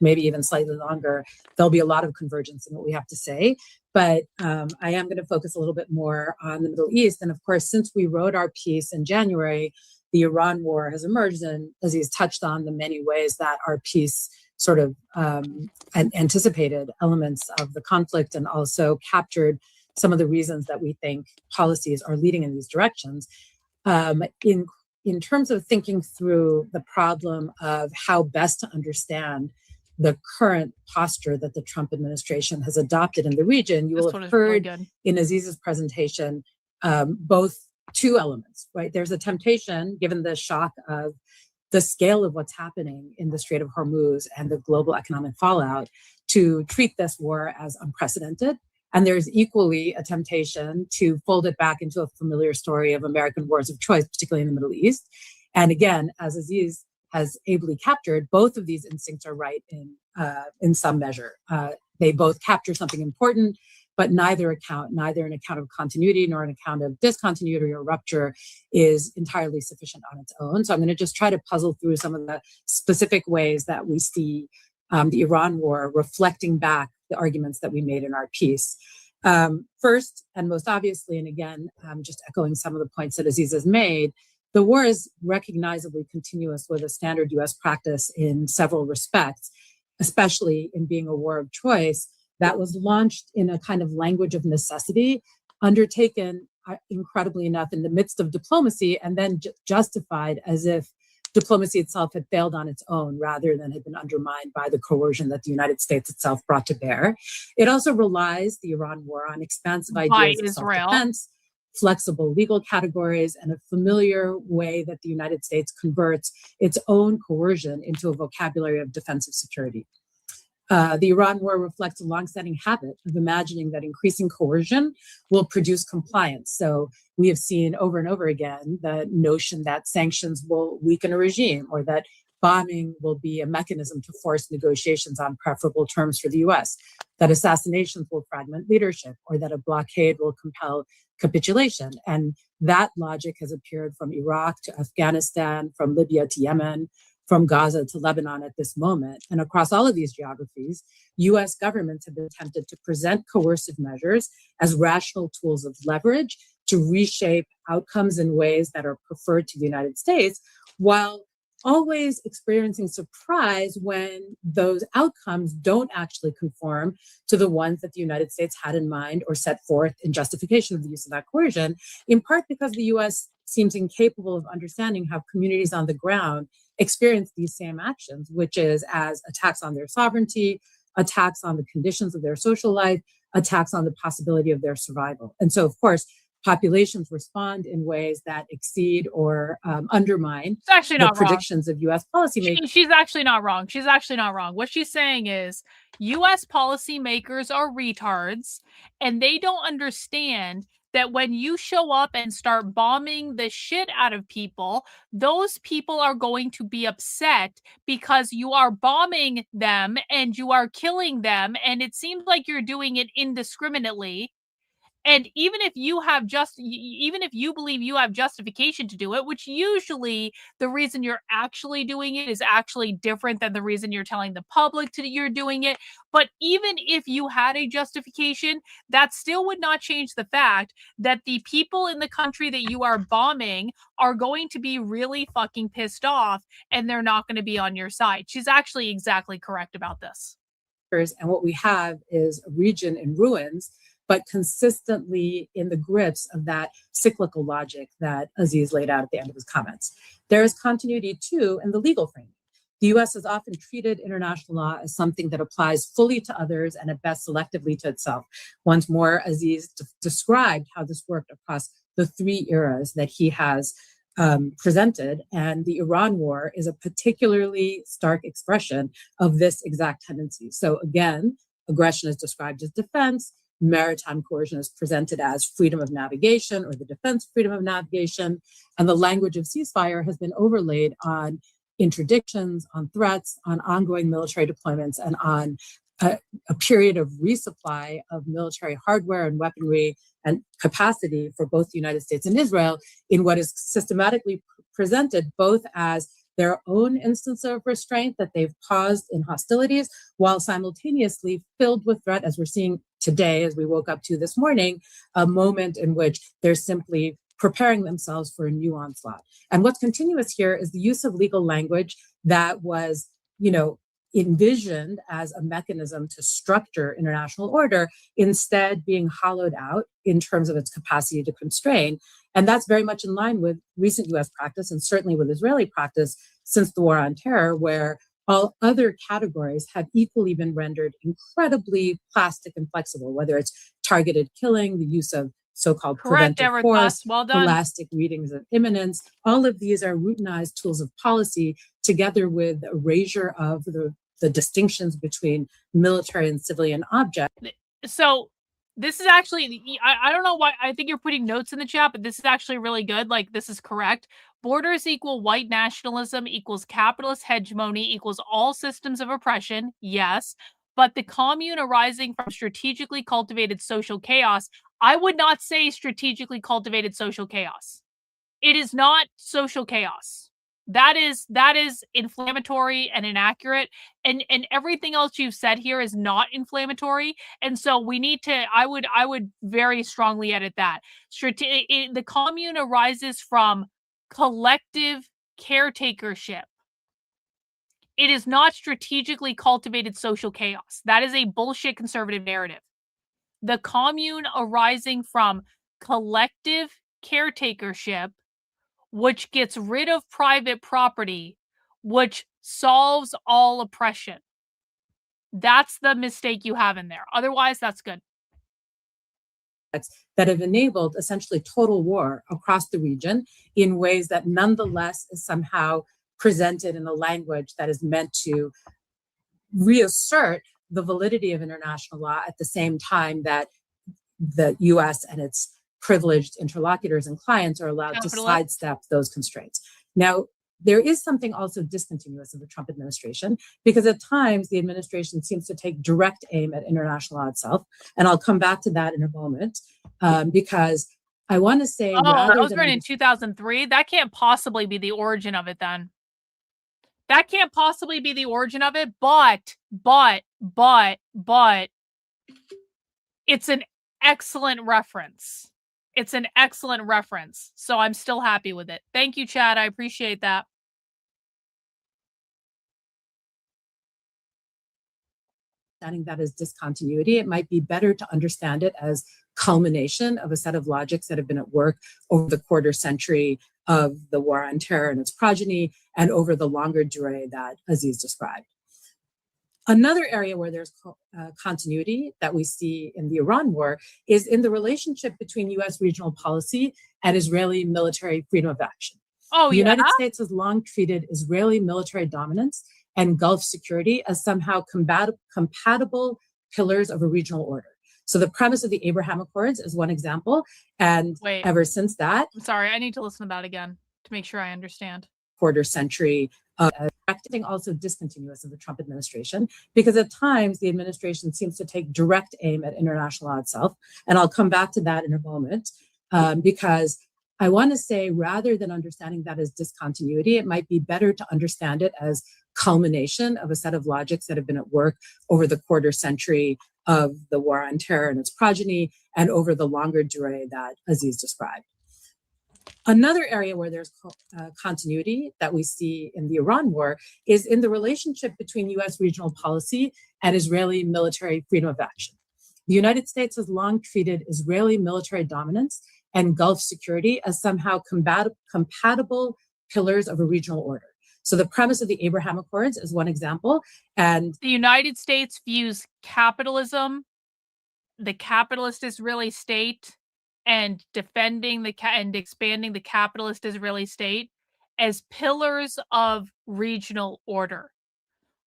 maybe even slightly longer, there'll be a lot of convergence in what we have to say. But I am going to focus a little bit more on the Middle East. And of course, since we wrote our piece in January, the Iran war has emerged, and Aziz touched on the many ways that our piece sort of anticipated elements of the conflict and also captured some of the reasons that we think policies are leading in these directions. In terms of thinking through the problem of how best to understand the current posture that the Trump administration has adopted in the region, you will have heard in Aziz's presentation both two elements, right? There's a temptation, given the shock of the scale of what's happening in the Strait of Hormuz and the global economic fallout, to treat this war as unprecedented. And there's equally a temptation to fold it back into a familiar story of American wars of choice, particularly in the Middle East. And again, as Aziz has ably captured, both of these instincts are right in some measure. They both capture something important, but neither an account of continuity nor an account of discontinuity or rupture is entirely sufficient on its own. So I'm going to just try to puzzle through some of the specific ways that we see the Iran war reflecting back the arguments that we made in our piece. First, and most obviously, and again, just echoing some of the points that Aziz has made, the war is recognizably continuous with a standard US practice in several respects, especially in being a war of choice that was launched in a kind of language of necessity, undertaken incredibly enough in the midst of diplomacy, and then justified as if diplomacy itself had failed on its own rather than had been undermined by the coercion that the United States itself brought to bear. It also relies, the Iran war, on expansive ideas of self-defense, flexible legal categories, and a familiar way that the United States converts its own coercion into a vocabulary of defensive security. The Iran war reflects a longstanding habit of imagining that increasing coercion will produce compliance. So we have seen over and over again the notion that sanctions will weaken a regime, or that bombing will be a mechanism to force negotiations on preferable terms for the US, that assassinations will fragment leadership, or that a blockade will compel capitulation. And that logic has appeared from Iraq to Afghanistan, from Libya to Yemen, from Gaza to Lebanon at this moment. And across all of these geographies, US governments have been tempted to present coercive measures as rational tools of leverage to reshape outcomes in ways that are preferred to the United States, while always experiencing surprise when those outcomes don't actually conform to the ones that the United States had in mind or set forth in justification of the use of that coercion, in part because the US seems incapable of understanding how communities on the ground experience these same actions, which is as attacks on their sovereignty, attacks on the conditions of their social life, attacks on the possibility of their survival. And so, of course, populations respond in ways that exceed or undermine the predictions of U.S. policymakers. She's actually not wrong. She's actually not wrong. What she's saying is U.S. policymakers are retards, and they don't understand that when you show up and start bombing the shit out of people, those people are going to be upset because you are bombing them and you are killing them, and it seems like you're doing it indiscriminately. And even if you believe you have justification to do it, which usually the reason you're actually doing it is actually different than the reason you're telling the public you're doing it. But even if you had a justification, that still would not change the fact that the people in the country that you are bombing are going to be really fucking pissed off, and they're not going to be on your side. She's actually exactly correct about this. And what we have is a region in ruins, but consistently in the grips of that cyclical logic that Aziz laid out at the end of his comments. There is continuity, too, in the legal frame. The U.S. has often treated international law as something that applies fully to others and at best selectively to itself. Once more, Aziz described how this worked across the three eras that he has presented, and the Iran war is a particularly stark expression of this exact tendency. So again, aggression is described as defense, maritime coercion is presented as freedom of navigation or the defense of freedom of navigation, and the language of ceasefire has been overlaid on interdictions, on threats, on ongoing military deployments, and on a period of resupply of military hardware and weaponry and capacity for both the United States and Israel in what is systematically presented both as their own instance of restraint that they've paused in hostilities, while simultaneously filled with threat, as we're seeing today, as we woke up to this morning, a moment in which they're simply preparing themselves for a new onslaught. And what's continuous here is the use of legal language that was, envisioned as a mechanism to structure international order, instead being hollowed out in terms of its capacity to constrain. And that's very much in line with recent US practice, and certainly with Israeli practice since the war on terror, where all other categories have equally been rendered incredibly plastic and flexible, whether it's targeted killing, the use of so-called preventive force, well done. elastic readings of imminence. All of these are routinized tools of policy, together with erasure of the distinctions between military and civilian objects. So this is actually, I don't know why, I think you're putting notes in the chat, but this is actually really good. Like, this is correct. Borders equal white nationalism equals capitalist hegemony equals all systems of oppression. Yes. But the commune arising from strategically cultivated social chaos, I would not say strategically cultivated social chaos. It is not social chaos. That is inflammatory and inaccurate, and everything else you've said here is not inflammatory. And so we need to, I would very strongly edit that. The commune arises from collective caretakership. It is not strategically cultivated social chaos. That is a bullshit conservative narrative. The commune arising from collective caretakership which gets rid of private property, which solves all oppression. That's the mistake you have in there. Otherwise, that's good. That have enabled essentially total war across the region in ways that nonetheless is somehow presented in a language that is meant to reassert the validity of international law at the same time that the US and its privileged interlocutors and clients are allowed to sidestep those constraints. Now, there is something also discontinuous in the Trump administration, because at times the administration seems to take direct aim at international law itself. And I'll come back to that in a moment, because I want to say— that was written in 2003. That can't possibly be the origin of it then. That can't possibly be the origin of it, but it's an excellent reference. It's an excellent reference. So I'm still happy with it. Thank you, Chad. I appreciate that. Understanding that as discontinuity, it might be better to understand it as culmination of a set of logics that have been at work over the quarter century of the war on terror and its progeny, and over the longer durée that Aziz described. Another area where there's continuity that we see in the Iran war is in the relationship between US regional policy and Israeli military freedom of action. The United States has long treated Israeli military dominance and Gulf security as somehow compatible pillars of a regional order. So the premise of the Abraham Accords is one example, and ever since that— I'm sorry, I need to listen to that again to make sure I understand. Quarter century, acting also discontinuous of the Trump administration, because at times the administration seems to take direct aim at international law itself. And I'll come back to that in a moment, because I want to say, rather than understanding that as discontinuity, it might be better to understand it as culmination of a set of logics that have been at work over the quarter century of the war on terror and its progeny, and over the longer durée that Aziz described. Another area where there's continuity that we see in the Iran war is in the relationship between US regional policy and Israeli military freedom of action. The United States has long treated Israeli military dominance and Gulf security as somehow compatible pillars of a regional order. So the premise of the Abraham Accords is one example. And the United States views capitalism, the capitalist Israeli state, and defending and expanding the capitalist Israeli state as pillars of regional order.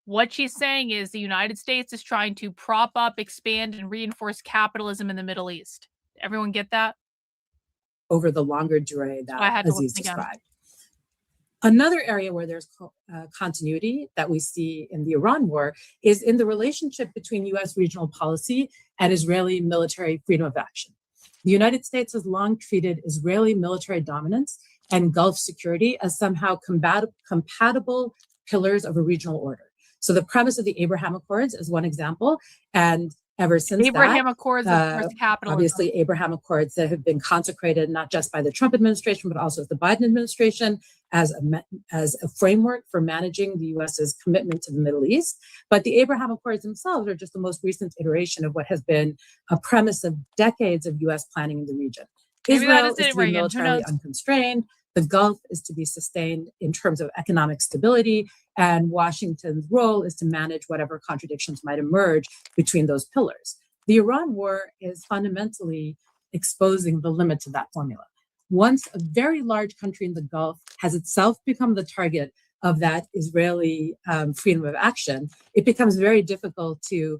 What she's saying is the United States is trying to prop up, expand, and reinforce capitalism in the Middle East. Everyone get that? Over the longer durée that Aziz described. Another area where there's continuity that we see in the Iran war is in the relationship between US regional policy and Israeli military freedom of action. The United States has long treated Israeli military dominance and Gulf security as somehow compatible pillars of a regional order. So the premise of the Abraham Accords is one example. And ever since Abraham Accords, of course, capitalism. Obviously, Abraham Accords that have been consecrated not just by the Trump administration, but also the Biden administration as a framework for managing the US's commitment to the Middle East. But the Abraham Accords themselves are just the most recent iteration of what has been a premise of decades of US planning in the region. Israel is to be militarily unconstrained. The Gulf is to be sustained in terms of economic stability, and Washington's role is to manage whatever contradictions might emerge between those pillars. The Iran war is fundamentally exposing the limits of that formula. Once a very large country in the Gulf has itself become the target of that Israeli freedom of action, it becomes very difficult to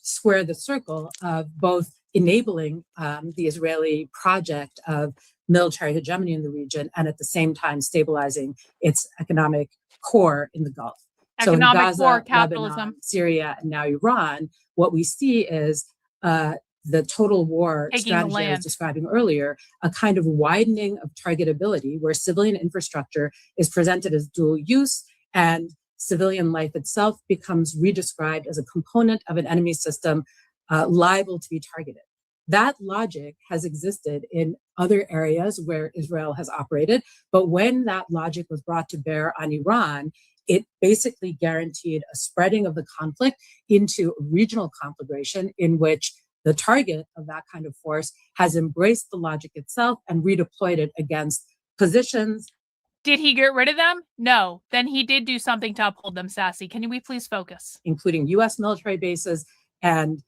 square the circle of both enabling the Israeli project of military hegemony in the region and at the same time stabilizing its economic core in the Gulf. So in Gaza, Lebanon, Syria, and now Iran, what we see is the total war strategy I was describing earlier, a kind of widening of targetability where civilian infrastructure is presented as dual use and civilian life itself becomes redescribed as a component of an enemy system liable to be targeted. That logic has existed in other areas where Israel has operated, but when that logic was brought to bear on Iran, it basically guaranteed a spreading of the conflict into a regional conflagration in which the target of that kind of force has embraced the logic itself and redeployed it against positions, Did he get rid of them? No. Then he did do something to uphold them, Sassy. Can we please focus? Including U.S. military bases and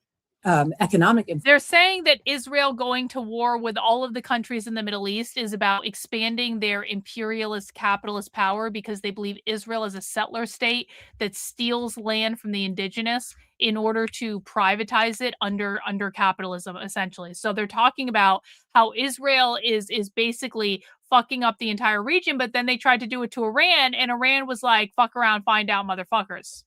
economic. They're saying that Israel going to war with all of the countries in the Middle East is about expanding their imperialist capitalist power because they believe Israel is a settler state that steals land from the indigenous in order to privatize it under capitalism, essentially. So they're talking about how Israel is basically fucking up the entire region, but then they tried to do it to Iran, and Iran was like, fuck around, find out, motherfuckers.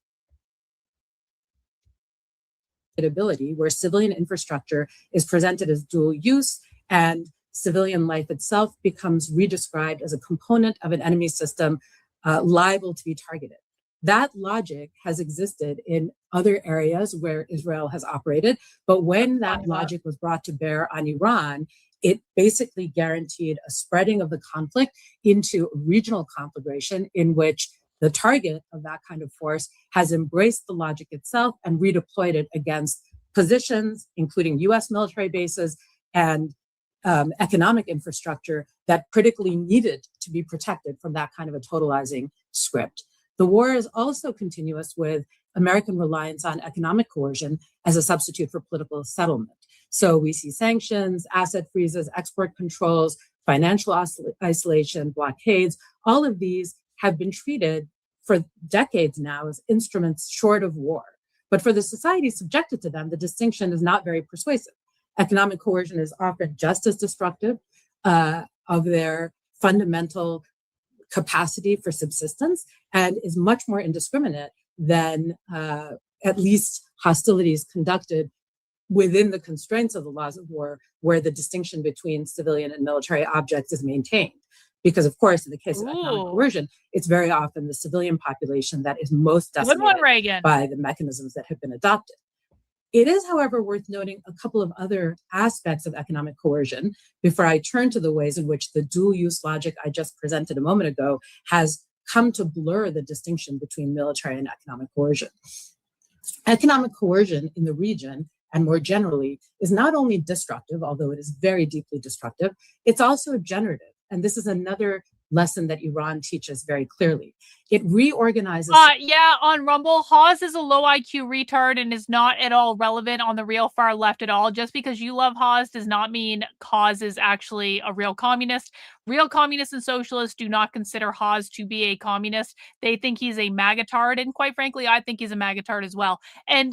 Where civilian infrastructure is presented as dual use and civilian life itself becomes redescribed as a component of an enemy system liable to be targeted. That logic has existed in other areas where Israel has operated, but when that logic was brought to bear on Iran, it basically guaranteed a spreading of the conflict into a regional conflagration in which the target of that kind of force has embraced the logic itself and redeployed it against positions, including U.S. military bases and economic infrastructure that critically needed to be protected from that kind of a totalizing script. The war is also continuous with American reliance on economic coercion as a substitute for political settlement. So we see sanctions, asset freezes, export controls, financial isolation, blockades. All of these have been treated for decades now as instruments short of war. But for the society subjected to them, the distinction is not very persuasive. Economic coercion is often just as destructive of their fundamental capacity for subsistence and is much more indiscriminate than at least hostilities conducted within the constraints of the laws of war, where the distinction between civilian and military objects is maintained. Because, of course, in the case of economic coercion, it's very often the civilian population that is most decimated by the mechanisms that have been adopted. It is, however, worth noting a couple of other aspects of economic coercion before I turn to the ways in which the dual-use logic I just presented a moment ago has come to blur the distinction between military and economic coercion. Economic coercion in the region and more generally is not only destructive, although it is very deeply destructive, it's also generative. And this is another lesson that Iran teaches very clearly. It reorganizes. Yeah, on Rumble, Hawes is a low IQ retard and is not at all relevant on the real far left at all. Just because you love Hawes does not mean Hawes is actually a real communist. Real communists and socialists do not consider Hawes to be a communist. They think he's a magatard, and quite frankly, I think he's a magatard as well. And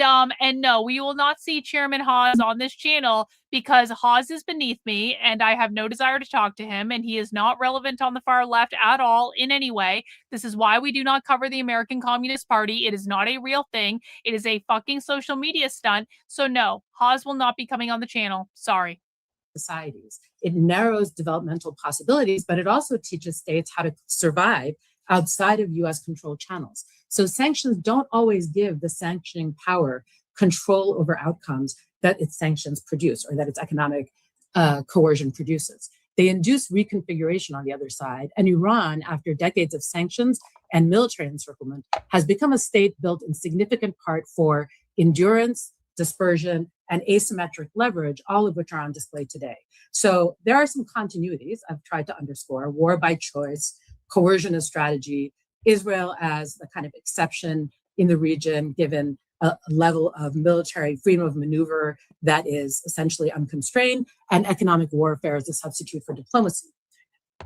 no, we will not see Chairman Hawes on this channel because Hawes is beneath me, and I have no desire to talk to him, and he is not relevant on the far left at all in any way. This is why we do not cover the American Communist Party. It is not a real thing. It is a fucking social media stunt. So no, Hawes will not be coming on the channel. Sorry. Societies. It narrows developmental possibilities, but it also teaches states how to survive outside of US controlled channels. So sanctions don't always give the sanctioning power control over outcomes that its sanctions produce or that its economic coercion produces. They induce reconfiguration on the other side. And Iran, after decades of sanctions and military encirclement, has become a state built in significant part for endurance, dispersion, and asymmetric leverage, all of which are on display today. So there are some continuities I've tried to underscore: war by choice, coercion as strategy, Israel as the kind of exception in the region, given a level of military freedom of maneuver that is essentially unconstrained, and economic warfare as a substitute for diplomacy.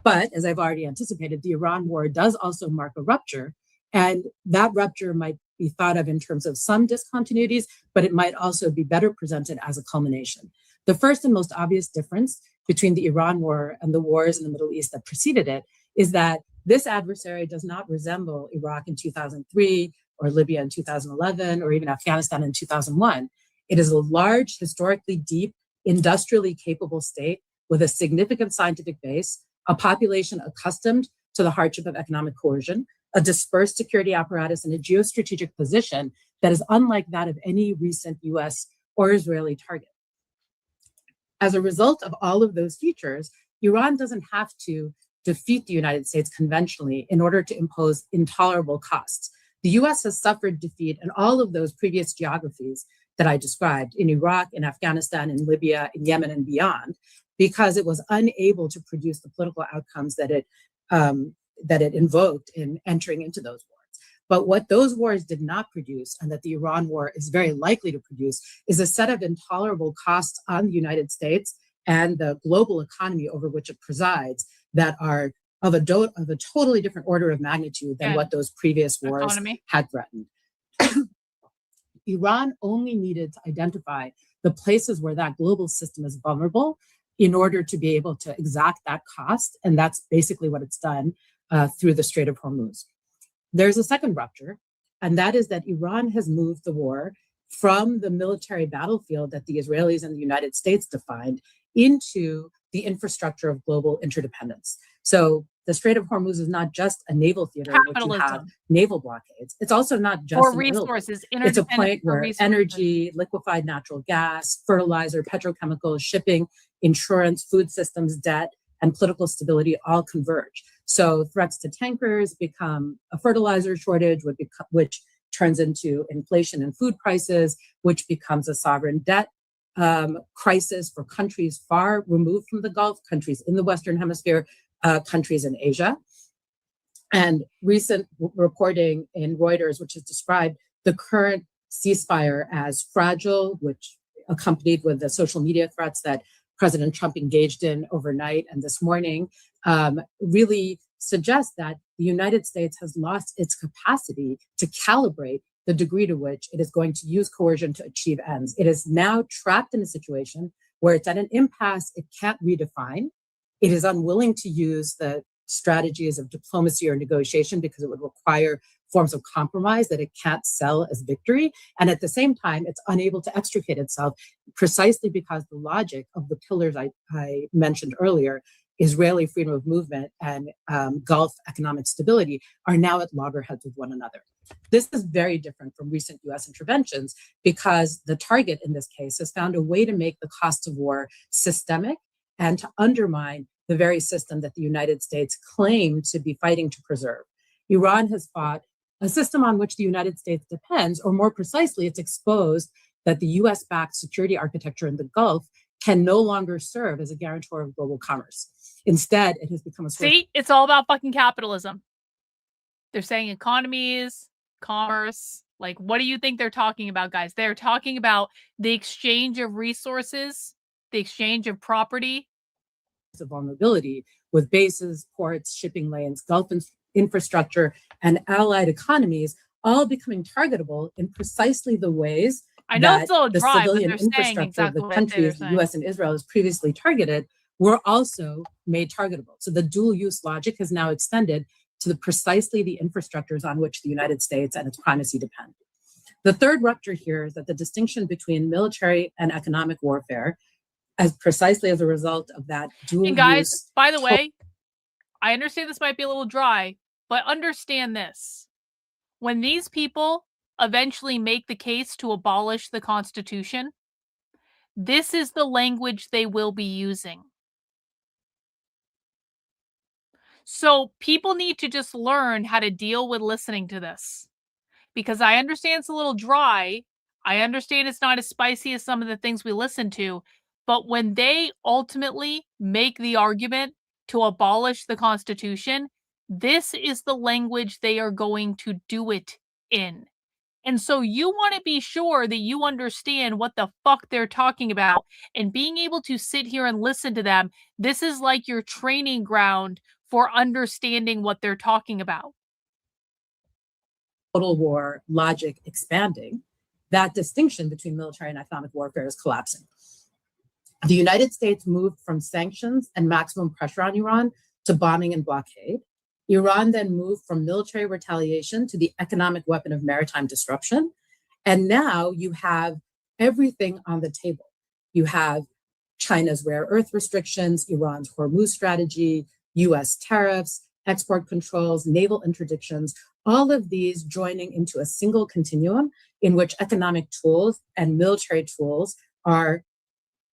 But as I've already anticipated, the Iran war does also mark a rupture, and that rupture might be thought of in terms of some discontinuities, but it might also be better presented as a culmination. The first and most obvious difference between the Iran war and the wars in the Middle East that preceded it is that this adversary does not resemble Iraq in 2003 or Libya in 2011 or even Afghanistan in 2001. It is a large, historically deep, industrially capable state with a significant scientific base, a population accustomed to the hardship of economic coercion, a dispersed security apparatus, and a geostrategic position that is unlike that of any recent US or Israeli target. As a result of all of those features, Iran doesn't have to defeat the United States conventionally in order to impose intolerable costs. The US has suffered defeat in all of those previous geographies that I described, in Iraq, in Afghanistan, in Libya, in Yemen, and beyond, because it was unable to produce the political outcomes that it that it invoked in entering into those wars. But what those wars did not produce, and that the Iran war is very likely to produce, is a set of intolerable costs on the United States and the global economy over which it presides that are of a totally different order of magnitude than what those previous wars had threatened. Iran only needed to identify the places where that global system is vulnerable in order to be able to exact that cost. And that's basically what it's done through the Strait of Hormuz. There's a second rupture, and that is that Iran has moved the war from the military battlefield that the Israelis and the United States defined into the infrastructure of global interdependence. So the Strait of Hormuz is not just a naval theater in which you have naval blockades. It's also not just for resources. It's a point where energy, liquefied natural gas, fertilizer, petrochemicals, shipping, insurance, food systems, debt, and political stability all converge. So threats to tankers become a fertilizer shortage, which turns into inflation in food prices, which becomes a sovereign debt crisis for countries far removed from the Gulf, countries in the Western Hemisphere, countries in Asia. And recent reporting in Reuters, which has described the current ceasefire as fragile, which accompanied with the social media threats that President Trump engaged in overnight and this morning, really suggests that the United States has lost its capacity to calibrate the degree to which it is going to use coercion to achieve ends. It is now trapped in a situation where it's at an impasse it can't redefine. It is unwilling to use the strategies of diplomacy or negotiation because it would require forms of compromise that it can't sell as victory. And at the same time, it's unable to extricate itself precisely because the logic of the pillars I mentioned earlier, Israeli freedom of movement and Gulf economic stability, are now at loggerheads with one another. This is very different from recent US interventions because the target in this case has found a way to make the cost of war systemic and to undermine the very system that the United States claimed to be fighting to preserve. Iran has fought a system on which the United States depends, or more precisely, it's exposed that the US-backed security architecture in the Gulf can no longer serve as a guarantor of global commerce. Instead, it has become a See, it's all about fucking capitalism. They're saying economies, commerce. Like, what do you think they're talking about, guys? They're talking about the exchange of resources, the exchange of property. Of vulnerability with bases, ports, shipping lanes, Gulf infrastructure, and allied economies all becoming targetable in precisely the ways that the civilian infrastructure of the countries the US and Israel has previously targeted were also made targetable. So the dual use logic has now extended to precisely the infrastructures on which the United States and its primacy depend. The third rupture here is that the distinction between military and economic warfare, as precisely as a result of that dual use. And guys, by the way, I understand this might be a little dry, but understand this. When these people eventually make the case to abolish the Constitution, this is the language they will be using. So people need to just learn how to deal with listening to this. Because I understand it's a little dry. I understand it's not as spicy as some of the things we listen to. But when they ultimately make the argument to abolish the Constitution, this is the language they are going to do it in. And so you want to be sure that you understand what the fuck they're talking about. And being able to sit here and listen to them, this is like your training ground for understanding what they're talking about. Total war logic expanding, that distinction between military and economic warfare is collapsing. The United States moved from sanctions and maximum pressure on Iran to bombing and blockade. Iran then moved from military retaliation to the economic weapon of maritime disruption. And now you have everything on the table. You have China's rare earth restrictions, Iran's Hormuz strategy, US tariffs, export controls, naval interdictions, all of these joining into a single continuum in which economic tools and military tools are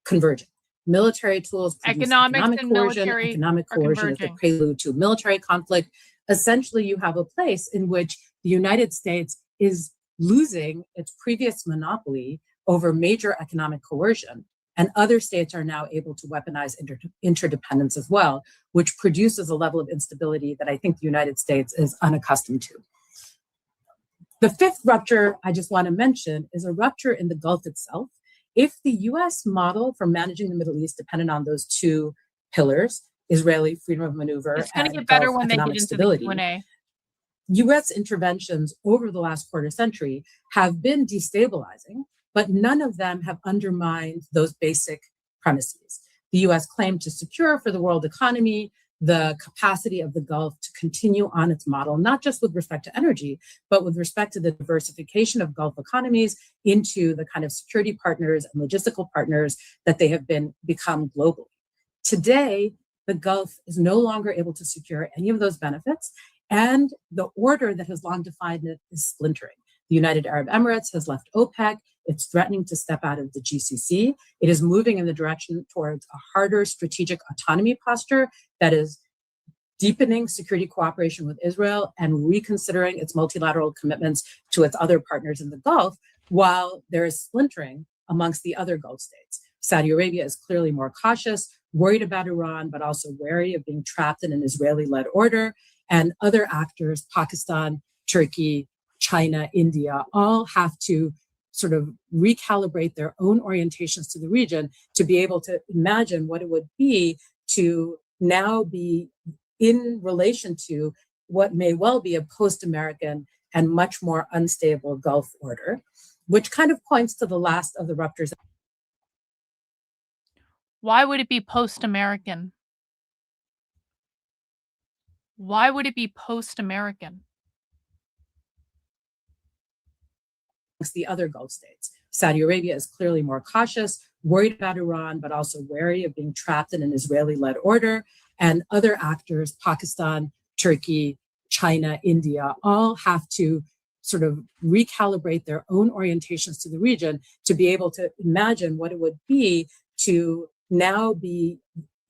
converging. Military tools produce economic coercion, economic coercion is the prelude to military conflict. Essentially, you have a place in which the United States is losing its previous monopoly over major economic coercion And other states are now able to weaponize interdependence as well, which produces a level of instability that I think the United States is unaccustomed to. The fifth rupture I just want to mention is a rupture in the Gulf itself. If the US model for managing the Middle East depended on those two pillars, Israeli freedom of maneuver it's going to and get better Gulf when they economic get into stability, the Q&A. US interventions over the last quarter century have been destabilizing, but none of them have undermined those basic premises. The US claimed to secure for the world economy the capacity of the Gulf to continue on its model, not just with respect to energy, but with respect to the diversification of Gulf economies into the kind of security partners and logistical partners that they have become globally. Today, the Gulf is no longer able to secure any of those benefits, and the order that has long defined it is splintering. The United Arab Emirates has left OPEC. It's threatening to step out of the GCC. It is moving in the direction towards a harder strategic autonomy posture that is deepening security cooperation with Israel and reconsidering its multilateral commitments to its other partners in the Gulf, while there is splintering amongst the other Gulf states. Saudi Arabia is clearly more cautious, worried about Iran, but also wary of being trapped in an Israeli-led order. And other actors, Pakistan, Turkey, China, India, all have to sort of recalibrate their own orientations to the region to be able to imagine what it would be to now be in relation to what may well be a post-American and much more unstable Gulf order, which kind of points to the last of the ruptures. Why would it be post-American? Why would it be post-American? The other Gulf states. Saudi Arabia is clearly more cautious, worried about Iran, but also wary of being trapped in an Israeli-led order. And other actors, Pakistan, Turkey, China, India, all have to sort of recalibrate their own orientations to the region to be able to imagine what it would be to now be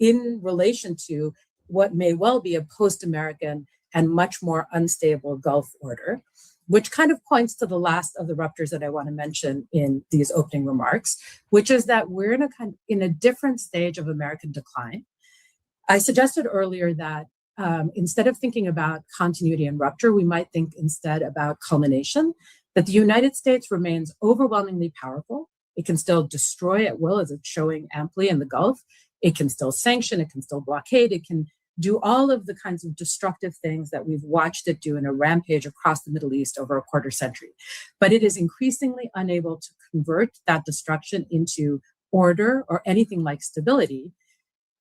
in relation to what may well be a post-American and much more unstable Gulf order, which kind of points to the last of the ruptures that I want to mention in these opening remarks, which is that we're in a different stage of American decline. I suggested earlier that instead of thinking about continuity and rupture, we might think instead about culmination, that the United States remains overwhelmingly powerful. It can still destroy at will, as it's showing amply in the Gulf. It can still sanction, it can still blockade, it can do all of the kinds of destructive things that we've watched it do in a rampage across the Middle East over a quarter century. But it is increasingly unable to convert that destruction into order or anything like stability.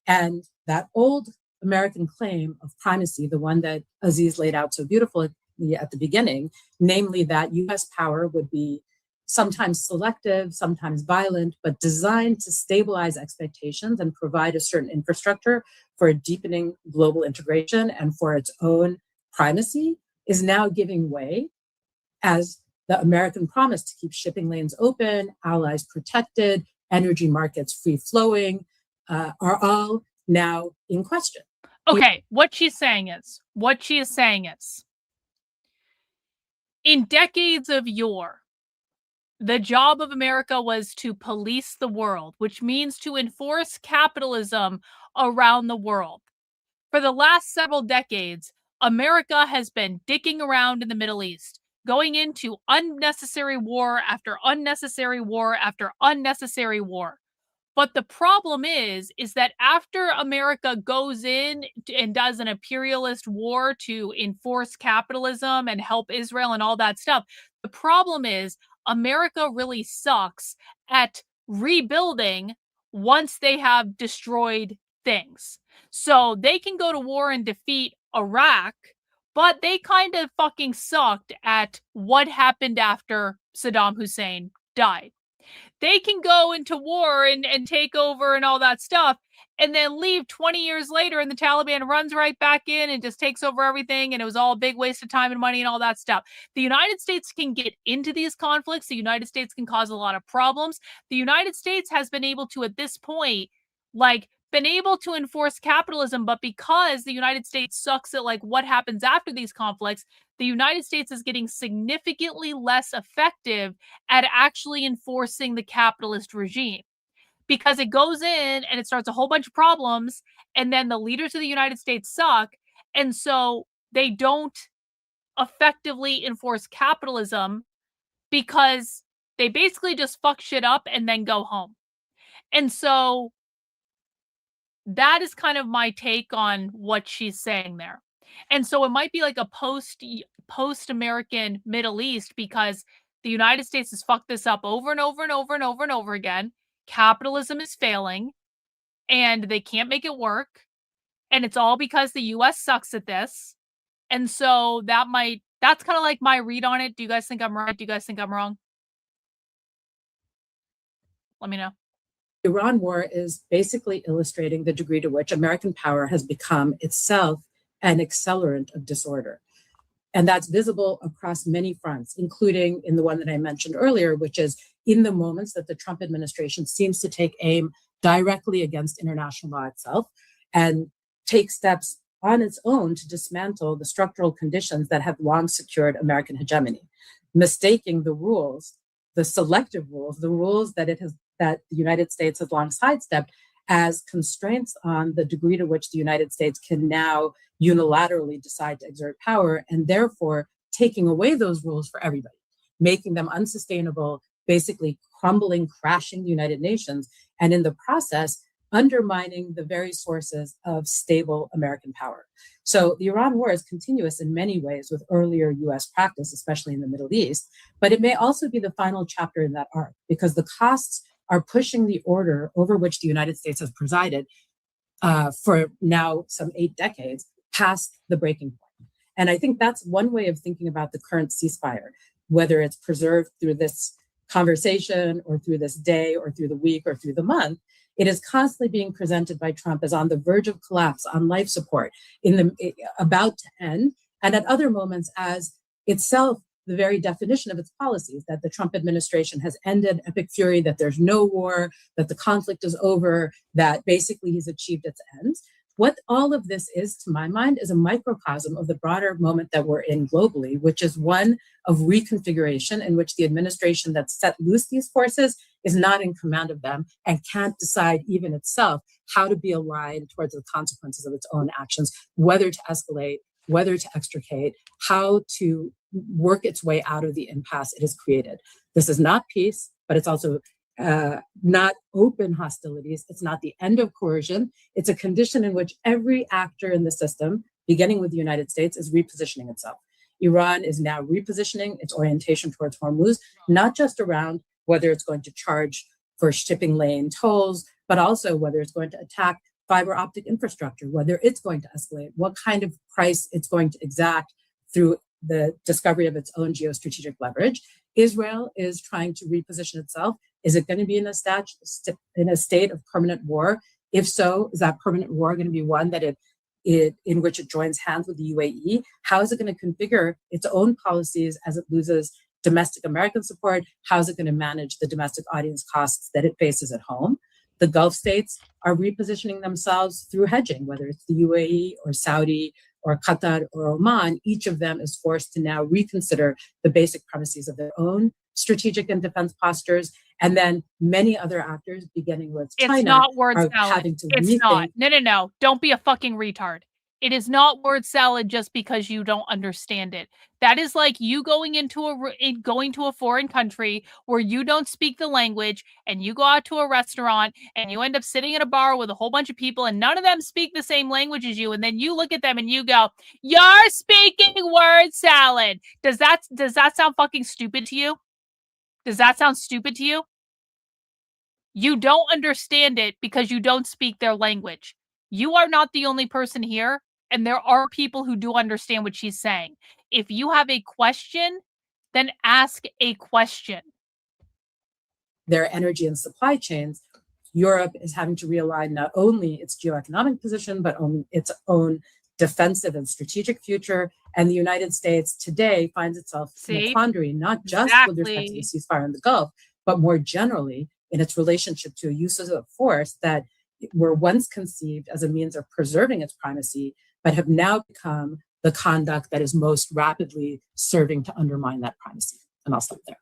And that old American claim of primacy, the one that Aziz laid out so beautifully at the beginning, namely that US power would be sometimes selective, sometimes violent, but designed to stabilize expectations and provide a certain infrastructure for a deepening global integration and for its own primacy, is now giving way as the American promise to keep shipping lanes open, allies protected, energy markets free flowing, are all now in question. Okay, what she is saying is, in decades of yore, the job of America was to police the world, which means to enforce capitalism around the world. For the last several decades, America has been dicking around in the Middle East, going into unnecessary war after unnecessary war after unnecessary war. But the problem is that after America goes in and does an imperialist war to enforce capitalism and help Israel and all that stuff, the problem is America really sucks at rebuilding once they have destroyed things. So they can go to war and defeat Iraq, but they kind of fucking sucked at what happened after Saddam Hussein died. They can go into war and take over and all that stuff, and then leave 20 years later, and the Taliban runs right back in and just takes over everything, and it was all a big waste of time and money and all that stuff. The United States can get into these conflicts. The United States can cause a lot of problems. The United States has been able to, at this point, been able to enforce capitalism, but because the United States sucks at what happens after these conflicts, the United States is getting significantly less effective at actually enforcing the capitalist regime. because it goes in and it starts a whole bunch of problems, and then the leaders of the United States suck, and so they don't effectively enforce capitalism because they basically just fuck shit up and then go home. And so that is kind of my take on what she's saying there. And so it might be like a post-American Middle East, because the United States has fucked this up over and over and over and over and over again. Capitalism is failing and they can't make it work. And it's all because the US sucks at this. And so that's kind of like my read on it. Do you guys think I'm right? Do you guys think I'm wrong? Let me know. The Iran war is basically illustrating the degree to which American power has become itself an accelerant of disorder. And that's visible across many fronts, including in the one that I mentioned earlier, which is in the moments that the Trump administration seems to take aim directly against international law itself and take steps on its own to dismantle the structural conditions that have long secured American hegemony, mistaking the rules, the selective rules, the rules that the United States has long sidestepped as constraints on the degree to which the United States can now unilaterally decide to exert power, and therefore taking away those rules for everybody, making them unsustainable, basically crumbling, crashing the United Nations, and in the process, undermining the very sources of stable American power. So the Iran war is continuous in many ways with earlier US practice, especially in the Middle East, but it may also be the final chapter in that arc, because the costs are pushing the order over which the United States has presided for now some 8 decades past the breaking point. And I think that's one way of thinking about the current ceasefire, whether it's preserved through this conversation or through this day or through the week or through the month. It is constantly being presented by Trump as on the verge of collapse, on life support, about to end, and at other moments as itself the very definition of its policies, that the Trump administration has ended epic fury, that there's no war, that the conflict is over, that basically he's achieved its ends. What all of this is, to my mind, is a microcosm of the broader moment that we're in globally, which is one of reconfiguration in which the administration that set loose these forces is not in command of them and can't decide even itself how to be aligned towards the consequences of its own actions, whether to escalate, whether to extricate, how to work its way out of the impasse it has created. This is not peace, but it's also not open hostilities. It's not the end of coercion. It's a condition in which every actor in the system, beginning with the United States, is repositioning itself. Iran is now repositioning its orientation towards Hormuz, not just around whether it's going to charge for shipping lane tolls, but also whether it's going to attack fiber optic infrastructure, whether it's going to escalate, what kind of price it's going to exact through the discovery of its own geostrategic leverage. Israel is trying to reposition itself. Is it going to be in a state of permanent war? If so, is that permanent war going to be one that in which it joins hands with the UAE? How is it going to configure its own policies as it loses domestic American support? How is it going to manage the domestic audience costs that it faces at home? The Gulf states are repositioning themselves through hedging, whether it's the UAE or Saudi or Qatar or Oman. Each of them is forced to now reconsider the basic premises of their own strategic and defense postures. And then many other actors, beginning with China, it's not word are salad. having to It's rethink. not. No. Don't be a fucking retard. It is not word salad just because you don't understand it. That is like you going to a foreign country where you don't speak the language, and you go out to a restaurant and you end up sitting at a bar with a whole bunch of people and none of them speak the same language as you, and then you look at them and you go, "You're speaking word salad." Does that sound fucking stupid to you? Does that sound stupid to you? You don't understand it because you don't speak their language. You are not the only person here, and there are people who do understand what she's saying. If you have a question, then ask a question. Their energy and supply chains, Europe is having to realign not only its geoeconomic position, but its own defensive and strategic future. And the United States today finds itself in a quandary, not just with respect to the ceasefire in the Gulf, but more generally in its relationship to uses of force that were once conceived as a means of preserving its primacy, but have now become the conduct that is most rapidly serving to undermine that primacy. And I'll stop there.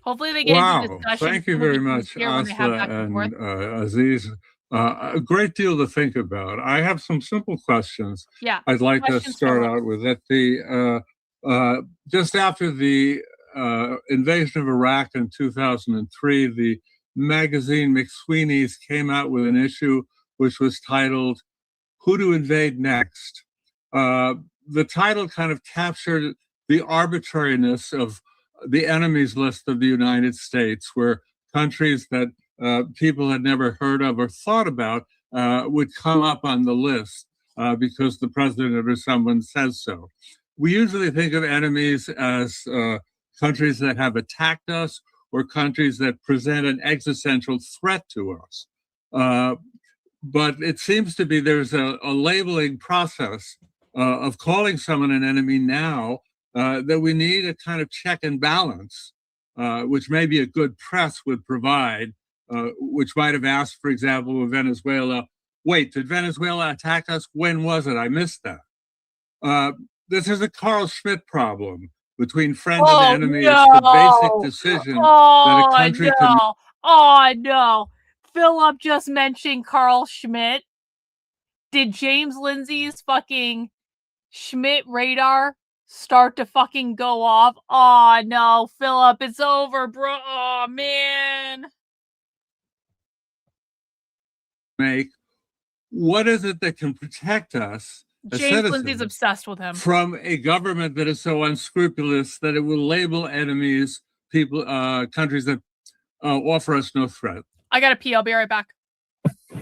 Hopefully they get into discussion. Thank you very much, Asla and Aziz. A great deal to think about. I have some simple questions. Yeah, I'd like to start out with that. Just after the invasion of Iraq in 2003, the magazine McSweeney's came out with an issue which was titled "Who to Invade Next." The title kind of captured the arbitrariness of the enemies list of the United States, where countries that people had never heard of or thought about would come up on the list because the president or someone says so. We usually think of enemies as countries that have attacked us or countries that present an existential threat to us. But it seems to be there's a labeling process of calling someone an enemy now that we need a kind of check and balance, which maybe a good press would provide, which might have asked, for example, with Venezuela, wait, did Venezuela attack us? When was it? I missed that. This is a Carl Schmitt problem between friend and enemy. No. It's the basic decision that a country can make. Oh, no. Philip just mentioned Carl Schmitt. Did James Lindsay's fucking Schmitt radar start to fucking go off? Oh, no, Philip, it's over, bro. Oh, man. What is it that can protect us? James Lindsay's obsessed with him. From a government that is so unscrupulous that it will label enemies, people, countries that offer us no threat. I gotta pee. I'll be right back.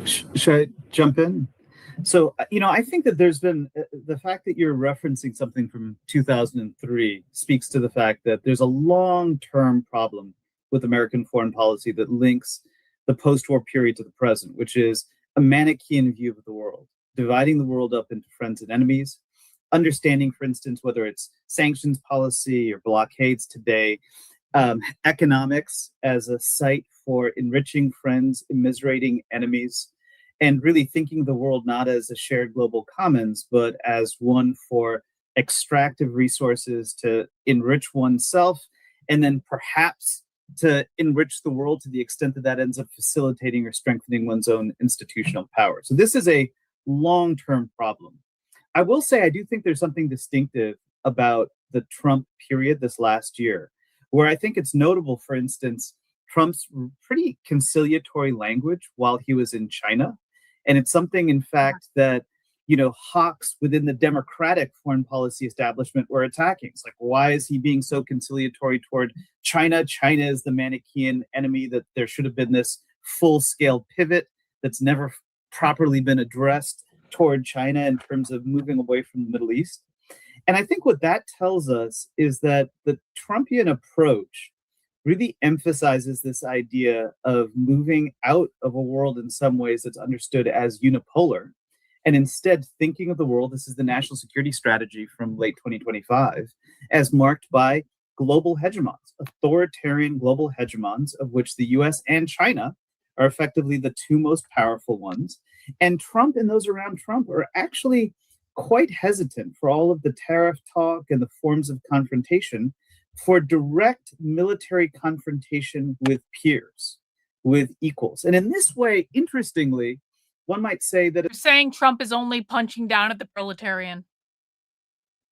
Should I jump in? So, I think that there's been the fact that you're referencing something from 2003 speaks to the fact that there's a long-term problem with American foreign policy that links the post-war period to the present, which is a Manichaean view of the world, dividing the world up into friends and enemies, understanding, for instance, whether it's sanctions policy or blockades today, economics as a site for enriching friends, immiserating enemies, and really thinking the world not as a shared global commons, but as one for extractive resources to enrich oneself, and then perhaps to enrich the world to the extent that that ends up facilitating or strengthening one's own institutional power. So this is a long-term problem. I will say I do think there's something distinctive about the Trump period this last year, where I think it's notable, for instance, Trump's pretty conciliatory language while he was in China. And it's something, in fact, that, hawks within the Democratic foreign policy establishment were attacking. It's like, why is he being so conciliatory toward China? China is the Manichaean enemy, that there should have been this full-scale pivot that's never properly been addressed toward China in terms of moving away from the Middle East. And I think what that tells us is that the Trumpian approach really emphasizes this idea of moving out of a world in some ways that's understood as unipolar, and instead thinking of the world, this is the national security strategy from late 2025, as marked by global hegemons, authoritarian global hegemons, of which the US and China are effectively the two most powerful ones. And Trump and those around Trump are actually quite hesitant for all of the tariff talk and the forms of confrontation for direct military confrontation with peers, with equals. And in this way, interestingly, one might say that— You're saying Trump is only punching down at the proletarian.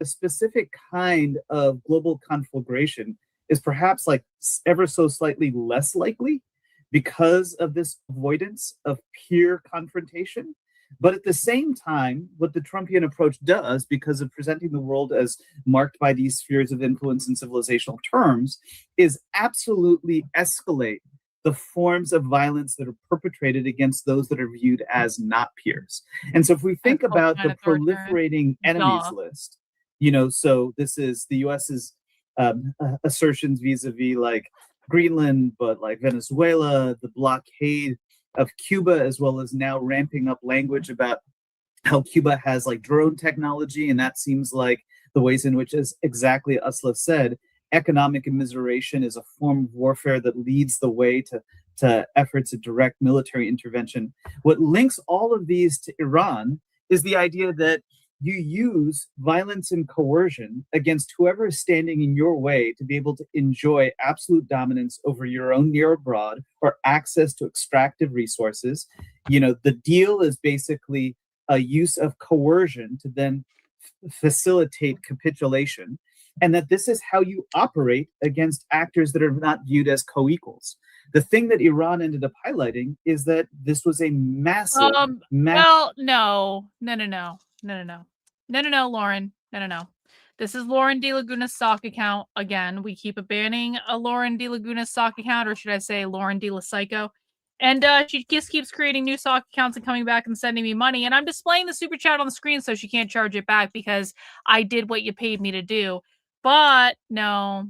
A specific kind of global conflagration is perhaps like ever so slightly less likely because of this avoidance of peer confrontation. But at the same time, what the Trumpian approach does, because of presenting the world as marked by these spheres of influence in civilizational terms, is absolutely escalate the forms of violence that are perpetrated against those that are viewed as not peers. And so if we think about the proliferating enemies list, so this is the US's assertions vis-a-vis like Greenland, but like Venezuela, the blockade of Cuba, as well as now ramping up language about how Cuba has like drone technology. And that seems like the ways in which, as exactly Asla said, economic immiseration is a form of warfare that leads the way to efforts of direct military intervention. What links all of these to Iran is the idea that you use violence and coercion against whoever is standing in your way to be able to enjoy absolute dominance over your own near abroad or access to extractive resources. The deal is basically a use of coercion to then facilitate capitulation, and that this is how you operate against actors that are not viewed as co-equals. The thing that Iran ended up highlighting is that this was a massive, well, no, Lauren. No. This is Lauren De Laguna's sock account. Again, we keep abandoning a Lauren De Laguna's sock account, or should I say Lauren De La Psycho. And she just keeps creating new sock accounts and coming back and sending me money. And I'm displaying the super chat on the screen so she can't charge it back because I did what you paid me to do. But no,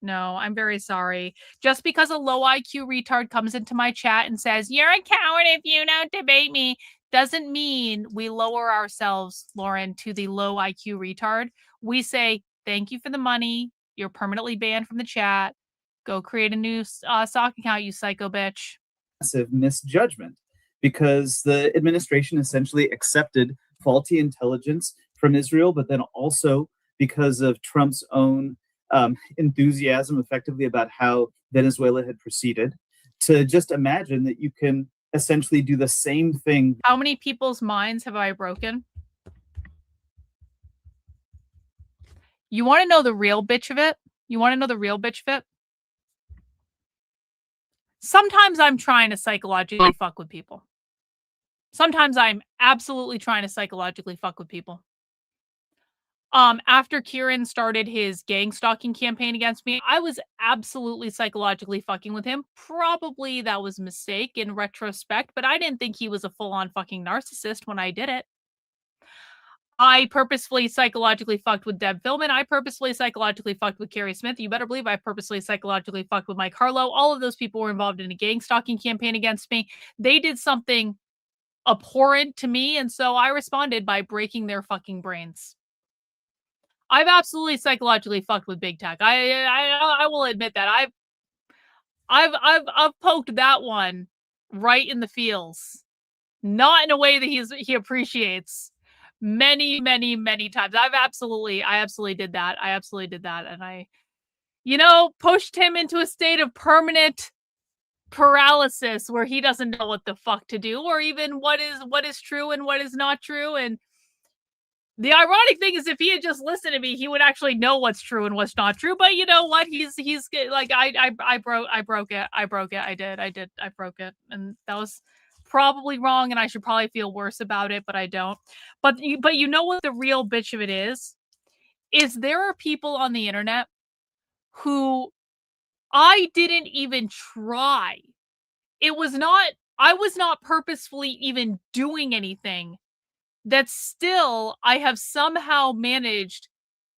I'm very sorry. Just because a low IQ retard comes into my chat and says, "You're a coward if you don't debate me," doesn't mean we lower ourselves, Lauren, to the low IQ retard. We say, "Thank you for the money. You're permanently banned from the chat. Go create a new sock account, you psycho bitch." Massive misjudgment, because the administration essentially accepted faulty intelligence from Israel, but then also because of Trump's own enthusiasm effectively about how Venezuela had proceeded, to just imagine that you can essentially do the same thing. How many people's minds have I broken? You want to know the real bitch of it? Sometimes I'm trying to psychologically fuck with people. Sometimes I'm absolutely trying to psychologically fuck with people. After Kieran started his gang stalking campaign against me, I was absolutely psychologically fucking with him. Probably that was a mistake in retrospect, but I didn't think he was a full-on fucking narcissist when I did it. I purposefully psychologically fucked with Deb Philman. I purposefully psychologically fucked with Carrie Smith. You better believe I purposefully psychologically fucked with Mike Harlow. All of those people were involved in a gang stalking campaign against me. They did something abhorrent to me, and so I responded by breaking their fucking brains. I've absolutely psychologically fucked with big tech. I will admit that. I've poked that one right in the feels, not in a way that he appreciates. Many times. I absolutely did that. And I, pushed him into a state of permanent paralysis where he doesn't know what the fuck to do, or even what is true and what is not true. And the ironic thing is, if he had just listened to me, he would actually know what's true and what's not true. But you know what? He's like, I broke it. I broke it. And that was probably wrong, and I should probably feel worse about it, but I don't. But you know what the real bitch of it is there are people on the internet who I didn't even try. I was not purposefully even doing anything, that still I have somehow managed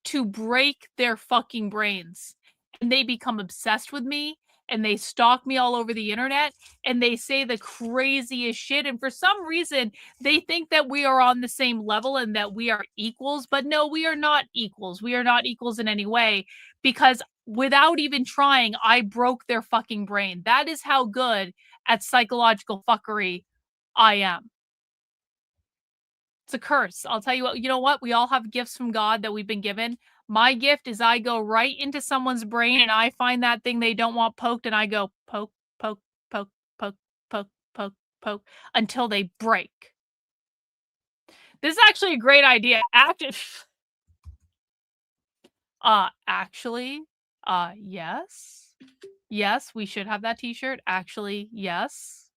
to break their fucking brains. And they become obsessed with me, and they stalk me all over the internet, and they say the craziest shit. And for some reason, they think that we are on the same level and that we are equals. But no, we are not equals. We are not equals in any way, because without even trying, I broke their fucking brain. That is how good at psychological fuckery I am. It's a curse. I'll tell you what, you know what? We all have gifts from God that we've been given. My gift is I go right into someone's brain and I find that thing they don't want poked, and I go poke, poke, poke, poke, poke, poke, poke until they break. This is actually a great idea. Yes, we should have that t-shirt. Actually, yes.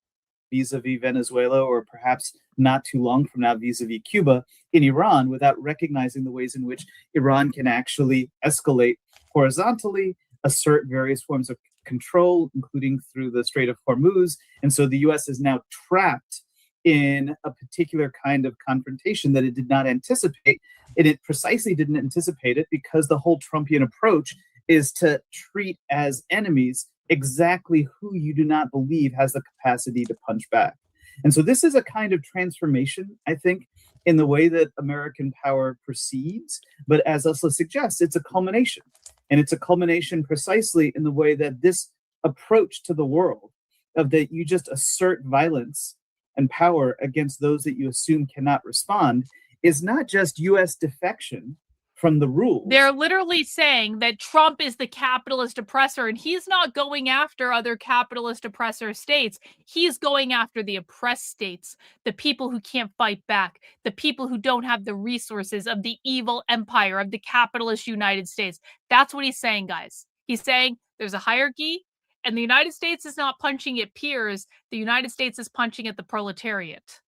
Vis-a-vis Venezuela, or perhaps not too long from now vis-a-vis Cuba, in Iran, without recognizing the ways in which Iran can actually escalate horizontally, assert various forms of control, including through the Strait of Hormuz. And so the US is now trapped in a particular kind of confrontation that it did not anticipate. And it precisely didn't anticipate it because the whole Trumpian approach is to treat as enemies exactly who you do not believe has the capacity to punch back. And so this is a kind of transformation, I think, in the way that American power proceeds. But as Ursula suggests, it's a culmination. And it's a culmination precisely in the way that this approach to the world, of that you just assert violence and power against those that you assume cannot respond, is not just U.S. defection from the rules. They're literally saying that Trump is the capitalist oppressor, and he's not going after other capitalist oppressor states. He's going after the oppressed states, the people who can't fight back, the people who don't have the resources of the evil empire of the capitalist United States. That's what he's saying, guys. He's saying there's a hierarchy, and the United States is not punching at peers. The United States is punching at the proletariat.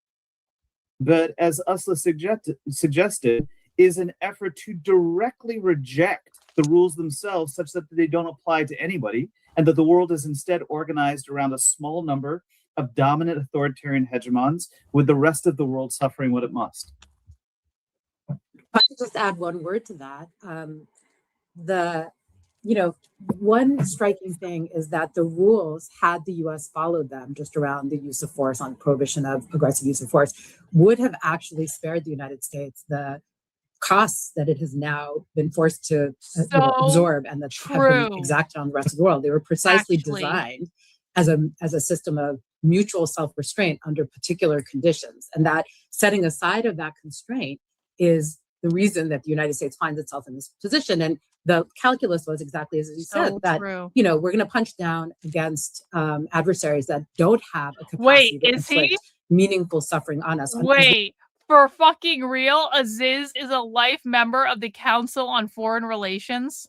But as Usla suggested, is an effort to directly reject the rules themselves such that they don't apply to anybody, and that the world is instead organized around a small number of dominant authoritarian hegemons, with the rest of the world suffering what it must. I could just add one word to that. One striking thing is that the rules, had the U.S. followed them just around the use of force, on prohibition of aggressive use of force, would have actually spared the United States the costs that it has now been forced to absorb and that have been exacted on the rest of the world. They were precisely designed as a system of mutual self-restraint under particular conditions. And that setting aside of that constraint is the reason that the United States finds itself in this position. And the calculus was exactly as you said, that, we're going to punch down against adversaries that don't have a capacity to inflict meaningful suffering on us. For fucking real, Aziz is a life member of the Council on Foreign Relations.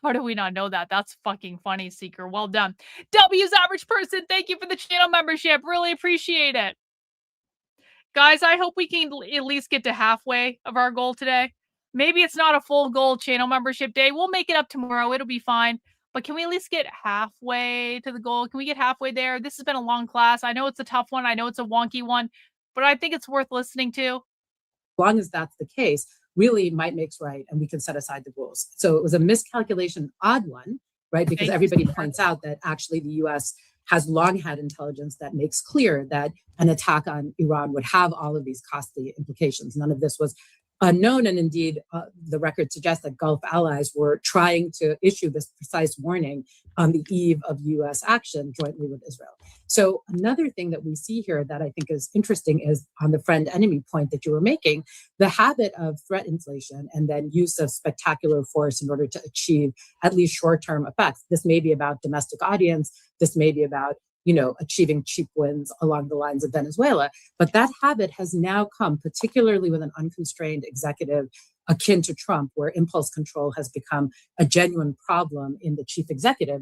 How do we not know that? That's fucking funny, Seeker. Well done. W's Average Person, thank you for the channel membership. Really appreciate it. Guys, I hope we can at least get to halfway of our goal today. Maybe it's not a full goal channel membership day. We'll make it up tomorrow. It'll be fine. But can we at least get halfway to the goal? Can we get halfway there? This has been a long class. I know it's a tough one. I know it's a wonky one. But I think it's worth listening to. As long as that's the case, really might makes right, and we can set aside the rules. So it was a miscalculation, odd one, right? Because everybody points out that actually the U.S. has long had intelligence that makes clear that an attack on Iran would have all of these costly implications. None of this was unknown, and indeed, the record suggests that Gulf allies were trying to issue this precise warning on the eve of U.S. action jointly with Israel. So another thing that we see here that I think is interesting is on the friend-enemy point that you were making, the habit of threat inflation and then use of spectacular force in order to achieve at least short-term effects. This may be about domestic audience. This may be about achieving cheap wins along the lines of Venezuela. But that habit has now come, particularly with an unconstrained executive akin to Trump, where impulse control has become a genuine problem in the chief executive,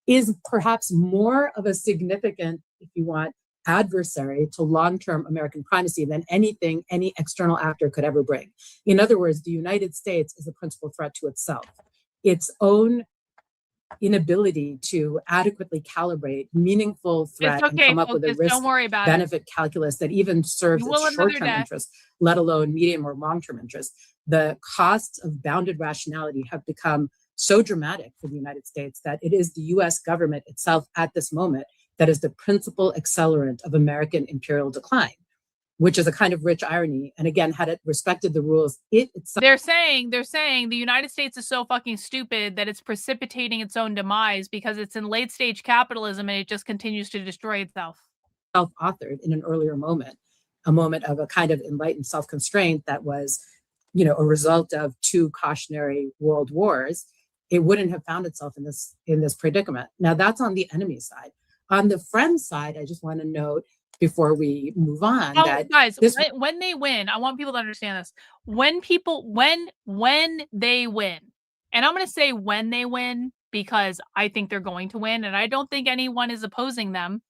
is perhaps more of a significant, if you want, adversary to long-term American primacy than anything any external actor could ever bring. In other words, the United States is a principal threat to itself. Its own inability to adequately calibrate meaningful threat and come up with a risk-benefit calculus that even serves its short-term interest, let alone medium or long-term interest. The costs of bounded rationality have become so dramatic for the United States that it is the U.S. government itself at this moment that is the principal accelerant of American imperial decline, which is a kind of rich irony. And again, had it respected the rules, they're saying the United States is so fucking stupid that it's precipitating its own demise because it's in late stage capitalism and it just continues to destroy itself. Self-authored in an earlier moment, a moment of a kind of enlightened self-constraint that was, a result of two cautionary world wars. It wouldn't have found itself in this predicament. Now that's on the enemy side. On the friend side, I just want to note before we move on that guys, when they win, I want people to understand this. When they win, and I'm going to say when they win because I think they're going to win, and I don't think anyone is opposing them.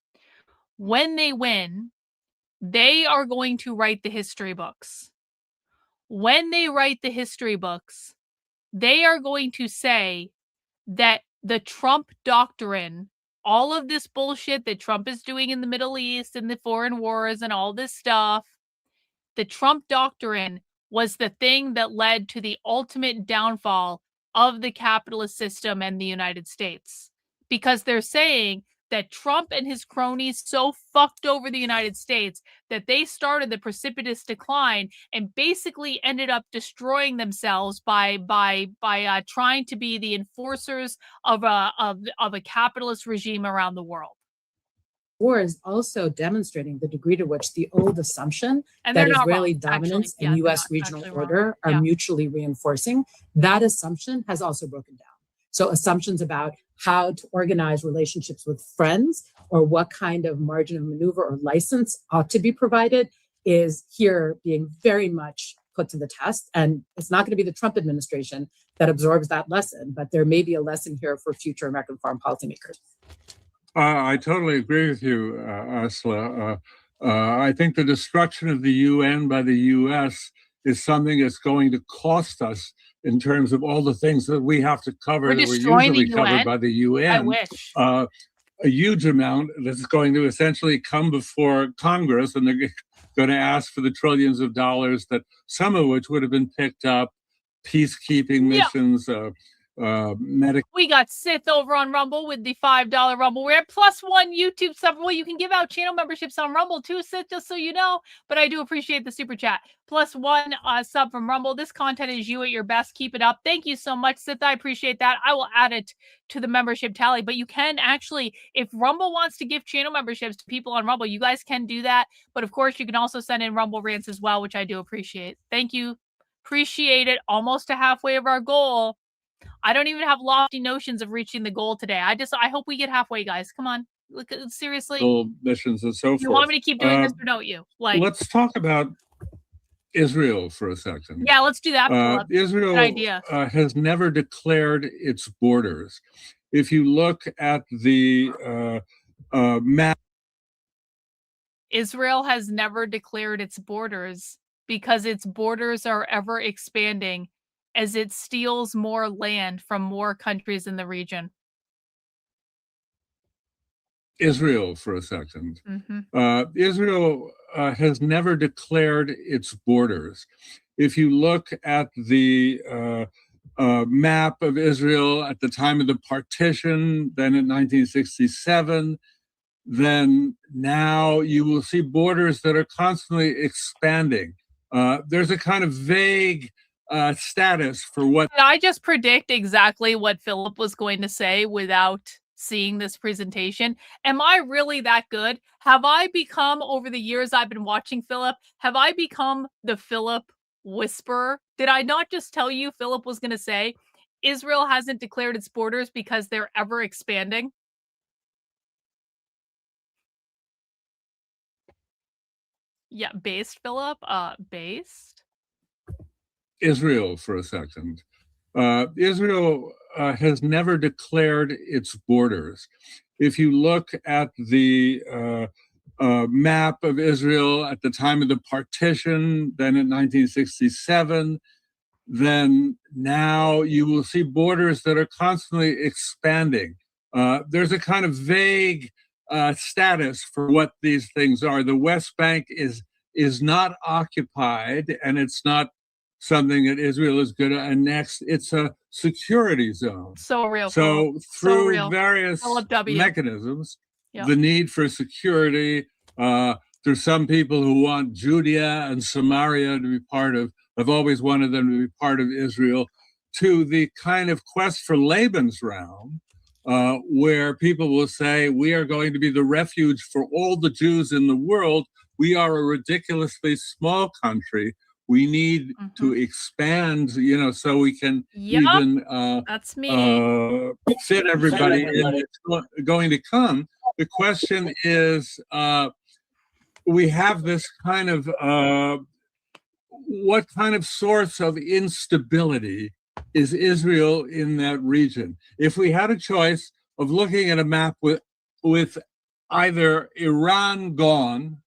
When they win, they are going to write the history books. When they write the history books, they are going to say that the Trump doctrine, all of this bullshit that Trump is doing in the Middle East and the foreign wars and all this stuff, the Trump doctrine was the thing that led to the ultimate downfall of the capitalist system and the United States. Because they're saying that Trump and his cronies so fucked over the United States that they started the precipitous decline and basically ended up destroying themselves by trying to be the enforcers of a capitalist regime around the world. war is also demonstrating the degree to which the old assumption And that they're not Israeli wrong, dominance actually. and Yeah, they're U.S. not regional actually wrong. order are Yeah. mutually reinforcing, that assumption has also broken down. So assumptions about how to organize relationships with friends or what kind of margin of maneuver or license ought to be provided is here being very much put to the test. And it's not going to be the Trump administration that absorbs that lesson, but there may be a lesson here for future American foreign policymakers. I totally agree with you, Asla. I think the destruction of the UN by the US is something that's going to cost us in terms of all the things that we have to cover We're that were destroying the usually covered UN? by the UN. I wish. A huge amount that's going to essentially come before Congress, and they're going to ask for the trillions of dollars that some of which would have been picked up, peacekeeping missions, medical. We got Sith over on Rumble with the $5 Rumble. We're at +1 YouTube sub. Well, you can give out channel memberships on Rumble too, Sith, just so you know. But I do appreciate the super chat. +1 sub from Rumble. This content is you at your best. Keep it up. Thank you so much, Sith. I appreciate that. I will add it to the membership tally. But you can actually, if Rumble wants to give channel memberships to people on Rumble, you guys can do that. But of course, you can also send in Rumble rants as well, which I do appreciate. Thank you. Appreciate it. Almost to halfway of our goal. I don't even have lofty notions of reaching the goal today. I hope we get halfway, guys. Come on. Look, seriously. Missions and so forth. You want me to keep doing this or don't you? Like, let's talk about Israel for a second. Yeah, let's do that. Israel Good idea. Has never declared its borders. If you look at the map, Israel has never declared its borders because its borders are ever expanding as it steals more land from more countries in the region. Israel for a second. Mm-hmm. Israel has never declared its borders. If you look at the map of Israel at the time of the partition, then in 1967, then now you will see borders that are constantly expanding. There's a kind of vague status for what. Did I just predict exactly what Philip was going to say without seeing this presentation? Am I really that good? Have I become, over the years I've been watching Philip, have I become the Philip whisperer? Did I not just tell you Philip was going to say Israel hasn't declared its borders because they're ever expanding? Yeah, based, Philip. Based. Israel for a second. Israel has never declared its borders. If you look at the map of Israel at the time of the partition, then in 1967, then now you will see borders that are constantly expanding. There's a kind of vague status for what these things are. The West Bank is not occupied, and it's not something that Israel is going to annex. It's a security zone. So real. So through various mechanisms, the need for security, there's some people who want Judea and Samaria to be part of, I've always wanted them to be part of Israel, to the kind of quest for Lebensraum, where people will say, we are going to be the refuge for all the Jews in the world. We are a ridiculously small country. We need to expand, so we can even that's me. fit everybody in that's going to come. The question is, we have this kind of, what kind of source of instability is Israel in that region? If we had a choice of looking at a map with either Iran gone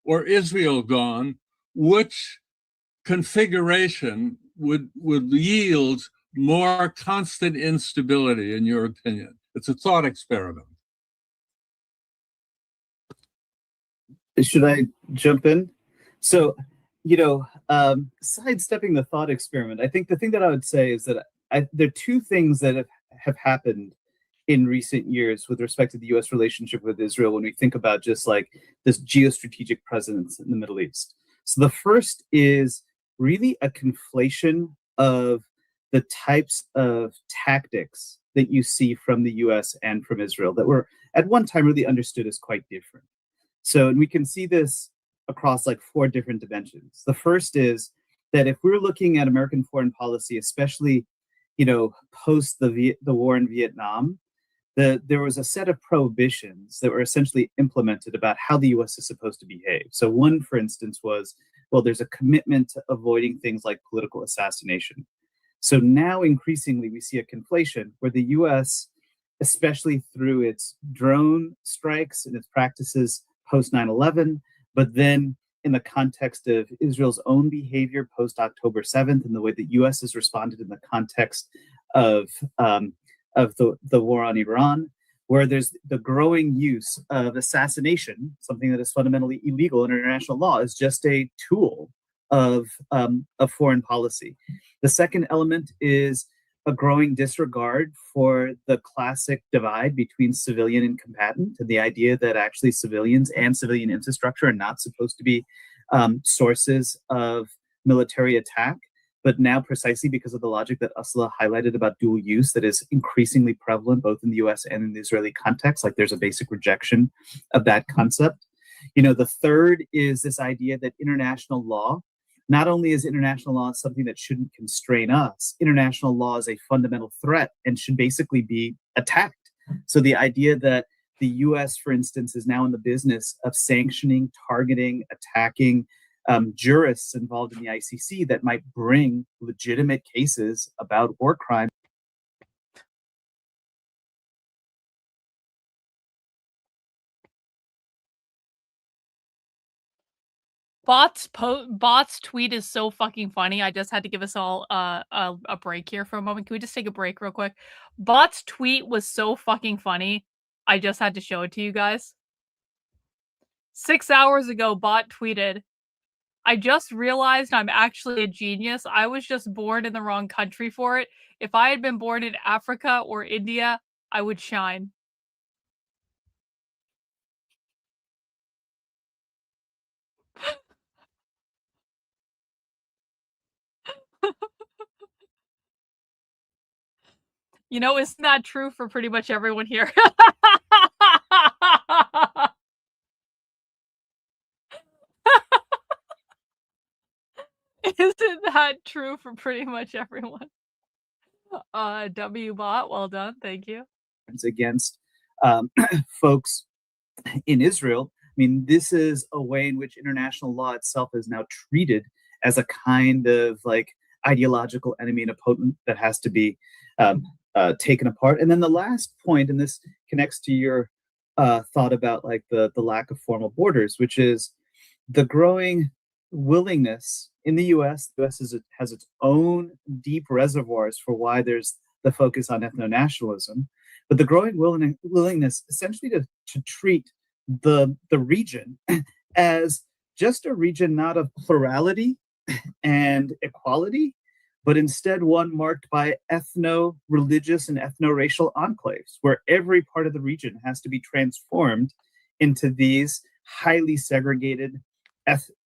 or Israel gone, which configuration would yield more constant instability, in your opinion? It's a thought experiment. Should I jump in? So, sidestepping the thought experiment, I think the thing that I would say is that there are two things that have happened in recent years with respect to the U.S. relationship with Israel when we think about just like this geostrategic presence in the Middle East. So the first is really a conflation of the types of tactics that you see from the U.S. and from Israel that were at one time really understood as quite different. So, and we can see this across like 4 different dimensions. The first is that if we're looking at American foreign policy, especially, post the war in Vietnam, there was a set of prohibitions that were essentially implemented about how the US is supposed to behave. So one, for instance, was, well, there's a commitment to avoiding things like political assassination. So now increasingly we see a conflation where the US, especially through its drone strikes and its practices post 9/11, but then in the context of Israel's own behavior post October 7th and the way that US has responded in the context of the war on Iran, where there's the growing use of assassination, something that is fundamentally illegal in international law, is just a tool of foreign policy. The second element is a growing disregard for the classic divide between civilian and combatant, and the idea that actually civilians and civilian infrastructure are not supposed to be sources of military attack. But now, precisely because of the logic that Asla highlighted about dual use that is increasingly prevalent both in the US and in the Israeli context, like there's a basic rejection of that concept. The third is this idea that international law, not only is international law something that shouldn't constrain us, international law is a fundamental threat and should basically be attacked. So the idea that the US, for instance, is now in the business of sanctioning, targeting, attacking jurists involved in the ICC that might bring legitimate cases about war crimes. Bot's tweet is so fucking funny. I just had to give us all a break here for a moment. Can we just take a break real quick? Bot's tweet was so fucking funny. I just had to show it to you guys. 6 hours ago, Bot tweeted, "I just realized I'm actually a genius. I was just born in the wrong country for it. If I had been born in Africa or India, I would shine." Isn't that true for pretty much everyone here? Isn't that true for pretty much everyone? W-Bot, well done. Thank you. Against folks in Israel. I mean, this is a way in which international law itself is now treated as a kind of like ideological enemy and opponent that has to be taken apart. And then the last point, and this connects to your thought about like the lack of formal borders, which is the growing willingness in the US. The US has its own deep reservoirs for why there's the focus on ethno-nationalism, but the growing willingness essentially to treat the region as just a region not of plurality and equality, but instead one marked by ethno-religious and ethno-racial enclaves, where every part of the region has to be transformed into these highly segregated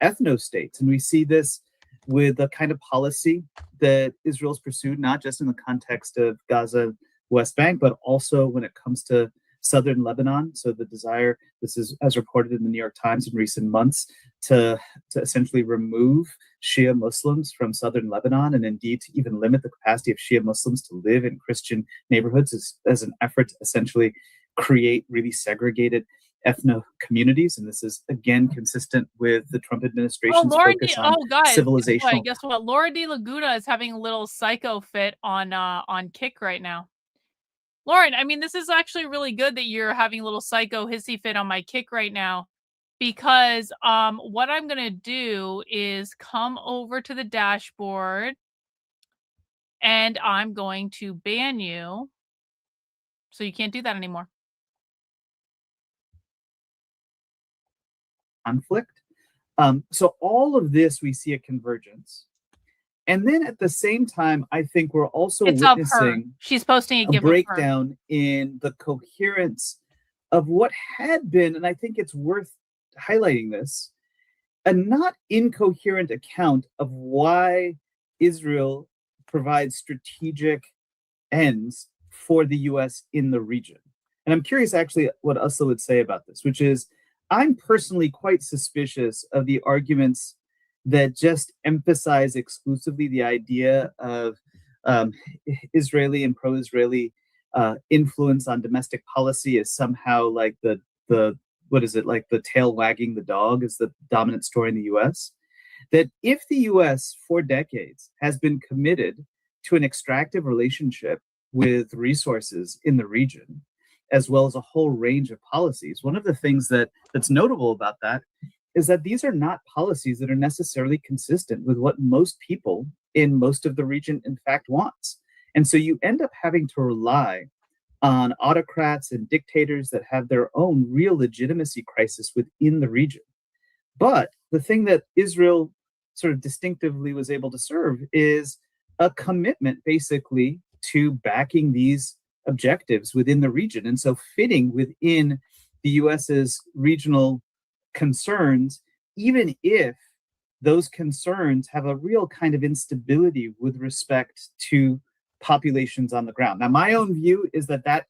ethno-states. And we see this with the kind of policy that Israel's pursued, not just in the context of Gaza, West Bank, but also when it comes to southern Lebanon. So the desire, this is as reported in the New York Times in recent months, to essentially remove Shia Muslims from southern Lebanon, and indeed to even limit the capacity of Shia Muslims to live in Christian neighborhoods as an effort to essentially create really segregated ethno communities. And this is again consistent with the Trump administration's focus on civilizational. Guess what? Laura De Laguna is having a little psycho fit on Kick right now. Lauren, I mean, this is actually really good that you're having a little psycho hissy fit on my Kick right now, because what I'm gonna do is come over to the dashboard and I'm going to ban you, so you can't do that anymore. Conflict. So all of this, we see a convergence. And then at the same time, I think we're also witnessing she's posting a breakdown in the coherence of what had been, and I think it's worth highlighting this, a not incoherent account of why Israel provides strategic ends for the US in the region. And I'm curious actually what Asla would say about this, which is I'm personally quite suspicious of the arguments that just emphasize exclusively the idea of Israeli and pro-Israeli influence on domestic policy is somehow like the what is it, like the tail wagging the dog is the dominant story in the US. That if the US for decades has been committed to an extractive relationship with resources in the region, as well as a whole range of policies, one of the things that's notable about that is that these are not policies that are necessarily consistent with what most people in most of the region in fact wants. And so you end up having to rely on autocrats and dictators that have their own real legitimacy crisis within the region. But the thing that Israel sort of distinctively was able to serve is a commitment basically to backing these objectives within the region. And so fitting within the US's regional concerns, even if those concerns have a real kind of instability with respect to populations on the ground. Now, my own view is that that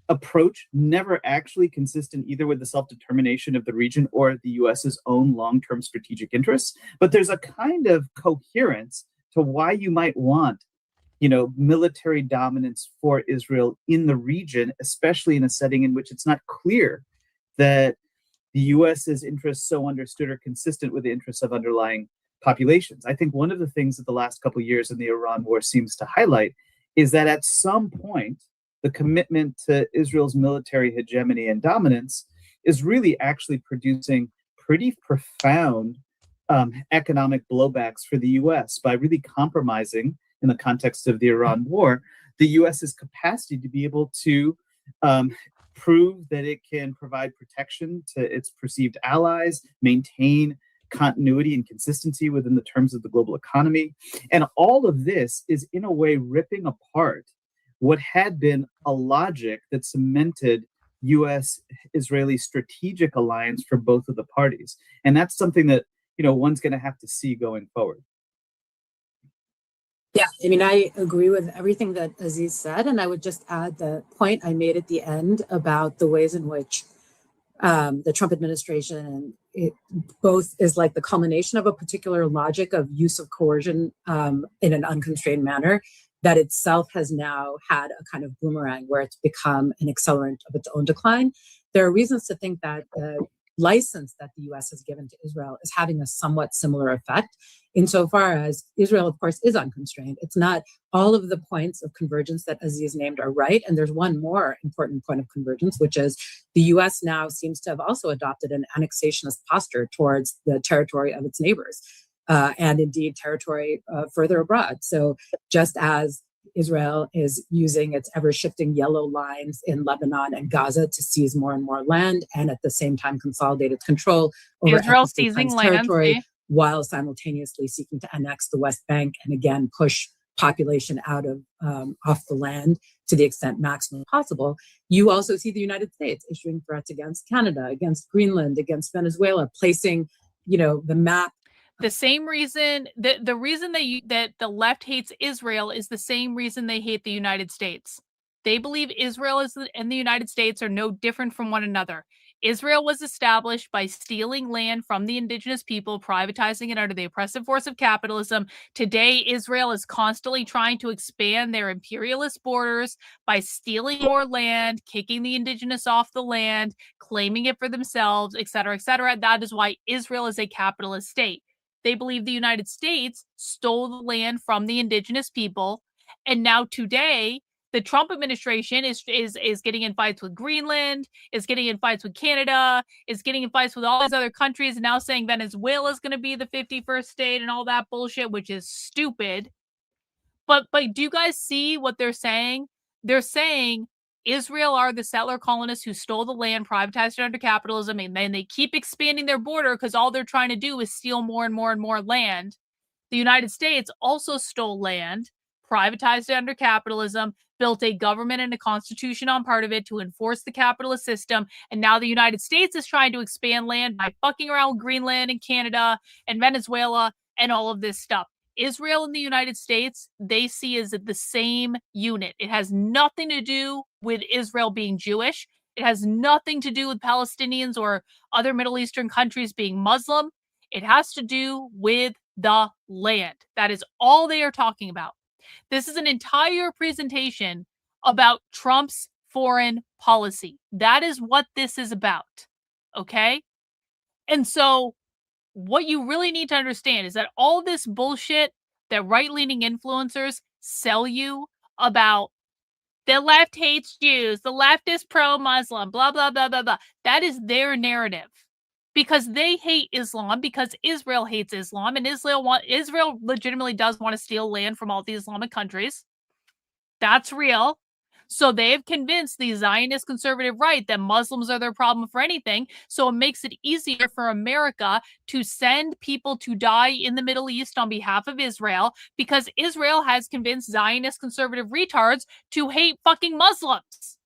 approach never actually consistent either with the self-determination of the region or the US's own long-term strategic interests, but there's a kind of coherence to why you might want, military dominance for Israel in the region, especially in a setting in which it's not clear that the US's interests so understood are consistent with the interests of underlying populations. I think one of the things that the last couple of years in the Iran war seems to highlight is that at some point, the commitment to Israel's military hegemony and dominance is really actually producing pretty profound economic blowbacks for the US by really compromising, in the context of the Iran war, the US's capacity to be able to prove that it can provide protection to its perceived allies, maintain continuity and consistency within the terms of the global economy. And all of this is in a way ripping apart what had been a logic that cemented US-Israeli strategic alliance for both of the parties. And that's something that, one's going to have to see going forward. Yeah, I agree with everything that Aziz said, and I would just add the point I made at the end about the ways in which the Trump administration, and it both is like the culmination of a particular logic of use of coercion in an unconstrained manner, that itself has now had a kind of boomerang where it's become an accelerant of its own decline. There are reasons to think that the license that the US has given to Israel is having a somewhat similar effect, insofar as Israel, of course, is unconstrained. It's not all of the points of convergence that Aziz named are right. And there's one more important point of convergence, which is the US now seems to have also adopted an annexationist posture towards the territory of its neighbors, and indeed territory further abroad. So just as Israel is using its ever-shifting yellow lines in Lebanon and Gaza to seize more and more land, and at the same time consolidate its control over Israel seizing territory, while simultaneously seeking to annex the West Bank and again push population out of off the land to the extent maximum possible. You also see the United States issuing threats against Canada, against Greenland, against Venezuela, placing, the map. The same reason the reason that the left hates Israel is the same reason they hate the United States. They believe Israel and the United States are no different from one another. Israel was established by stealing land from the indigenous people, privatizing it under the oppressive force of capitalism. Today, Israel is constantly trying to expand their imperialist borders by stealing more land, kicking the indigenous off the land, claiming it for themselves, et cetera, et cetera. That is why Israel is a capitalist state. They believe the United States stole the land from the indigenous people. And now today, the Trump administration is getting in fights with Greenland, is getting in fights with Canada, is getting in fights with all these other countries, and now saying Venezuela is going to be the 51st state and all that bullshit, which is stupid. But do you guys see what they're saying? They're saying Israel are the settler colonists who stole the land, privatized it under capitalism, and then they keep expanding their border because all they're trying to do is steal more and more and more land. The United States also stole land, privatized it under capitalism, built a government and a constitution on part of it to enforce the capitalist system. And now the United States is trying to expand land by fucking around with Greenland and Canada and Venezuela and all of this stuff. Israel and the United States, they see as the same unit. It has nothing to do with Israel being Jewish. It has nothing to do with Palestinians or other Middle Eastern countries being Muslim. It has to do with the land. That is all they are talking about. This is an entire presentation about Trump's foreign policy. That is what this is about. Okay? And so what you really need to understand is that all this bullshit that right-leaning influencers sell you about the left hates Jews, the left is pro-Muslim, blah, blah, blah, blah, blah. That is their narrative. Because they hate Islam, because Israel hates Islam, and Israel legitimately does want to steal land from all the Islamic countries. That's real. So they have convinced the Zionist conservative right that Muslims are their problem for anything. So it makes it easier for America to send people to die in the Middle East on behalf of Israel, because Israel has convinced Zionist conservative retards to hate fucking Muslims.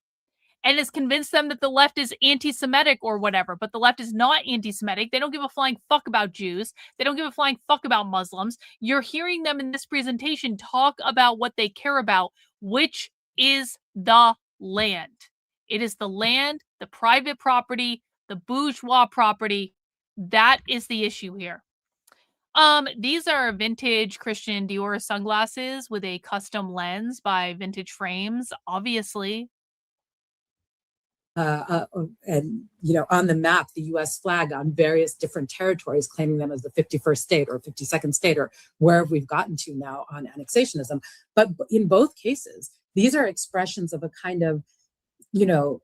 And has convinced them that the left is anti-Semitic or whatever, but the left is not anti-Semitic. They don't give a flying fuck about Jews. They don't give a flying fuck about Muslims. You're hearing them in this presentation talk about what they care about, which is the land. It is the land, the private property, the bourgeois property. That is the issue here. These are vintage Christian Dior sunglasses with a custom lens by Vintage Frames, obviously. And, you know, on the map, the U.S. flag on various different territories, claiming them as the 51st state or 52nd state or wherever we've gotten to now on annexationism. But in both cases, these are expressions of a kind of, you know,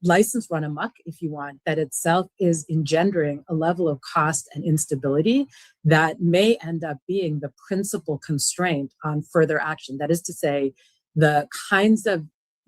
license run amok, if you want, that itself is engendering a level of cost and instability that may end up being the principal constraint on further action. That is to say, the kinds of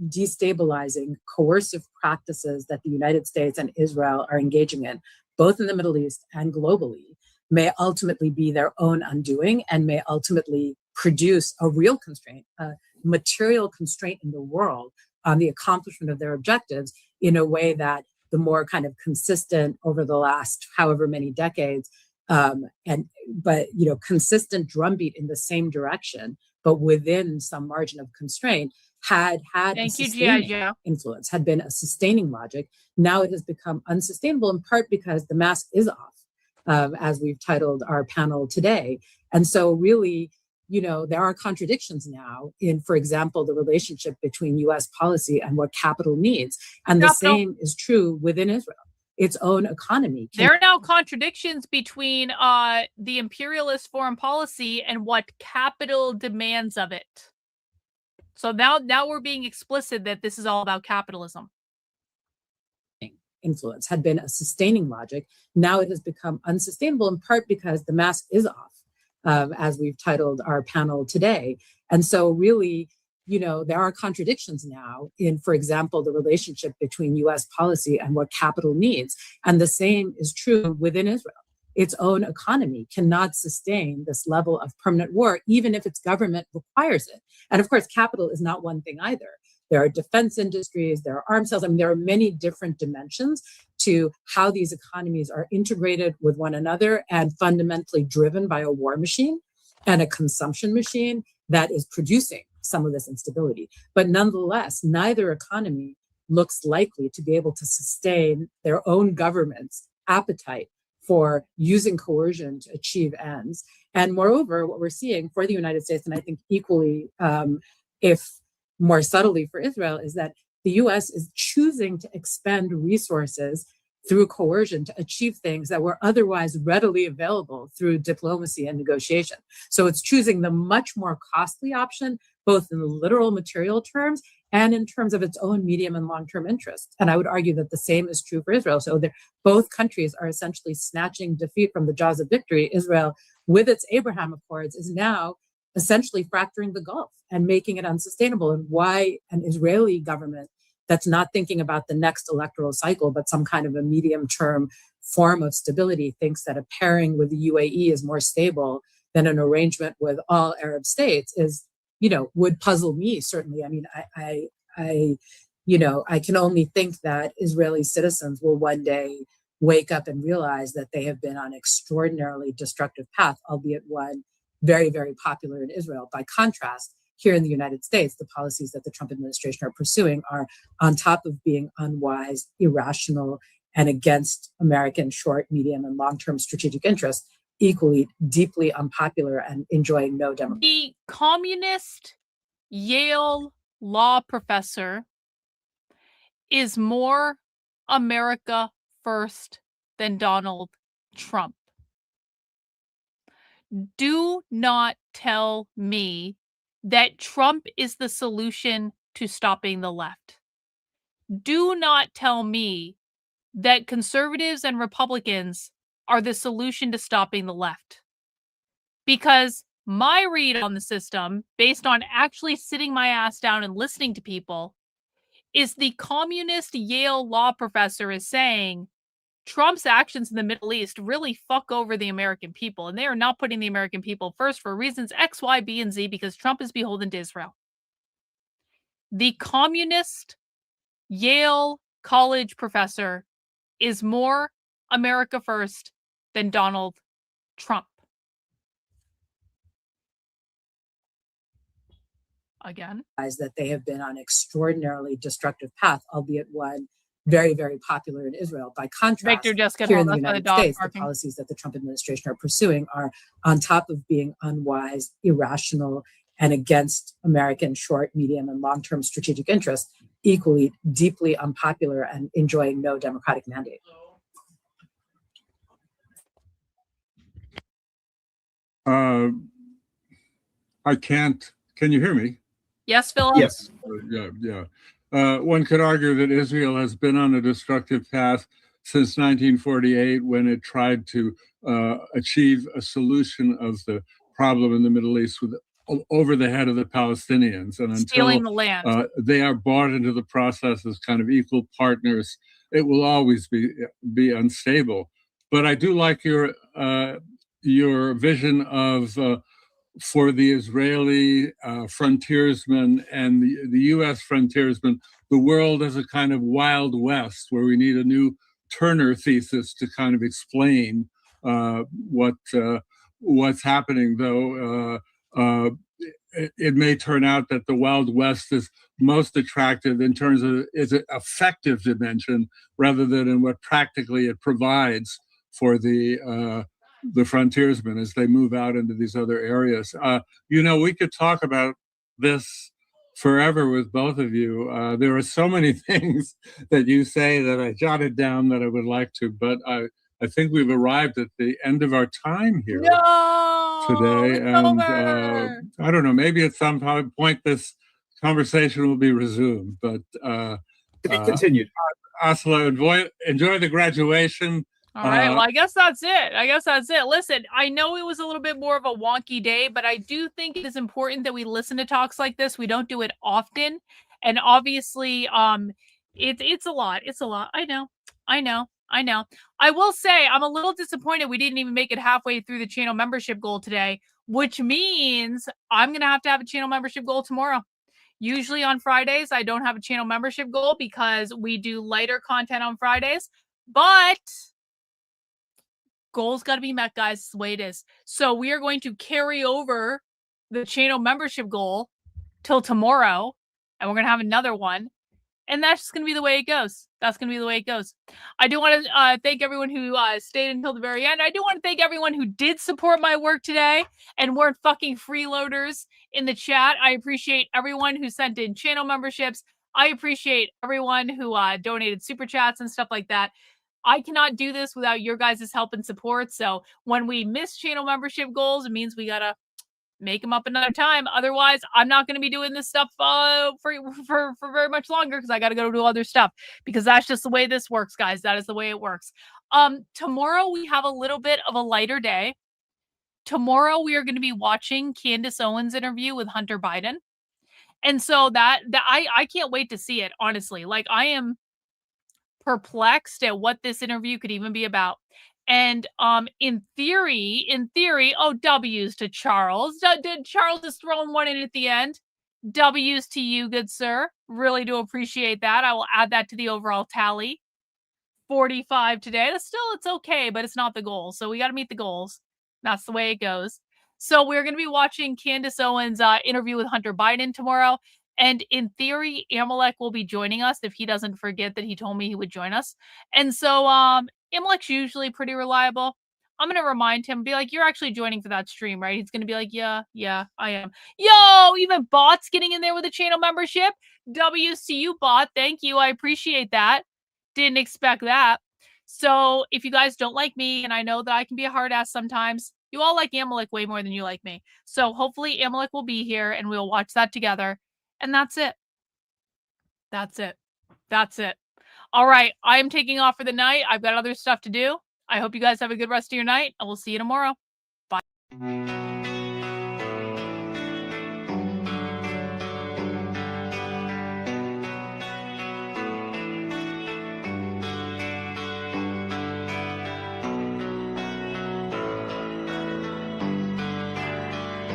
destabilizing, coercive practices that the United States and Israel are engaging in, both in the Middle East and globally, may ultimately be their own undoing and may ultimately produce a real constraint, a material constraint in the world on the accomplishment of their objectives in a way that the more kind of consistent over the last however many decades, but you know, consistent drumbeat in the same direction, but within some margin of constraint, had a sustaining influence, had been a sustaining logic. Now it has become unsustainable, in part because the mask is off, as we've titled our panel today. And so really, you know, there are contradictions now in, for example, the relationship between US policy and what capital needs. And the same is true within Israel. Its own economy. There are now contradictions between the imperialist foreign policy and what capital demands of it. So now we're being explicit that this is all about capitalism. Influence had been a sustaining logic. Now it has become unsustainable, in part because the mask is off, as we've titled our panel today. And so really, you know, there are contradictions now in, for example, the relationship between US policy and what capital needs. And the same is true within Israel. Its own economy cannot sustain this level of permanent war, even if its government requires it. And of course, capital is not one thing either. There are defense industries, there are arms sales. I mean, there are many different dimensions to how these economies are integrated with one another and fundamentally driven by a war machine and a consumption machine that is producing some of this instability. But nonetheless, neither economy looks likely to be able to sustain their own government's appetite for using coercion to achieve ends. And moreover, what we're seeing for the United States, and I think equally, if more subtly for Israel, is that the US is choosing to expend resources through coercion to achieve things that were otherwise readily available through diplomacy and negotiation. So it's choosing the much more costly option, both in the literal material terms and in terms of its own medium and long-term interests. And I would argue that the same is true for Israel. So both countries are essentially snatching defeat from the jaws of victory. Israel, with its Abraham Accords, is now essentially fracturing the Gulf and making it unsustainable. And why an Israeli government that's not thinking about the next electoral cycle, but some kind of a medium-term form of stability, thinks that a pairing with the UAE is more stable than an arrangement with all Arab states is, you know, would puzzle me, certainly. I mean, I can only think that Israeli citizens will one day wake up and realize that they have been on an extraordinarily destructive path, albeit one very, very popular in Israel. By contrast, here in the United States, the policies that the Trump administration are pursuing are, on top of being unwise, irrational, and against American short, medium, and long-term strategic interests, equally deeply unpopular and enjoying no democracy. The communist Yale law professor is more America first than Donald Trump. Do not tell me that Trump is the solution to stopping the left. Do not tell me that conservatives and Republicans are the solution to stopping the left. Because my read on the system, based on actually sitting my ass down and listening to people, is the communist Yale law professor is saying Trump's actions in the Middle East really fuck over the American people, and they are not putting the American people first for reasons X, Y, B, and Z because Trump is beholden to Israel. The communist Yale college professor is more America first than Donald Trump. Again, that they have been on an extraordinarily destructive path, albeit one very, very popular in Israel. By contrast, here in the United States, the policies that the Trump administration are pursuing are, on top of being unwise, irrational, and against American short, medium, and long-term strategic interests, equally deeply unpopular and enjoying no democratic mandate. I can't. Can you hear me? Yes, Philip? Yes. Yeah. One could argue that Israel has been on a destructive path since 1948 when it tried to achieve a solution of the problem in the Middle East with over the head of the Palestinians. And until stealing the land. They are brought into the process as kind of equal partners, it will always be unstable. But I do like your vision of for the Israeli frontiersmen and the U.S. frontiersmen, the world as a kind of Wild West where we need a new Turner thesis to kind of explain what's happening, though it may turn out that the Wild West is most attractive in terms of its effective dimension rather than in what practically it provides for the frontiersmen as they move out into these other areas. We could talk about this forever with both of you. There are so many things that you say that I jotted down that I would like to, but I think we've arrived at the end of our time here today. And I don't know, maybe at some point this conversation will be resumed, but continued. Asla, enjoy the graduation. All right. Well, I guess that's it. Listen, I know it was a little bit more of a wonky day, but I do think it is important that we listen to talks like this. We don't do it often. And obviously, it's a lot. It's a lot. I know. I will say I'm a little disappointed we didn't even make it halfway through the channel membership goal today, which means I'm going to have a channel membership goal tomorrow. Usually on Fridays, I don't have a channel membership goal because we do lighter content on Fridays, but goals got to be met, guys. It's the way it is. So we are going to carry over the channel membership goal till tomorrow, and we're going to have another one. And that's just going to be the way it goes. That's going to be the way it goes. I do want to thank everyone who stayed until the very end. I do want to thank everyone who did support my work today and weren't fucking freeloaders in the chat. I appreciate everyone who sent in channel memberships. I appreciate everyone who donated super chats and stuff like that. I cannot do this without your guys' help and support. So when we miss channel membership goals, it means we got to make them up another time. Otherwise, I'm not going to be doing this stuff for very much longer because I got to go do other stuff because that's just the way this works, guys. That is the way it works. Tomorrow we have a little bit of a lighter day. Tomorrow we are going to be watching Candace Owens' interview with Hunter Biden. And so I can't wait to see it, honestly. Like, I am perplexed at what this interview could even be about. And in theory, W's to Charles. Did Charles just throw one in at the end? W's to you, good sir. Really do appreciate that. I will add that to the overall tally. 45 today. It's okay, but it's not the goal. So we got to meet the goals. That's the way it goes. So we're going to be watching Candace Owens' interview with Hunter Biden tomorrow. And in theory, Amalek will be joining us if he doesn't forget that he told me he would join us. And so Amalek's usually pretty reliable. I'm going to remind him, be like, you're actually joining for that stream, right? He's going to be like, yeah, I am. Yo, even Bot's getting in there with a channel membership. WCU Bot, thank you. I appreciate that. Didn't expect that. So if you guys don't like me, and I know that I can be a hard ass sometimes, you all like Amalek way more than you like me. So hopefully Amalek will be here and we'll watch that together. And that's it. That's it. That's it. All right. I am taking off for the night. I've got other stuff to do. I hope you guys have a good rest of your night, and we'll see you tomorrow. Bye.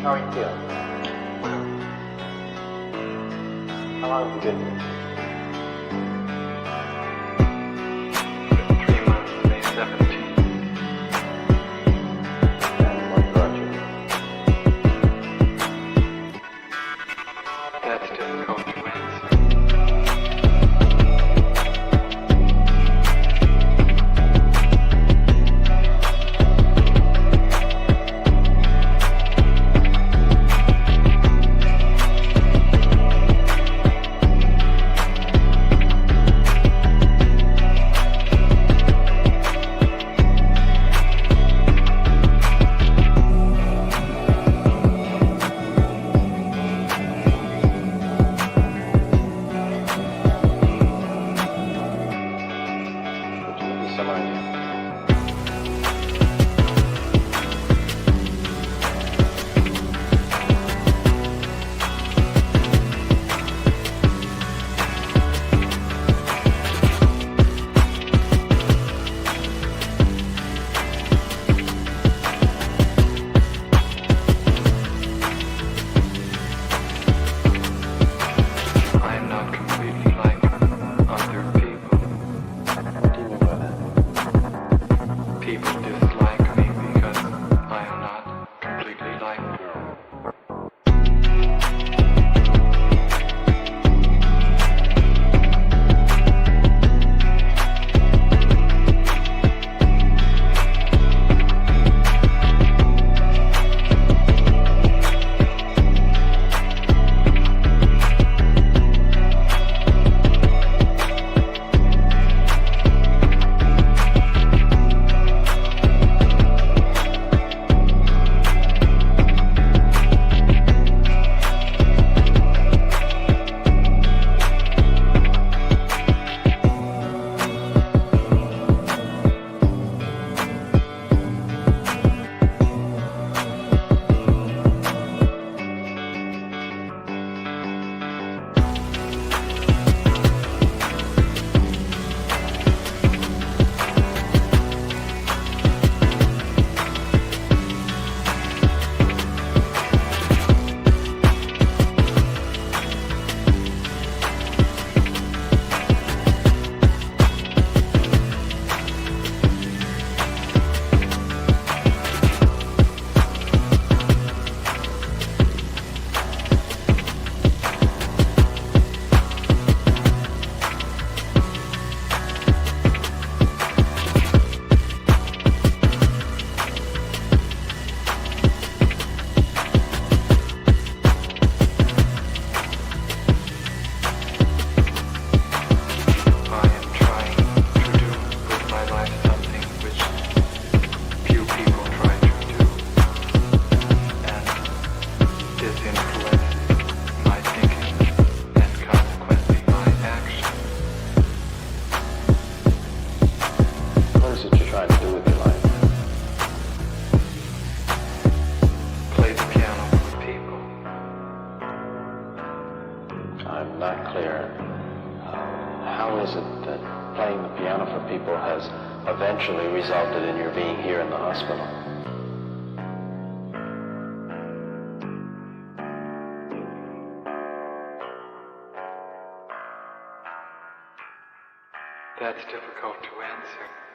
How are you feeling? How long have you been here? 3 months, May 17th. And what brought you here? That's difficult to answer. Eventually resulted in your being here in the hospital. That's difficult to answer.